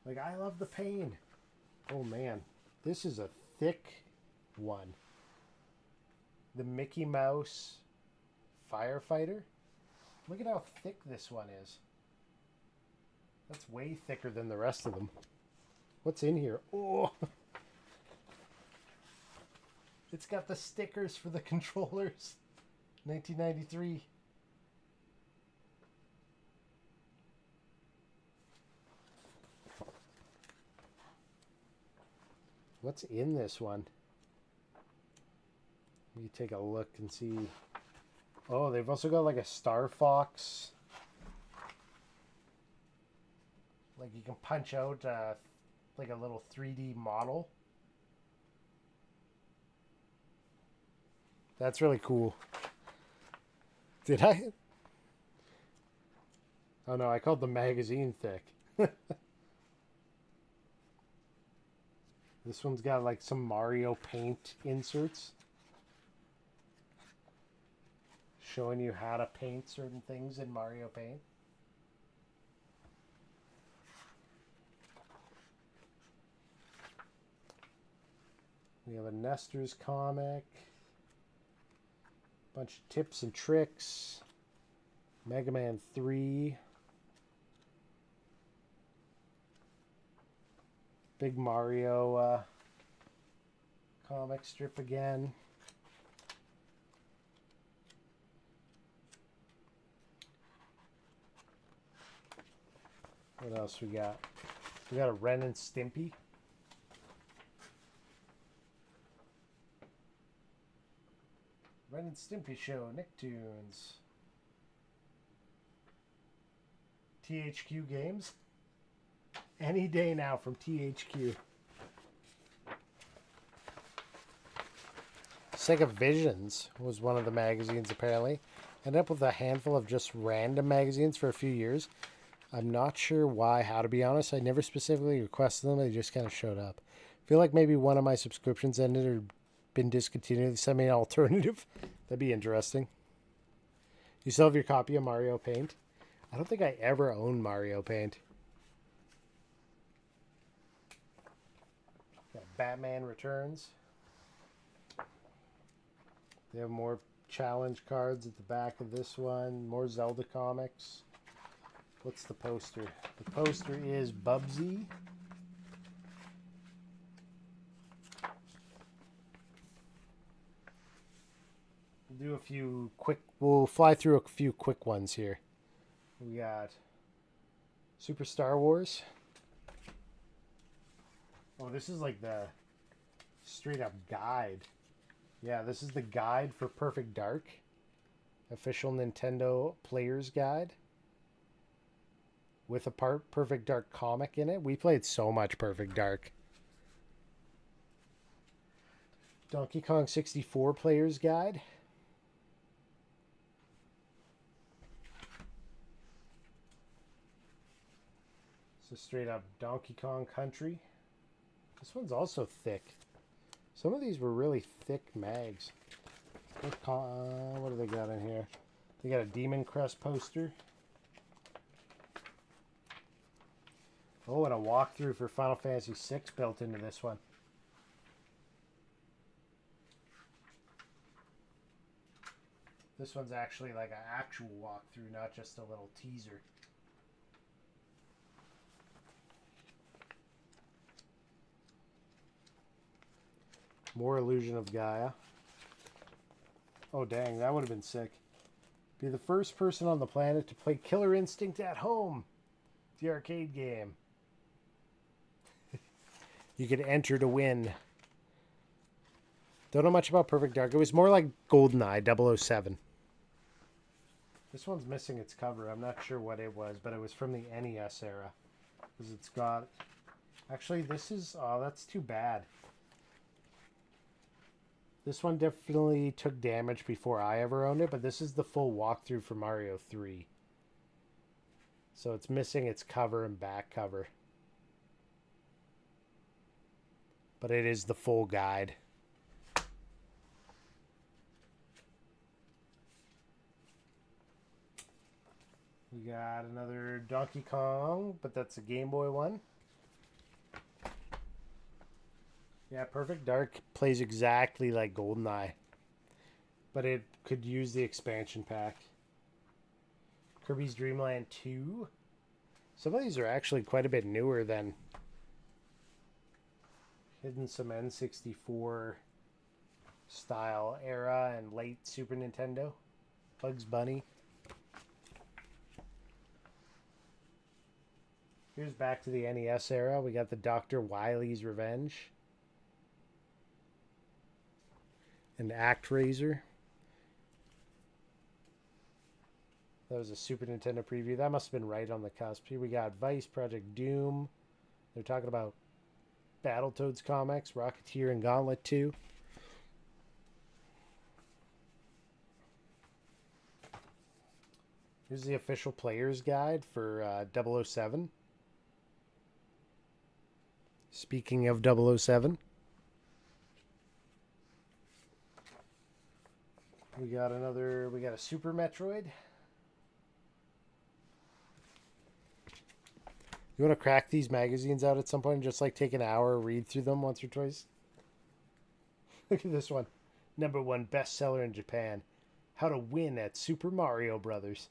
Like, I love the pain. Oh, man. This is a thick one. The Mickey Mouse Firefighter. Look at how thick this one is. That's way thicker than the rest of them. What's in here? Oh! It's got the stickers for the controllers. 1993. What's in this one? Let me take a look and see. Oh, they've also got like a Star Fox. Like you can punch out like a little 3D model. That's really cool. Did I? Oh no, I called the magazine thick. This one's got like some Mario Paint inserts. Showing you how to paint certain things in Mario Paint. We have a Nestor's comic. Bunch of tips and tricks. Mega Man 3. Big Mario comic strip again. What else we got? We got a Ren and Stimpy. Ren and Stimpy Show, Nicktoons. THQ Games. Any day now from THQ. Sega Visions was one of the magazines apparently. Ended up with a handful of just random magazines for a few years. I'm not sure why, how to be honest. I never specifically requested them. They just kind of showed up. I feel like maybe one of my subscriptions ended or been discontinued. They sent me an alternative. That'd be interesting. You still have your copy of Mario Paint? I don't think I ever owned Mario Paint. Got Batman Returns. They have more challenge cards at the back of this one. More Zelda comics. What's the poster? The poster is Bubsy. We'll do a few quick... We'll fly through a few quick ones here. We got Super Star Wars. Oh, this is like the straight up guide. Yeah, this is the guide for Perfect Dark. Official Nintendo Player's Guide. With a Perfect Dark comic in it. We played so much Perfect Dark. Donkey Kong 64 Player's Guide. It's a straight up Donkey Kong Country. This one's also thick. Some of these were really thick mags. What do they got in here? They got a Demon Crest poster. Oh, and a walkthrough for Final Fantasy VI built into this one. This one's actually like an actual walkthrough, not just a little teaser. More Illusion of Gaia. Oh, dang, that would have been sick. Be the first person on the planet to play Killer Instinct at home. The arcade game. You could enter to win. Don't know much about Perfect Dark. It was more like GoldenEye 007. This one's missing its cover. I'm not sure what it was, but it was from the NES era. Because it's got... Actually, this is... Oh, that's too bad. This one definitely took damage before I ever owned it, but this is the full walkthrough for Mario 3. So it's missing its cover and back cover. but it is the full guide. We got another Donkey Kong, but that's a Game Boy one. Yeah, Perfect Dark plays exactly like GoldenEye, but it could use the expansion pack. Kirby's Dream Land 2. Some of these are actually quite a bit newer than hidden some N64 style era and late Super Nintendo. Bugs Bunny. Here's back to the NES era. We got the Dr. Wily's Revenge. And ActRaiser. That was a Super Nintendo preview. That must have been right on the cusp. Here we got Vice, Project Doom. They're talking about Battletoads comics, Rocketeer, and Gauntlet 2. Here's the official player's guide for 007. Speaking of 007. We got a Super Metroid. You want to crack these magazines out at some point and just like take an hour, read through them once or twice? Look at this one. #1 bestseller in Japan. How to win at Super Mario Brothers.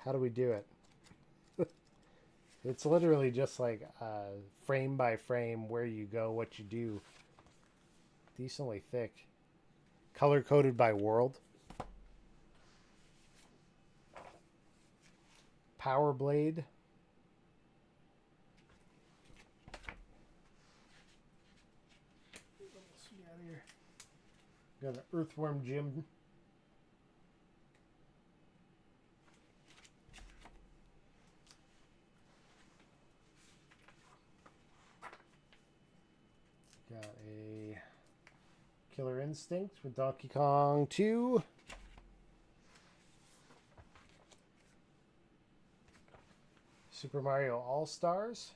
How do we do it? It's literally just like frame by frame where you go, what you do. Decently thick. Color coded by world. Power Blade. What else we got here? Got an Earthworm Jim. Got a Killer Instinct with Donkey Kong 2. Super Mario All-Stars.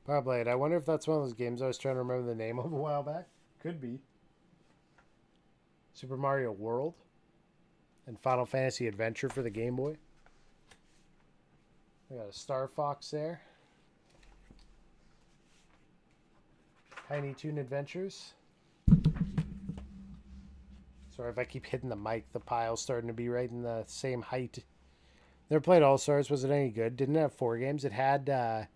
Power Blade. I wonder if that's one of those games I was trying to remember the name of a while back. Could be. Super Mario World. And Final Fantasy Adventure for the Game Boy. We got a Star Fox there. Tiny Toon Adventures. Sorry if I keep hitting the mic. The pile's starting to be right in the same height. Never played All-Stars. Was it any good? Didn't have 4 games. It had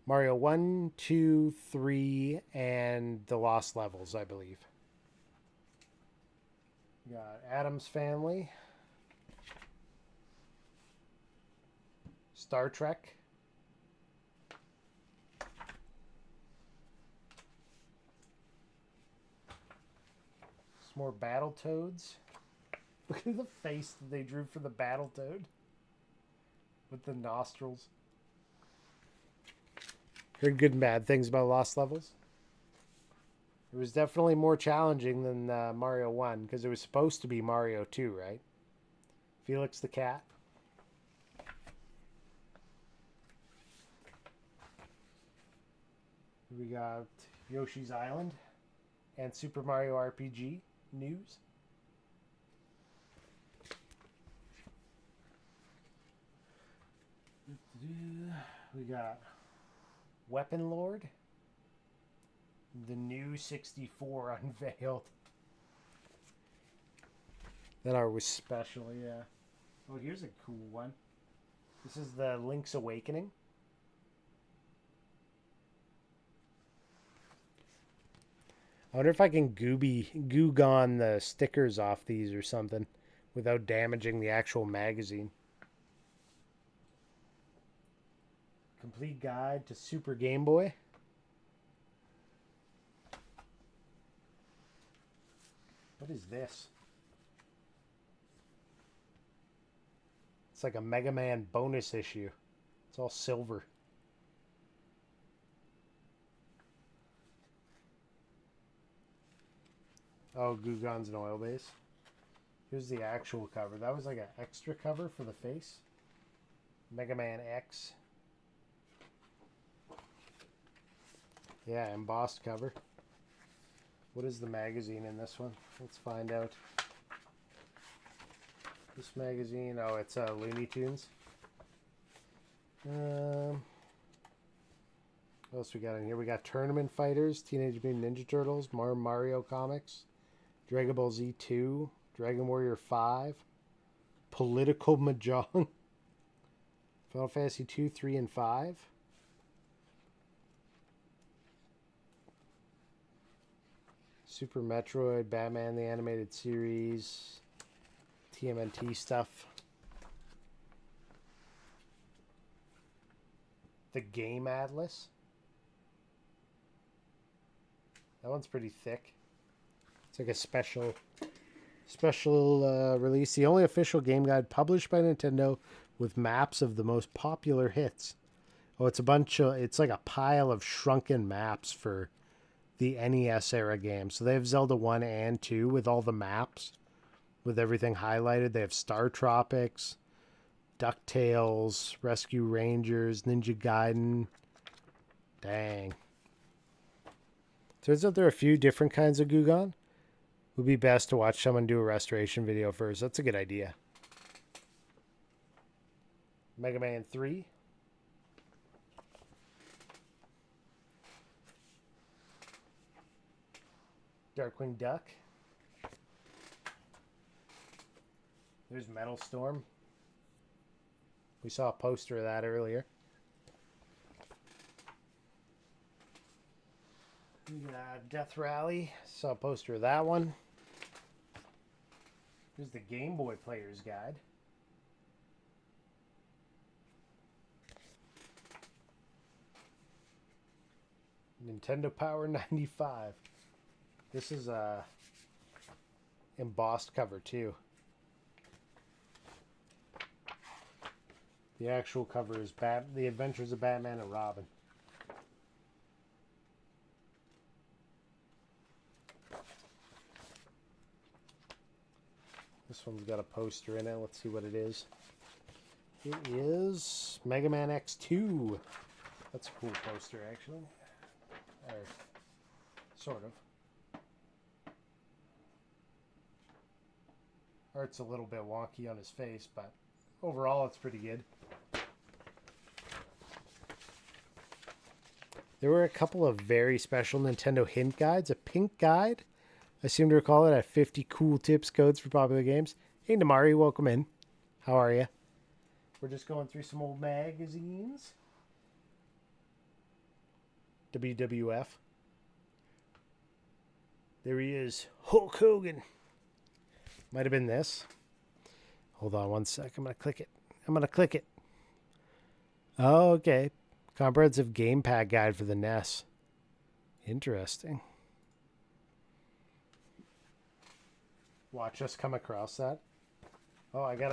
Mario 1, 2, 3, and the Lost Levels, I believe. We got Addams Family. Star Trek. Some more Battletoads. Look at the face that they drew for the Battletoad. With the nostrils. Heard good and bad things about Lost Levels. It was definitely more challenging than Mario 1, because it was supposed to be Mario 2, right? Felix the Cat. We got Yoshi's Island and Super Mario RPG news. We got Weapon Lord. The new 64 unveiled. That art was special, yeah. Oh, here's a cool one. This is the Link's Awakening. I wonder if I can Goo-Gon the stickers off these or something without damaging the actual magazine. Complete Guide to Super Game Boy. What is this? It's like a Mega Man bonus issue. It's all silver. Oh, Goo-Gon's an oil base. Here's the actual cover. That was like an extra cover for the face. Mega Man X. Yeah, embossed cover. What is the magazine in this one? Let's find out. This magazine, oh, it's Looney Tunes. What else we got in here? We got Tournament Fighters, Teenage Mutant Ninja Turtles, more Mario comics, Dragon Ball Z 2, Dragon Warrior 5, Political Mahjong, Final Fantasy 2, 3, and 5. Super Metroid, Batman the Animated Series, TMNT stuff. The Game Atlas. That one's pretty thick. It's like a special release. The only official game guide published by Nintendo with maps of the most popular hits. Oh, it's like a pile of shrunken maps for the NES era games. So they have Zelda 1 and 2 with all the maps, with everything highlighted. They have Star Tropics, DuckTales, Rescue Rangers, Ninja Gaiden. Dang. Turns out there are a few different kinds of Gugon. Would be best to watch someone do a restoration video first. That's a good idea. Mega Man 3. Darkwing Duck. There's Metal Storm. We saw a poster of that earlier. Death Rally. Saw a poster of that one. Here's the Game Boy Player's Guide. Nintendo Power 95. This is a embossed cover too. The actual cover is The Adventures of Batman and Robin. This one's got a poster in it. Let's see what it is. It is Mega Man X2. That's a cool poster, actually. Or, sort of. Art's a little bit wonky on his face, but overall it's pretty good. There were a couple of very special Nintendo hint guides. A pink guide, I seem to recall it, at 50 cool tips codes for popular games. Hey Namari, welcome in. How are you? We're just going through some old magazines. WWF. There he is, Hulk Hogan. Might have been this. Hold on one sec. I'm going to click it. Oh, okay. Comprehensive Gamepad Guide for the NES. Interesting. Watch us come across that. Oh, I got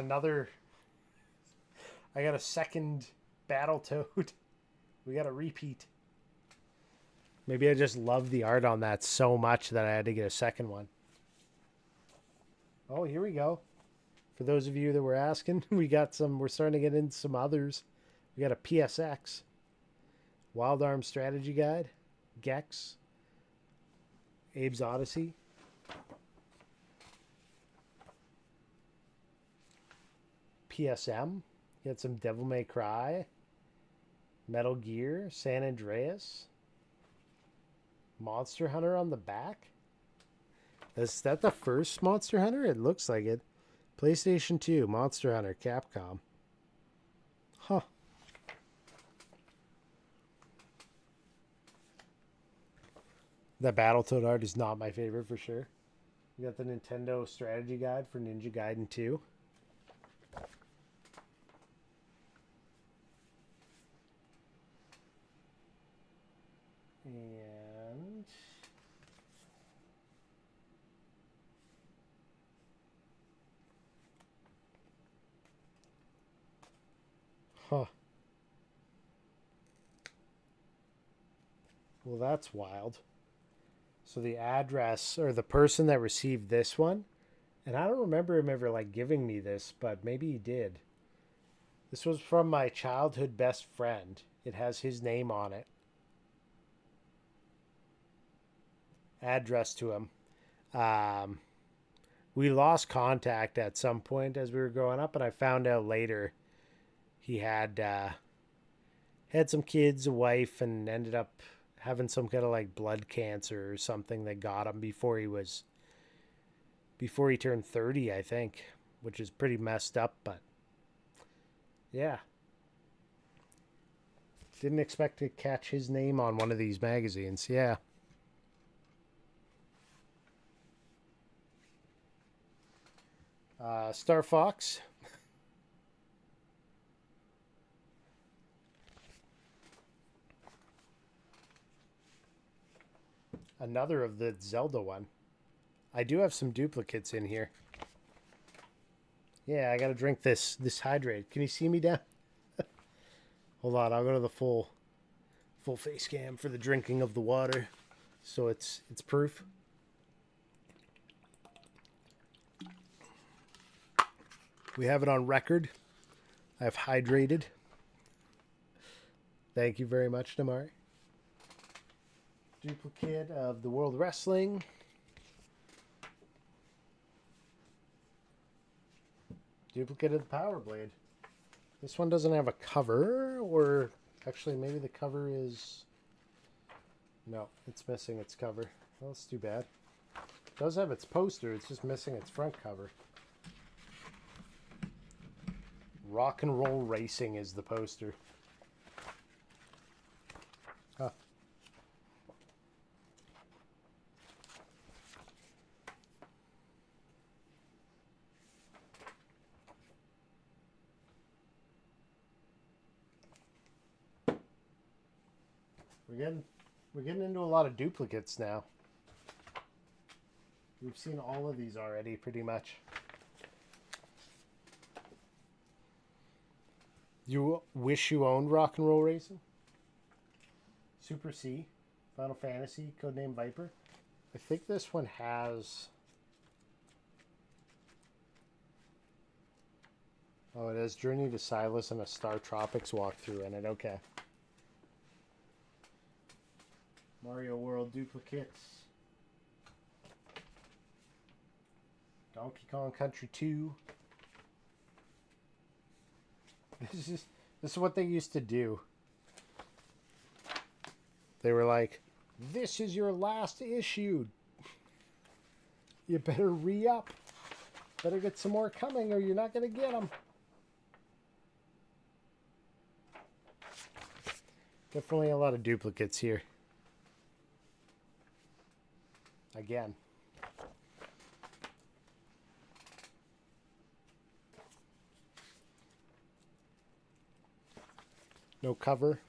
a second Battletoad. We got a repeat. Maybe I just love the art on that so much that I had to get a second one. Oh, here we go. For those of you that were asking, we're starting to get into some others. We got a PSX. Wild Arm Strategy Guide. Gex. Abe's Odyssey. PSM. You got some Devil May Cry. Metal Gear. San Andreas. Monster Hunter on the back. Is that the first Monster Hunter? It looks like it. PlayStation 2, Monster Hunter, Capcom. Huh. That Battletoad art is not my favorite for sure. We got the Nintendo Strategy Guide for Ninja Gaiden 2. And huh. Well, that's wild. So the address, or the person that received this one, and I don't remember him ever like giving me this, but maybe he did. This was from my childhood best friend. It has his name on it. Address to him. We lost contact at some point as we were growing up, and I found out later he had some kids, a wife, and ended up having some kind of like blood cancer or something that got him before he turned 30, I think, which is pretty messed up, but yeah. Didn't expect to catch his name on one of these magazines. Yeah. Star Fox. Another of the Zelda one. I do have some duplicates in here. Yeah, I gotta drink this hydrate. Can you see me down? Hold on, I'll go to the full face cam for the drinking of the water, so it's proof. We have it on record. I've hydrated. Thank you very much, Damari. Duplicate of the World Wrestling. Duplicate of the Power Blade. This one doesn't have a cover, or actually maybe the cover is... No, it's missing its cover. Well, that's too bad. It does have its poster, it's just missing its front cover. Rock and Roll Racing is the poster. Huh. We're getting into a lot of duplicates now. We've seen all of these already, pretty much. You wish you owned Rock and Roll Racing? Super C, Final Fantasy, Codename Viper. I think this one has... Oh, it has Journey to Silas and a Star Tropics walkthrough in it. Okay. Mario World duplicates. Donkey Kong Country 2. This is what they used to do. They were like, "This is your last issue. You better re-up. Better get some more coming or you're not going to get them." Definitely a lot of duplicates here. Again. No cover.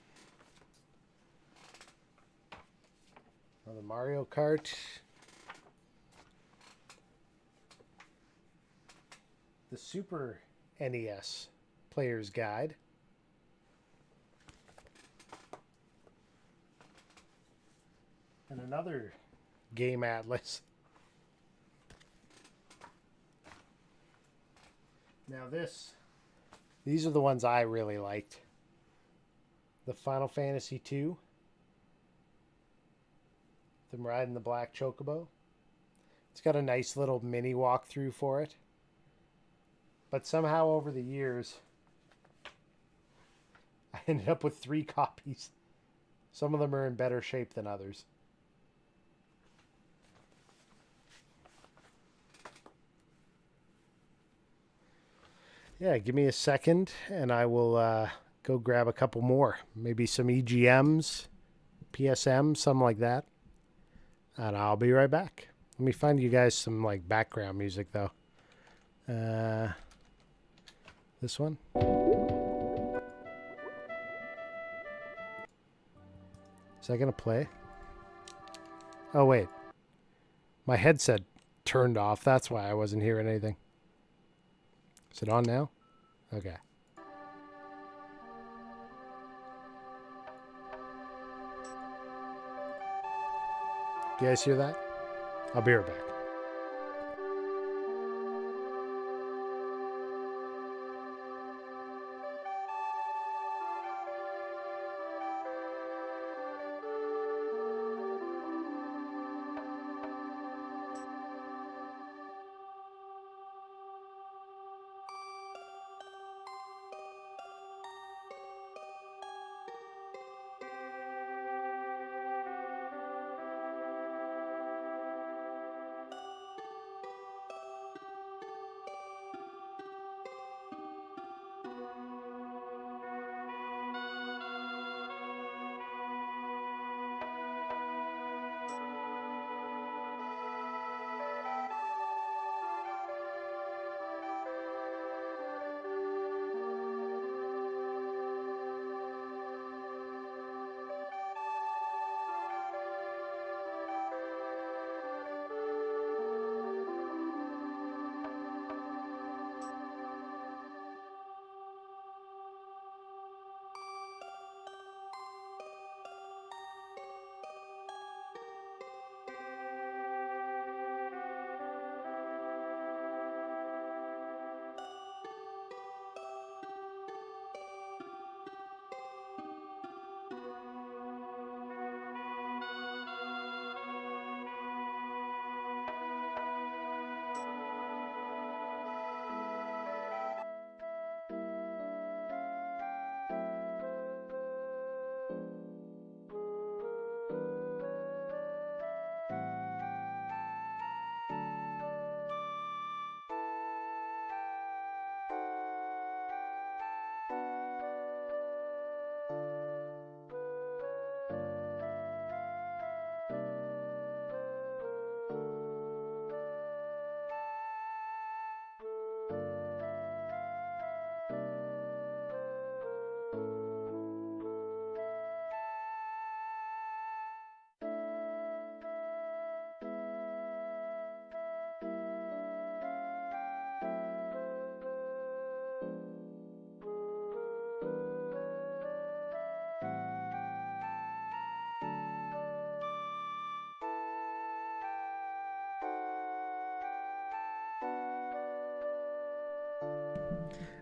Another Mario Kart. The Super NES Player's Guide. And another Game Atlas. Now these are the ones I really liked. The Final Fantasy II. Them riding the black chocobo. It's got a nice little mini walkthrough for it. But somehow over the years, I ended up with 3 copies. Some of them are in better shape than others. Yeah, give me a second and I will go grab a couple more. Maybe some EGMs, PSM, something like that. And I'll be right back. Let me find you guys some like background music though. This one. Is that gonna play? Oh wait. My headset turned off. That's why I wasn't hearing anything. Is it on now? Okay. Do you guys hear that? I'll be right back.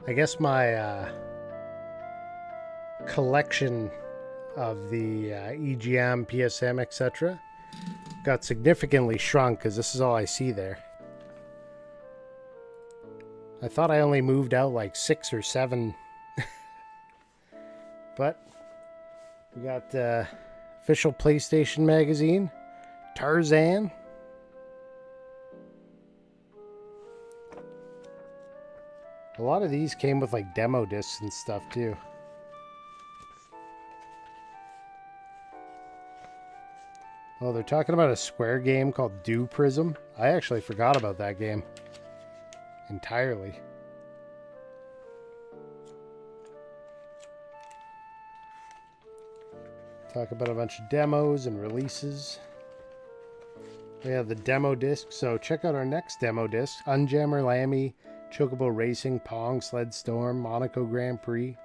I guess my collection of the EGM, PSM, etc. got significantly shrunk because this is all I see there. I thought I only moved out like 6 or 7. But we got official PlayStation magazine, Tarzan. A lot of these came with like demo discs and stuff too. Oh, they're talking about a Square game called Do Prism. I actually forgot about that game entirely. Talk about a bunch of demos and releases. We have the demo disc, so check out our next demo disc. Unjammer Lammy, Chocobo Racing, Pong, Sled Storm, Monaco Grand Prix.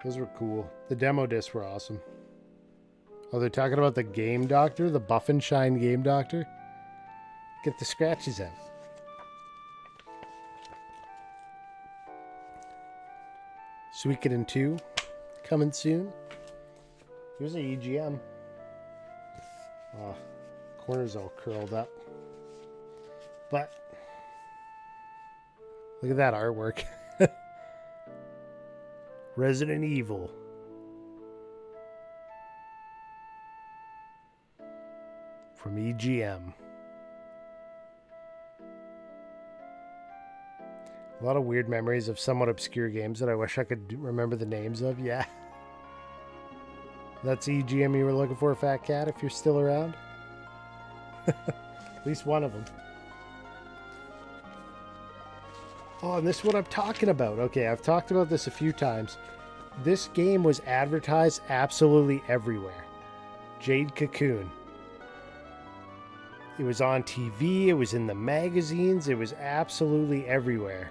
Those were cool. The demo discs were awesome. Oh, they're talking about the Game Doctor, the Buff and Shine Game Doctor. Get the scratches out. Suikoden 2, coming soon. Here's an EGM. Oh, corner's all curled up. But, look at that artwork. Resident Evil. From EGM. A lot of weird memories of somewhat obscure games that I wish I could remember the names of. Yeah. That's EGM you were looking for, Fat Cat, if you're still around. At least one of them. Oh, and this is what I'm talking about. Okay, I've talked about this a few times. This game was advertised absolutely everywhere. Jade Cocoon. It was on TV, it was in the magazines, it was absolutely everywhere.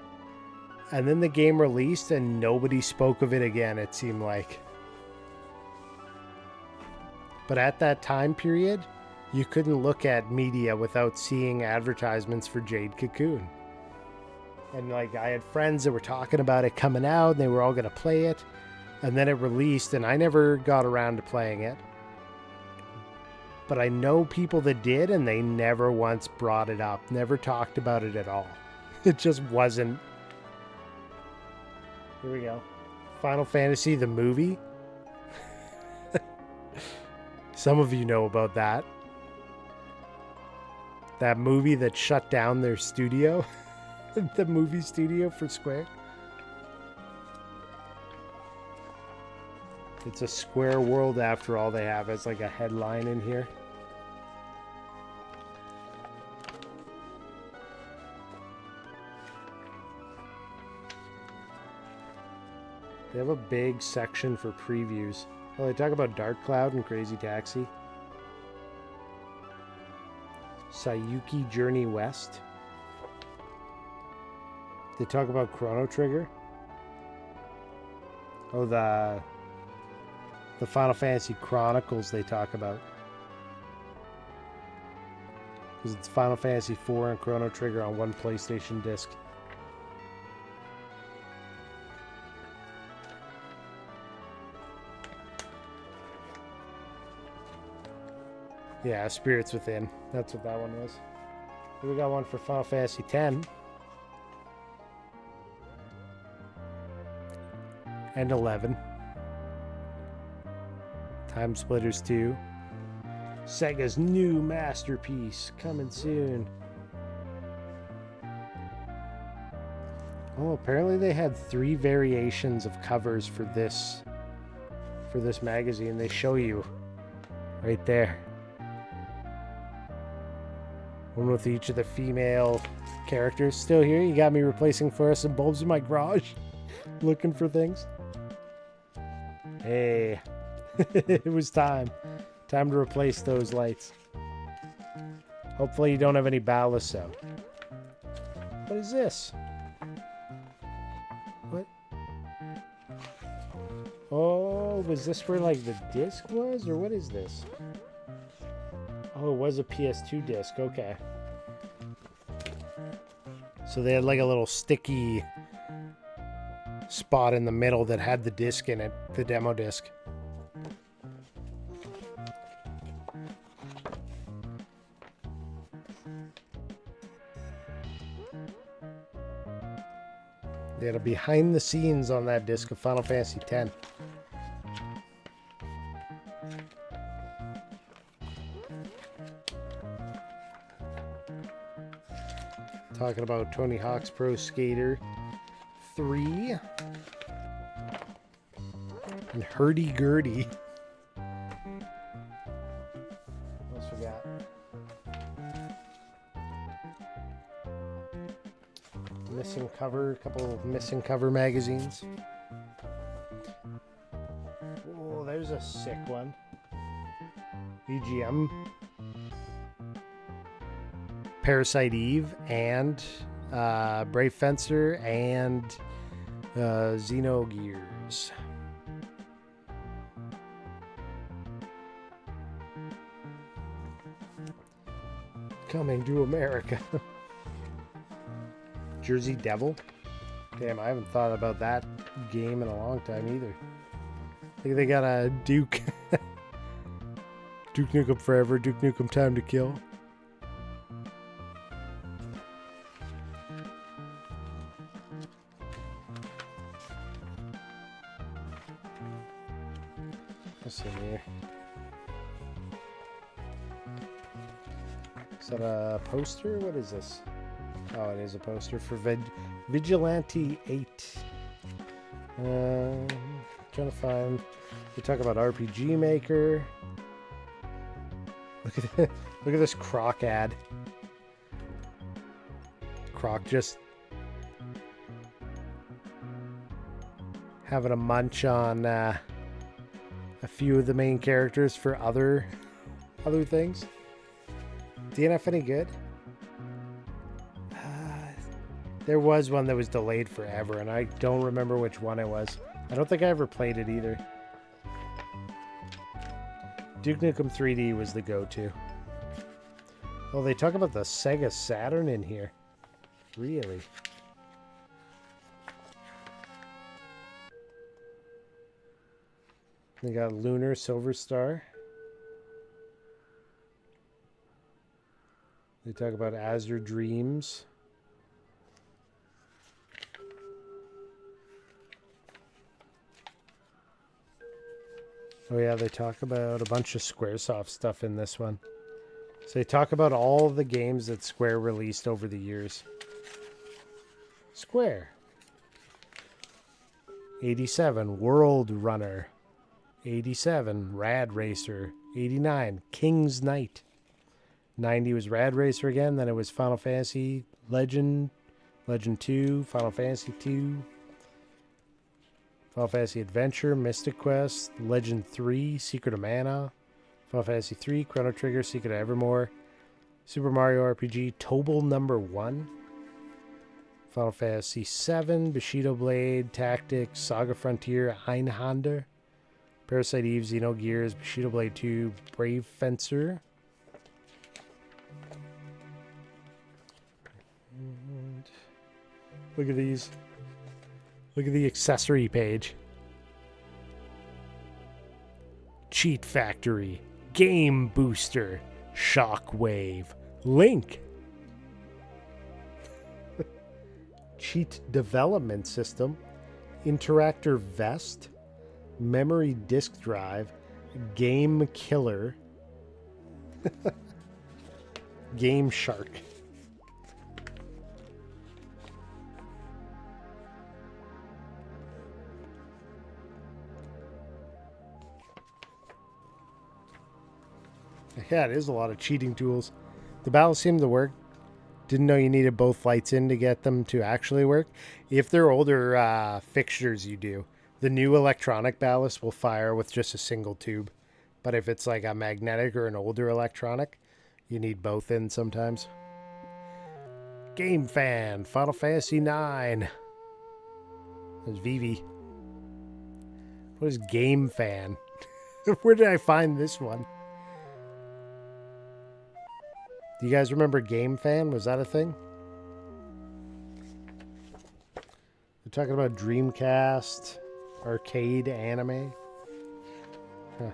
And then the game released and nobody spoke of it again, it seemed like. But at that time period, you couldn't look at media without seeing advertisements for Jade Cocoon. And like, I had friends that were talking about it coming out and they were all going to play it. And then it released and I never got around to playing it. But I know people that did and they never once brought it up, never talked about it at all. It just wasn't. Here we go. Final Fantasy, the movie. Some of you know about that. That movie that shut down their studio. The movie studio for Square. It's a Square world after all they have. It's like a headline in here. They have a big section for previews. Oh, they talk about Dark Cloud and Crazy Taxi. Sayuki Journey West. They talk about Chrono Trigger. Oh, the Final Fantasy Chronicles they talk about. Because it's Final Fantasy 4 and Chrono Trigger on one PlayStation disc. Yeah, Spirits Within. That's what that one was. Here we got one for Final Fantasy X. And 11. Time Splitters 2. Sega's new masterpiece coming soon. Oh, apparently they had 3 variations of covers for this magazine. They show you right there. One with each of the female characters. Still here? You got me replacing fluorescent bulbs in my garage. Looking for things. Hey. It was time. Time to replace those lights. Hopefully you don't have any ballast out. What is this? What? Oh, was this where like the disc was? Or what is this? Oh, it was a PS2 disc. Okay. So they had like a little sticky spot in the middle that had the disc in it, the demo disc. They had a behind the scenes on that disc of Final Fantasy X. Talking about Tony Hawk's Pro Skater 3 and Hurdy-Gurdy. What else we got? Missing cover, a couple of missing cover magazines. Oh, there's a sick one. EGM, Parasite Eve, and Brave Fencer, and Xenogears. Coming to America. Jersey Devil. Damn, I haven't thought about that game in a long time either. I think they got a Duke. Duke Nukem Forever, Duke Nukem Time to Kill. What's in here? Is that a poster? What is this? Oh, it is a poster for Vigilante 8. Trying to find... We talk about RPG Maker. Look at this Croc ad. Croc just having a munch on a few of the main characters for other things. DNF any good? There was one that was delayed forever, and I don't remember which one it was. I don't think I ever played it either. Duke Nukem 3D was the go-to. Oh, they talk about the Sega Saturn in here. Really? They got Lunar Silver Star. They talk about Azure Dreams. Oh yeah, they talk about a bunch of Squaresoft stuff in this one. So they talk about all the games that Square released over the years. Square. 87, World Runner. 87, Rad Racer. 89, King's Knight. 90 was Rad Racer again, then it was Final Fantasy Legend, Legend 2, Final Fantasy 2, Final Fantasy Adventure, Mystic Quest, Legend 3, Secret of Mana, Final Fantasy 3, Chrono Trigger, Secret of Evermore, Super Mario RPG, Tobal Number 1, Final Fantasy 7, Bushido Blade, Tactics, Saga Frontier, Einhander, Parasite Eve, Xenogears, Bushido Blade 2, Brave Fencer. And look at these. Look at the accessory page. Cheat Factory, Game Booster, Shockwave, Link. Cheat Development System, Interactor Vest, Memory Disk Drive, Game Killer, Game Shark. Yeah, it is a lot of cheating tools. The battles seem to work. Didn't know you needed both lights in to get them to actually work. If they're older fixtures, you do. The new electronic ballast will fire with just a single tube. But if it's like a magnetic or an older electronic, you need both in sometimes. Game Fan, Final Fantasy 9. There's Vivi. What is Game Fan? Where did I find this one? Do you guys remember Game Fan? Was that a thing? We're talking about Dreamcast, arcade anime. Huh.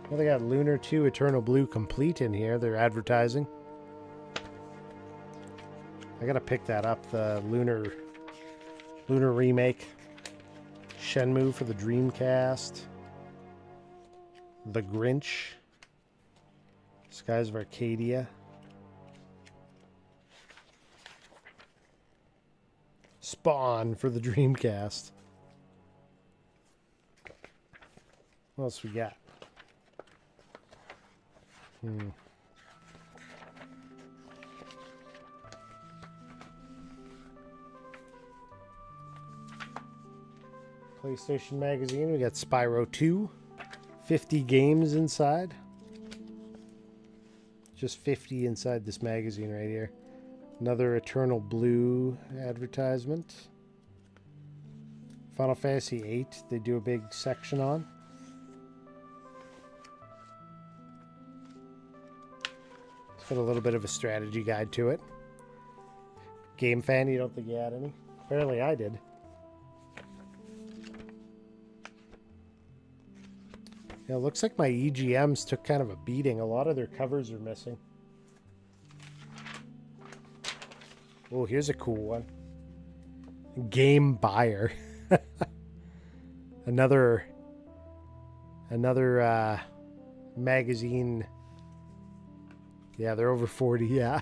Well, they got Lunar 2 Eternal Blue Complete in here. They're advertising. I gotta pick that up, the Lunar remake. Shenmue for the Dreamcast. The Grinch. Skies of Arcadia. Spawn for the Dreamcast. What else we got? PlayStation Magazine. We got Spyro 2. 50 games inside. Just 50 inside this magazine right here. Another Eternal Blue advertisement. Final Fantasy VIII. They do a big section on. It's got a little bit of a strategy guide to it. Game fan, you don't think you had any? Apparently I did. Yeah, it looks like my EGMs took kind of a beating. A lot of their covers are missing. Oh, here's a cool one. Game Buyer. another magazine. Yeah, they're over 40, yeah.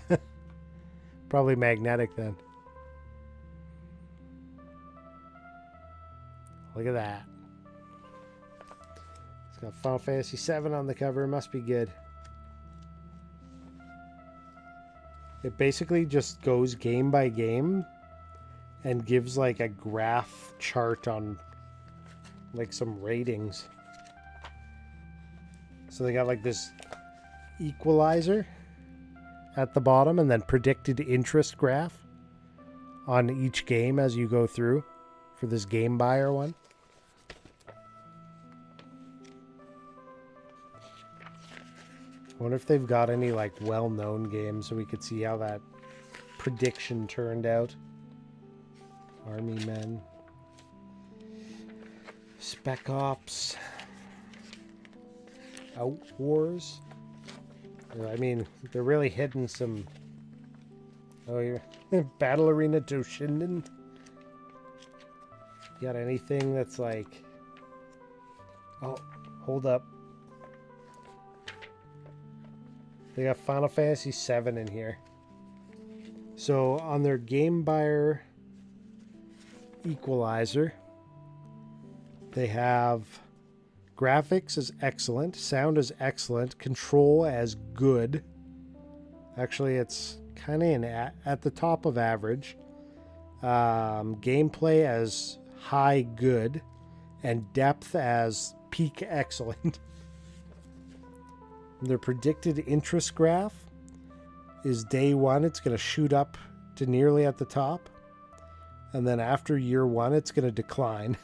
Probably magnetic then. Look at that. It's got Final Fantasy VII on the cover. Must be good. It basically just goes game by game and gives like a graph chart on like some ratings. So they got like this equalizer at the bottom and then predicted interest graph on each game as you go through for this Game Buyer one. I wonder if they've got any like well-known games so we could see how that prediction turned out. Army Men. Spec Ops. Out Wars. I mean, they're really hitting some... Oh, yeah. Battle Arena Toshinden. You got anything that's like... Oh, hold up. They got Final Fantasy VII in here. So on their Game Buyer equalizer, they have graphics is excellent, sound is excellent, control as good. Actually, it's kind of at the top of average. Gameplay as high good, and depth as peak excellent. Their predicted interest graph is day one, it's going to shoot up to nearly at the top. And then after year one, it's going to decline.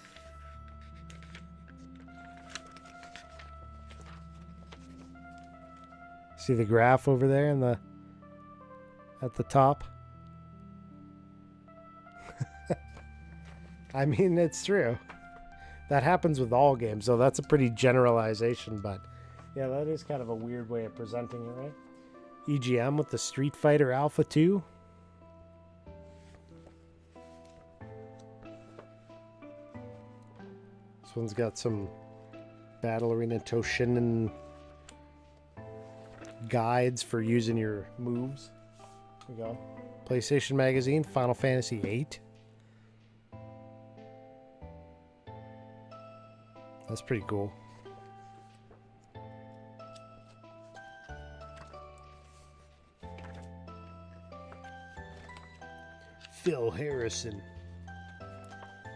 See the graph over there in at the top? I mean, it's true. That happens with all games, so that's a pretty generalization, but yeah, that is kind of a weird way of presenting it, right? EGM with the Street Fighter Alpha 2. This one's got some Battle Arena Toshinden guides for using your moves. There we go. PlayStation Magazine, Final Fantasy VIII. That's pretty cool. Phil Harrison.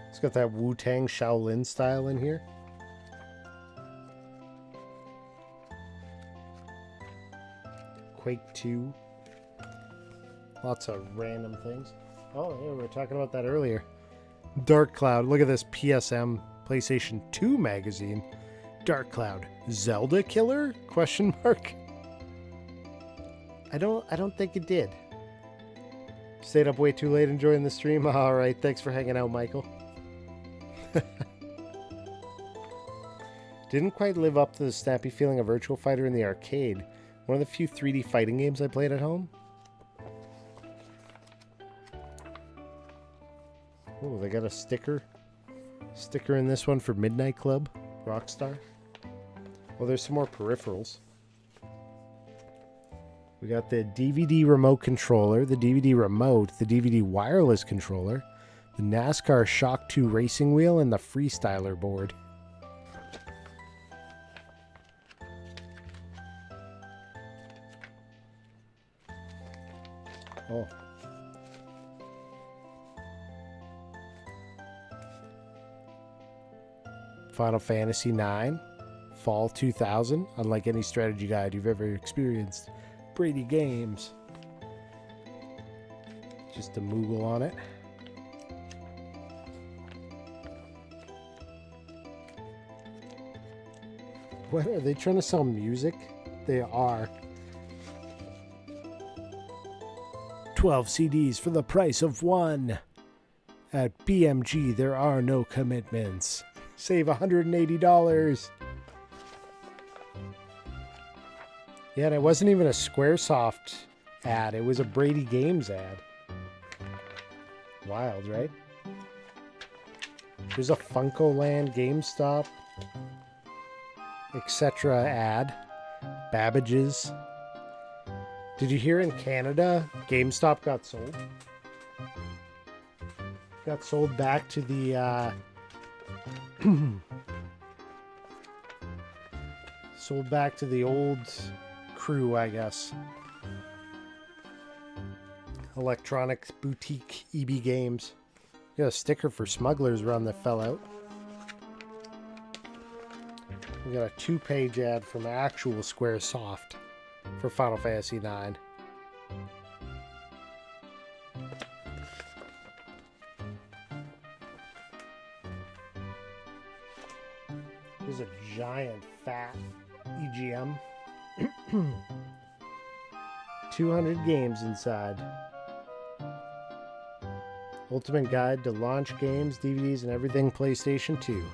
It's got that Wu-Tang Shaolin style in here. Quake 2. Lots of random things. Oh, yeah, we were talking about that earlier. Dark Cloud. Look at this PSM PlayStation 2 magazine. Dark Cloud. Zelda killer? Question mark. I don't think it did. Stayed up way too late enjoying the stream. All right, thanks for hanging out, Michael. Didn't quite live up to the snappy feeling of Virtual Fighter in the arcade. One of the few 3D fighting games I played at home. Oh, they got a sticker. Sticker in this one for Midnight Club, Rockstar. Well, there's some more peripherals. We got the DVD remote controller, the DVD remote, the DVD wireless controller, the NASCAR Shock 2 racing wheel, and the Freestyler board. Oh. Final Fantasy IX, Fall 2000, unlike any strategy guide you've ever experienced. Brady Games. Just a Moogle on it. What, are they trying to sell music? They are. 12 CDs for the price of one. At BMG, there are no commitments. Save $180. Yeah, and it wasn't even a Squaresoft ad. It was a Brady Games ad. Wild, right? There's a Funkoland, GameStop, etc. ad. Babbage's. Did you hear in Canada, GameStop got sold? Got sold back to the, sold back to the old crew, I guess. Electronic boutique EB Games. Got a sticker for Smugglers Run that fell out. We got a 2-page ad from actual Squaresoft for Final Fantasy IX. There's a giant fat EGM. 200 games inside. Ultimate guide to launch games, DVDs, and everything PlayStation 2.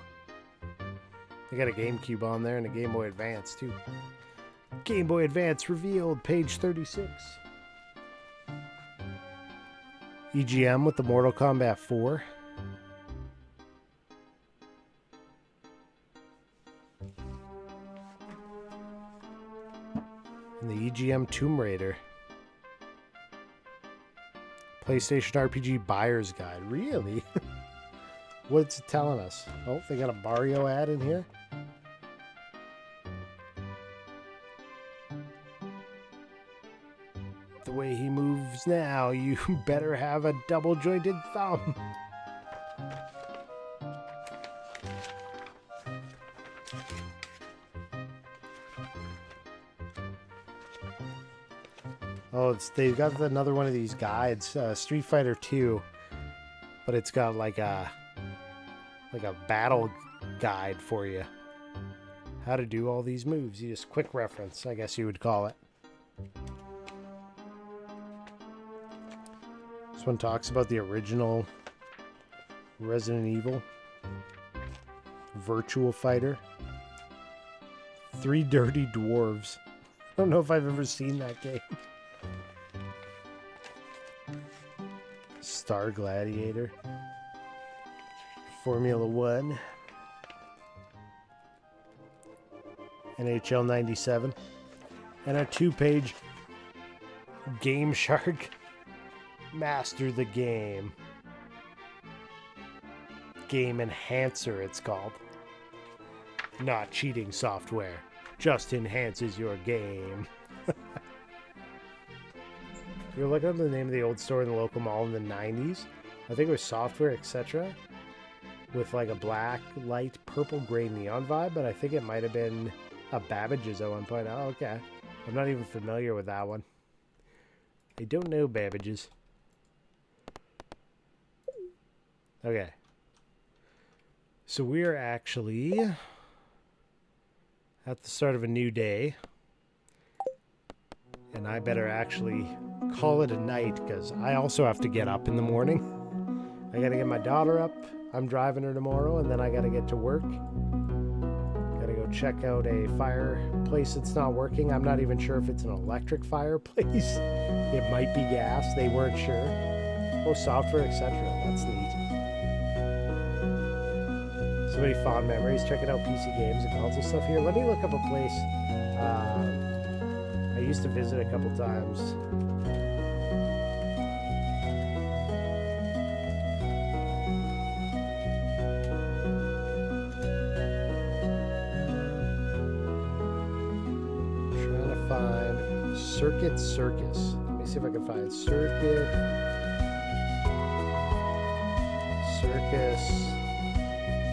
They got a GameCube on there and a Game Boy Advance too. Game Boy Advance revealed, page 36. EGM with the Mortal Kombat 4. And the EGM Tomb Raider. PlayStation RPG Buyer's Guide. Really? What's it telling us? Oh, they got a Mario ad in here. The way he moves now, you better have a double-jointed thumb. Oh, they've got another one of these guides, Street Fighter 2, but it's got like a battle guide for you. How to do all these moves. You just quick reference, I guess you would call it. This one talks about the original Resident Evil, Virtual Fighter, 3 Dirty Dwarves. I don't know if I've ever seen that game. Star Gladiator, Formula 1, NHL 97, and a 2-page Game Shark Master the Game. Game Enhancer, it's called. Not cheating software, just enhances your game. You're looking up the name of the old store in the local mall in the 90s. I think it was Software, etc. With like a black, light, purple, gray neon vibe, but I think it might have been a Babbage's at one point. Oh, okay. I'm not even familiar with that one. I don't know Babbage's. Okay. So we are actually at the start of a new day. And I better actually call it a night because I also have to get up in the morning. I got to get my daughter up. I'm driving her tomorrow, and then I got to get to work. Got to go check out a fireplace that's not working. I'm not even sure if it's an electric fireplace. It might be gas. They weren't sure. Oh, software, etc. That's neat. So many fond memories checking out PC games and console stuff here. Let me look up a place I used to visit a couple times. Trying to find Circuit Circus. Let me see if I can find Circuit Circus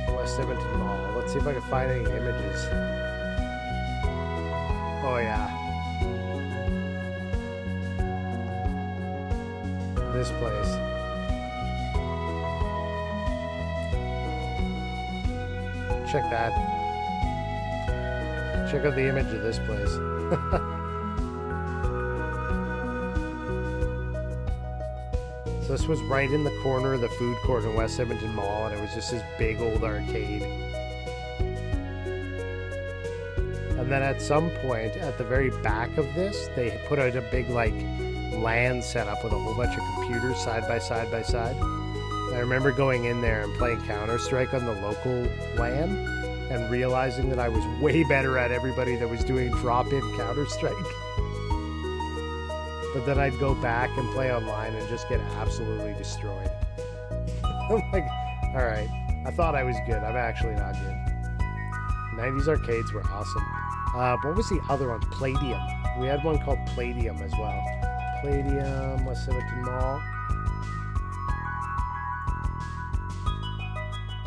West Edmonton Mall. Let's see if I can find any images. Oh yeah. This place. Check that. Check out the image of this place. So this was right in the corner of the food court in West Edmonton Mall, and it was just this big old arcade. And then at some point, at the very back of this, they put out a big, like, LAN setup with a whole bunch of computers side by side by side. I remember going in there and playing Counter-Strike on the local LAN and realizing that I was way better at everybody that was doing drop-in Counter-Strike. But then I'd go back and play online and just get absolutely destroyed. I'm like, alright, I thought I was good. I'm actually not good. 90s arcades were awesome. What was the other one? Palladium. We had one called Palladium as well. Palladium, West Edmonton Mall.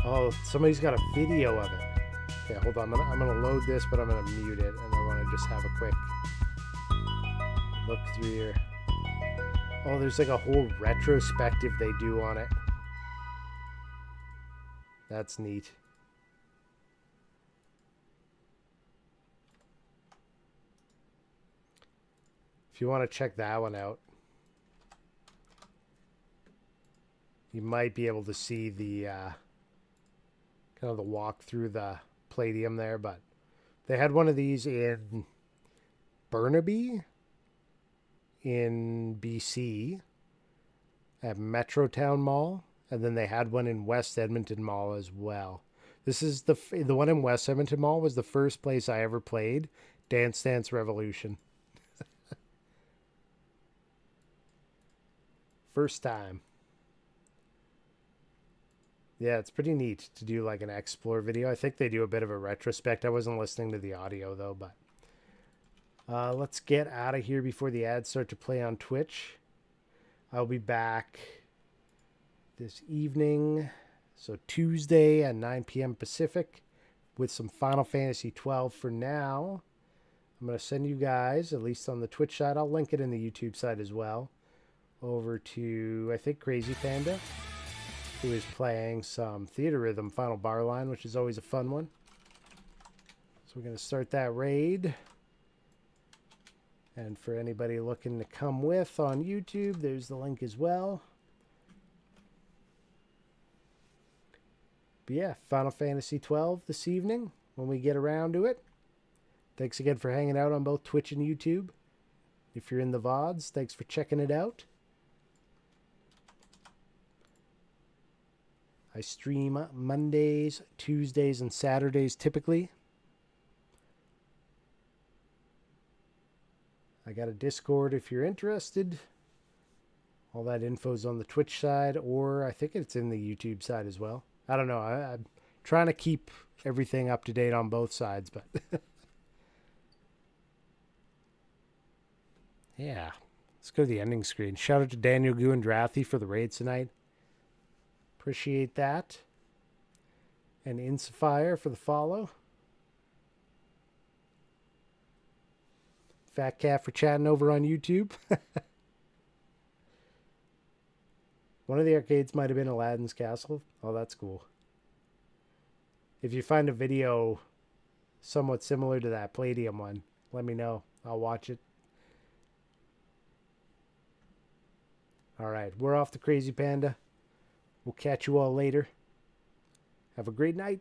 Oh, somebody's got a video of it. Okay, hold on. I'm gonna load this, but I'm gonna mute it, and I want to just have a quick look through here. Oh, there's like a whole retrospective they do on it. That's neat. If you want to check that one out, you might be able to see the kind of the walk through the Palladium there, but they had one of these in Burnaby in BC at Metrotown Mall, and then they had one in West Edmonton Mall as well. This is the one in West Edmonton Mall was the first place I ever played Dance Dance Revolution. First time. Yeah, it's pretty neat to do like an explore video. I think they do a bit of a retrospect. I wasn't listening to the audio though, but let's get out of here before the ads start to play on Twitch. I'll be back this evening, so Tuesday at 9 p.m. Pacific, with some Final Fantasy 12 for now. I'm going to send you guys, at least on the Twitch side, I'll link it in the YouTube side as well, over to, I think, Crazy Panda, who is playing some Theater Rhythm Final Bar Line, which is always a fun one. So we're going to start that raid. And for anybody looking to come with on YouTube, there's the link as well. But yeah, Final Fantasy 12 this evening when we get around to it. Thanks again for hanging out on both Twitch and YouTube. If you're in the VODs, thanks for checking it out. I stream Mondays, Tuesdays, and Saturdays typically. I got a Discord if you're interested. All that info's on the Twitch side, or I think it's in the YouTube side as well. I don't know. I'm trying to keep everything up to date on both sides, but yeah. Let's go to the ending screen. Shout out to Daniel Guandrathi for the raid tonight. Appreciate that. And Insafire for the follow. Fat Cat for chatting over on YouTube. One of the arcades might have been Aladdin's Castle. Oh, that's cool. If you find a video somewhat similar to that Palladium one, let me know. I'll watch it. All right, we're off the Crazy Panda. We'll catch you all later. Have a great night.